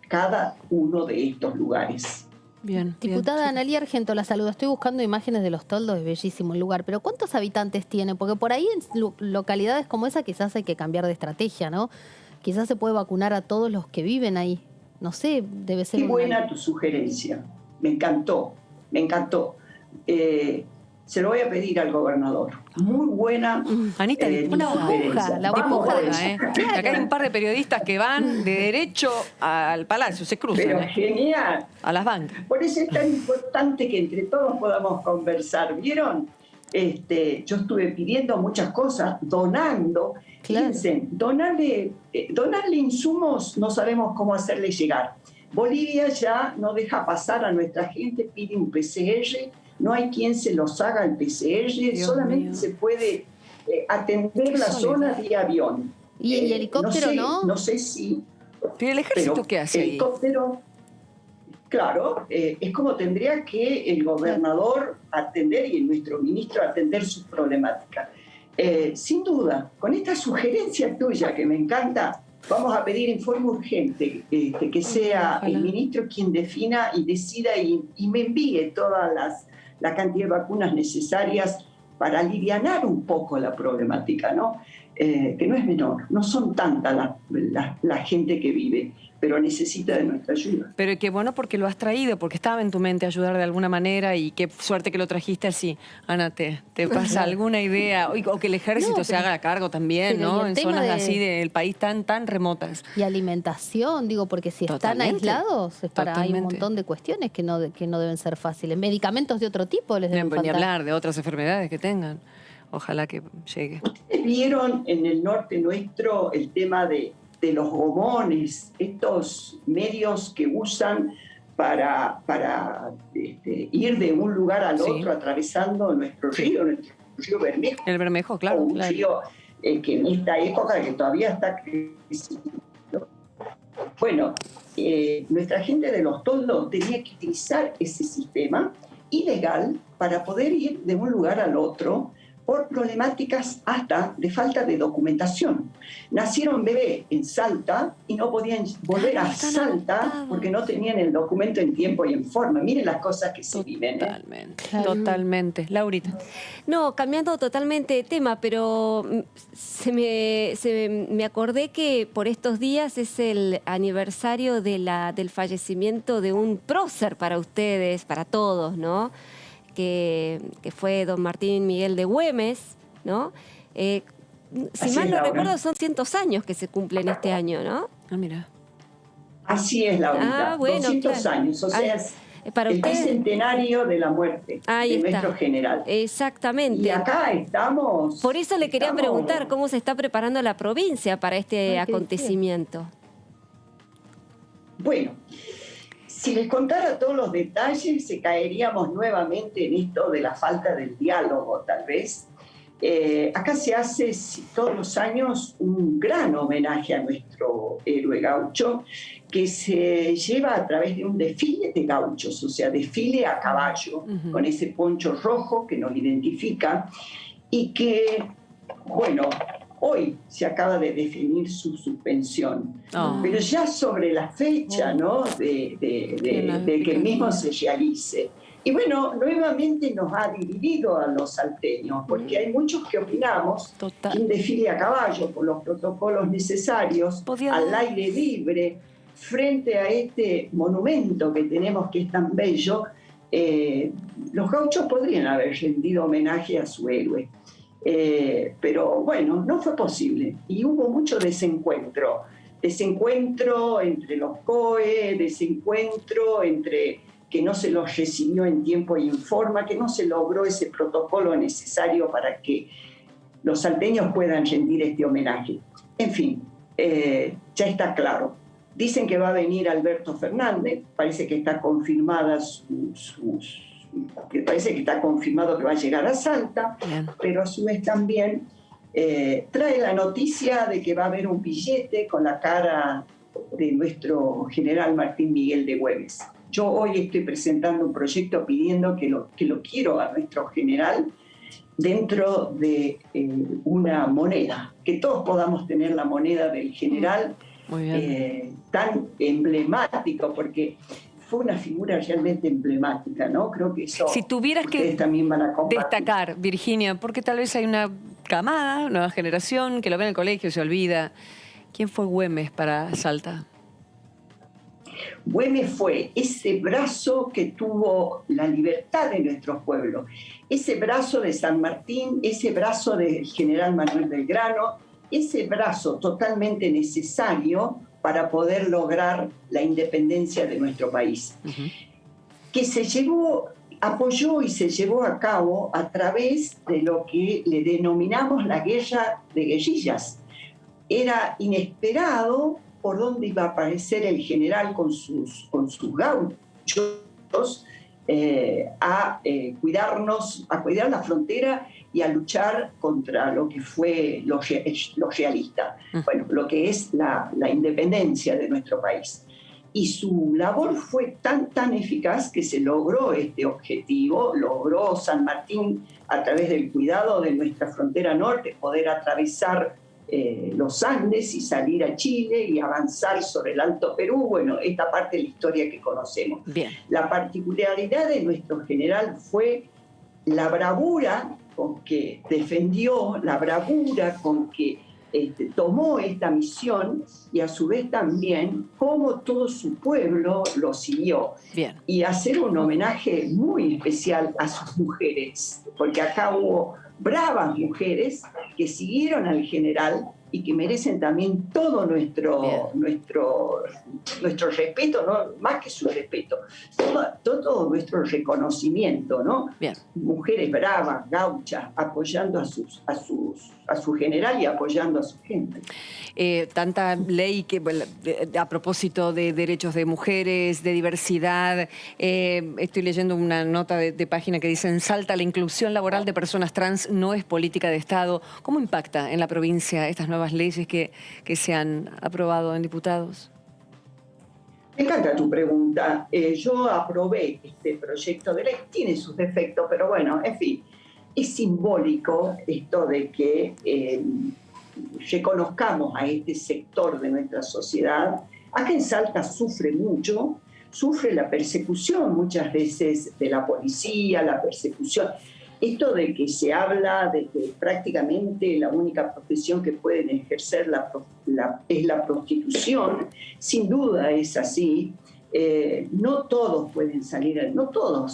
S16: cada uno de estos lugares.
S4: Bien. Diputada Analía Argento, la saludo. Estoy buscando imágenes de Los Toldos, es bellísimo el lugar, pero ¿cuántos habitantes tiene? Porque por ahí en localidades como esa quizás hay que cambiar de estrategia, ¿no? Quizás se puede vacunar a todos los que viven ahí. No sé, debe ser...
S16: Qué buena tu sugerencia. Me encantó, me encantó. Se lo voy a pedir al gobernador. Muy buena.
S2: Anita, una burbuja. La burbuja de la, acá hay un par de periodistas que van de derecho al Palacio, se cruzan.
S16: Pero genial.
S2: A las bancas.
S16: Por eso es tan importante que entre todos podamos conversar. ¿Vieron? Yo estuve pidiendo muchas cosas, donando. Claro. Fíjense, donarle insumos no sabemos cómo hacerle llegar. Bolivia ya no deja pasar a nuestra gente, pide un PCR. No hay quien se los haga el PCR, Dios solamente mío. Se puede atender la zona de avión.
S4: ¿Y el helicóptero no?
S16: No sé si...
S2: ¿Pero el ejército qué hace ahí?
S16: El helicóptero, claro, es como tendría que el gobernador atender y nuestro ministro atender sus problemáticas. Sin duda, con esta sugerencia tuya que me encanta, vamos a pedir en forma urgente que sea el ministro quien defina y decida y me envíe todas la cantidad de vacunas necesarias para alivianar un poco la problemática, ¿no? Que no es menor, no son tanta la gente que vive, pero necesita de nuestra ayuda.
S2: Pero qué bueno porque lo has traído, porque estaba en tu mente ayudar de alguna manera y qué suerte que lo trajiste así. Ana, ¿te pasa alguna idea? O que el ejército se haga cargo también, ¿no? En zonas así del país tan remotas.
S4: Y alimentación, digo, porque si están aislados, hay un montón de cuestiones que no deben ser fáciles. Medicamentos de otro tipo les deben faltar.
S2: Ni hablar de otras enfermedades que tengan. Ojalá que llegue.
S16: ¿Ustedes vieron en el norte nuestro el tema de los gomones, estos medios que usan para ir de un lugar al otro atravesando nuestro río Bermejo?
S2: El Bermejo, claro.
S16: Un río que en esta época que todavía está creciendo. Bueno, nuestra gente de Los Toldos tenía que utilizar ese sistema ilegal para poder ir de un lugar al otro por problemáticas hasta de falta de documentación. Nacieron bebés en Salta y no podían volver a Salta porque no tenían el documento en tiempo y en forma. Miren las cosas que se viven.
S2: Totalmente. Laurita.
S3: No, cambiando totalmente de tema, pero me acordé que por estos días es el aniversario del fallecimiento de un prócer para ustedes, para todos, ¿no? Que fue don Martín Miguel de Güemes, ¿no? Si mal no recuerdo, son 200 años que se cumplen este año, ¿no?
S2: Ah, mira.
S16: Así es, Laurita,
S3: bueno,
S16: 200 años, o sea,
S3: para
S16: el
S3: ustedes,
S16: bicentenario de la muerte de nuestro general.
S3: Exactamente.
S16: Y acá estamos...
S3: Por eso le quería preguntar cómo se está preparando la provincia para este acontecimiento.
S16: Bueno, si les contara todos los detalles, caeríamos nuevamente en esto de la falta del diálogo, tal vez. Acá se hace todos los años un gran homenaje a nuestro héroe gaucho, que se lleva a través de un desfile de gauchos, o sea, desfile a caballo, con ese poncho rojo que nos identifica y que, bueno, hoy se acaba de definir su suspensión, pero ya sobre la fecha, ¿no? de que mismo se realice. Y bueno, nuevamente nos ha dividido a los salteños, porque hay muchos que opinamos que un desfile a caballo, con los protocolos necesarios, al aire libre, frente a este monumento que tenemos que es tan bello, los gauchos podrían haber rendido homenaje a su héroe. Pero bueno, no fue posible y hubo mucho desencuentro entre los COE, desencuentro entre que no se los recibió en tiempo y en forma, que no se logró ese protocolo necesario para que los salteños puedan rendir este homenaje. En fin, ya está claro. Dicen que va a venir Alberto Fernández, parece que está confirmada parece que está confirmado que va a llegar a Salta, pero a su vez también trae la noticia de que va a haber un billete con la cara de nuestro general Martín Miguel de Güemes. Yo hoy estoy presentando un proyecto pidiendo que lo quiero a nuestro general dentro de una moneda, que todos podamos tener la moneda del general, tan emblemático, porque fue una figura realmente emblemática, ¿no? Creo que eso
S2: si tuvieras que
S16: también van a
S2: destacar, Virginia, porque tal vez hay una camada, una nueva generación que lo ve en el colegio y se olvida. ¿Quién fue Güemes para Salta?
S16: Güemes fue ese brazo que tuvo la libertad de nuestro pueblo, ese brazo de San Martín, ese brazo del general Manuel Belgrano, ese brazo totalmente necesario para poder lograr la independencia de nuestro país, que apoyó y se llevó a cabo a través de lo que le denominamos la guerra de guerrillas. Era inesperado por dónde iba a aparecer el general con sus gauchos a cuidar la frontera y a luchar contra lo que fue lo realista, bueno, lo que es la independencia de nuestro país. Y su labor fue tan eficaz que se logró este objetivo, logró San Martín a través del cuidado de nuestra frontera norte, poder atravesar los Andes y salir a Chile y avanzar sobre el Alto Perú, bueno, esta parte de la historia que conocemos.
S2: Bien.
S16: La particularidad de nuestro general fue la bravura con que defendió, la bravura con que tomó esta misión y a su vez también cómo todo su pueblo lo siguió.
S2: Bien.
S16: Y hacer un homenaje muy especial a sus mujeres, porque acá hubo bravas mujeres que siguieron al general y que merecen también todo nuestro respeto, ¿no? Más que su respeto, todo nuestro reconocimiento, ¿no?
S2: Bien.
S16: Mujeres bravas, gauchas, apoyando a su general y apoyando a su gente.
S2: Tanta ley que, a propósito de derechos de mujeres, de diversidad, estoy leyendo una nota de página que dice: en Salta la inclusión laboral de personas trans no es política de Estado. ¿Cómo impacta en la provincia estas nuevas leyes que se han aprobado en diputados?
S16: Me encanta tu pregunta. Yo aprobé este proyecto de ley, tiene sus defectos, pero bueno, en fin, es simbólico esto de que reconozcamos a este sector de nuestra sociedad. Acá en Salta sufre mucho, sufre la persecución muchas veces de la policía, la persecución. Esto de que se habla de que prácticamente la única profesión que pueden ejercer es la prostitución, sin duda es así. No todos pueden salir, no todo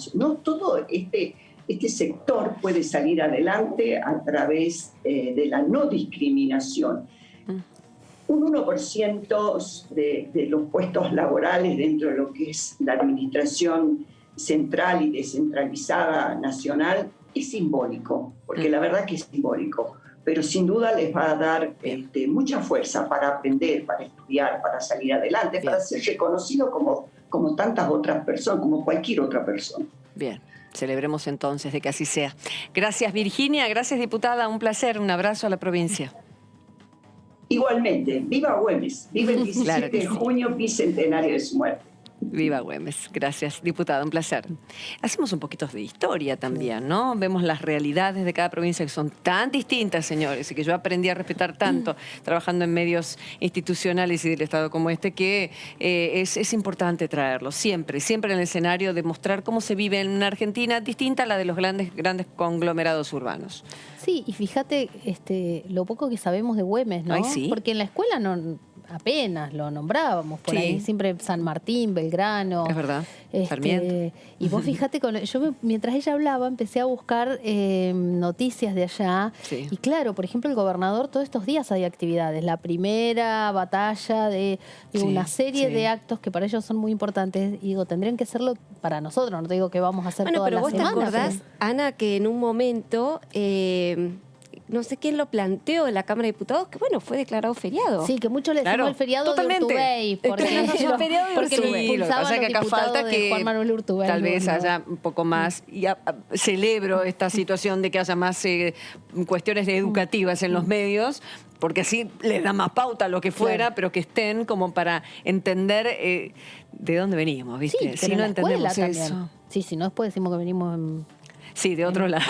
S16: este sector puede salir adelante a través de la no discriminación. Un 1% de los puestos laborales dentro de lo que es la administración central y descentralizada nacional es simbólico, porque la verdad que es simbólico, pero sin duda les va a dar mucha fuerza para aprender, para estudiar, para salir adelante, para ser reconocido como tantas otras personas, como cualquier otra persona.
S2: Bien. Celebremos entonces de que así sea. Gracias, Virginia. Gracias, diputada. Un placer. Un abrazo a la provincia.
S16: Igualmente. Viva Güemes. Viva el 17 de junio, bicentenario de su muerte.
S2: Viva Güemes. Gracias, diputada. Un placer. Hacemos un poquito de historia también, ¿no? Vemos las realidades de cada provincia que son tan distintas, señores, y que yo aprendí a respetar tanto trabajando en medios institucionales y del Estado como este, que es importante traerlo siempre en el escenario, de mostrar cómo se vive en una Argentina distinta a la de los grandes conglomerados urbanos.
S4: Sí, y fíjate lo poco que sabemos de Güemes, ¿no?
S2: Ay, sí.
S4: Porque en la escuela apenas lo nombrábamos por ahí, siempre San Martín, Belgrano.
S2: Es verdad.
S4: Y vos fíjate, mientras ella hablaba empecé a buscar noticias de allá. Y claro, por ejemplo, el gobernador, todos estos días hay actividades. La primera batalla de una serie de actos que para ellos son muy importantes. Y digo, tendrían que hacerlo para nosotros. No te digo que vamos a hacer toda la semana.
S3: Pero vos te acordás, Ana, que en un momento... no sé quién lo planteó en la Cámara de Diputados, que bueno, fue declarado feriado.
S4: Sí, que muchos le decimos el feriado de Urtubey, porque
S2: lo impulsaban los diputados de Juan Manuel Urtubey. Tal vez haya un poco más, y celebro esta situación de que haya más cuestiones educativas en los medios, porque así les da más pauta a lo que fuera, pero que estén como para entender de dónde venimos, ¿viste?
S4: Sí,
S2: si no entendemos eso.
S4: Sí, si no después decimos que venimos en...
S2: Sí, de otro lado.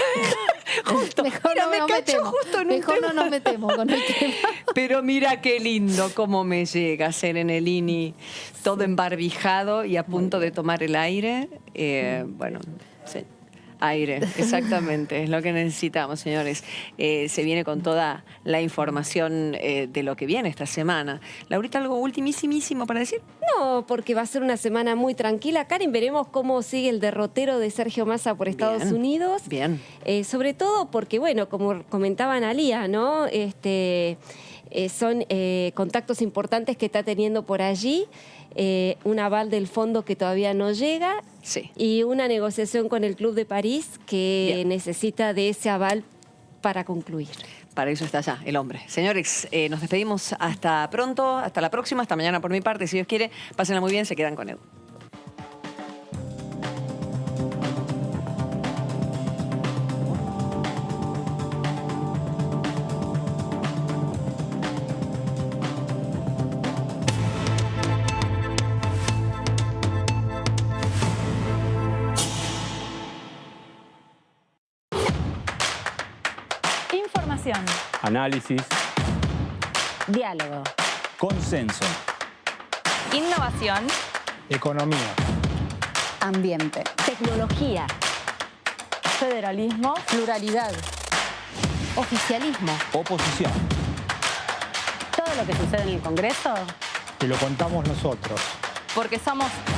S2: Justo,
S4: mejor
S2: mira,
S4: no
S2: me
S4: nos
S2: cachó
S4: metemos.
S2: justo en
S4: Mejor
S2: un
S4: no
S2: tema.
S4: nos metemos con el tema.
S2: Pero mira qué lindo cómo me llega a ser en el INI todo embarbijado y a punto de tomar el aire. Bueno, sí. Aire, exactamente, es lo que necesitamos, señores. Se viene con toda la información de lo que viene esta semana. Laurita, ¿algo ultimísimo para decir?
S3: No, porque va a ser una semana muy tranquila. Karen, veremos cómo sigue el derrotero de Sergio Massa por Estados Unidos.
S2: Bien.
S3: Sobre todo porque, bueno, como comentaba Analía, ¿no? Son contactos importantes que está teniendo por allí. Un aval del fondo que todavía no llega y una negociación con el Club de París que necesita de ese aval para concluir.
S2: Para eso está allá el hombre. Señores, nos despedimos hasta pronto, hasta la próxima, hasta mañana por mi parte. Si Dios quiere, pásenla muy bien, se quedan con Edu.
S6: Información.
S7: Análisis.
S6: Diálogo.
S7: Consenso.
S6: Innovación.
S8: Economía.
S6: Ambiente. Tecnología. Federalismo. Pluralidad.
S4: Oficialismo.
S7: Oposición.
S6: Todo lo que sucede en el Congreso.
S8: Te lo contamos nosotros.
S6: Porque somos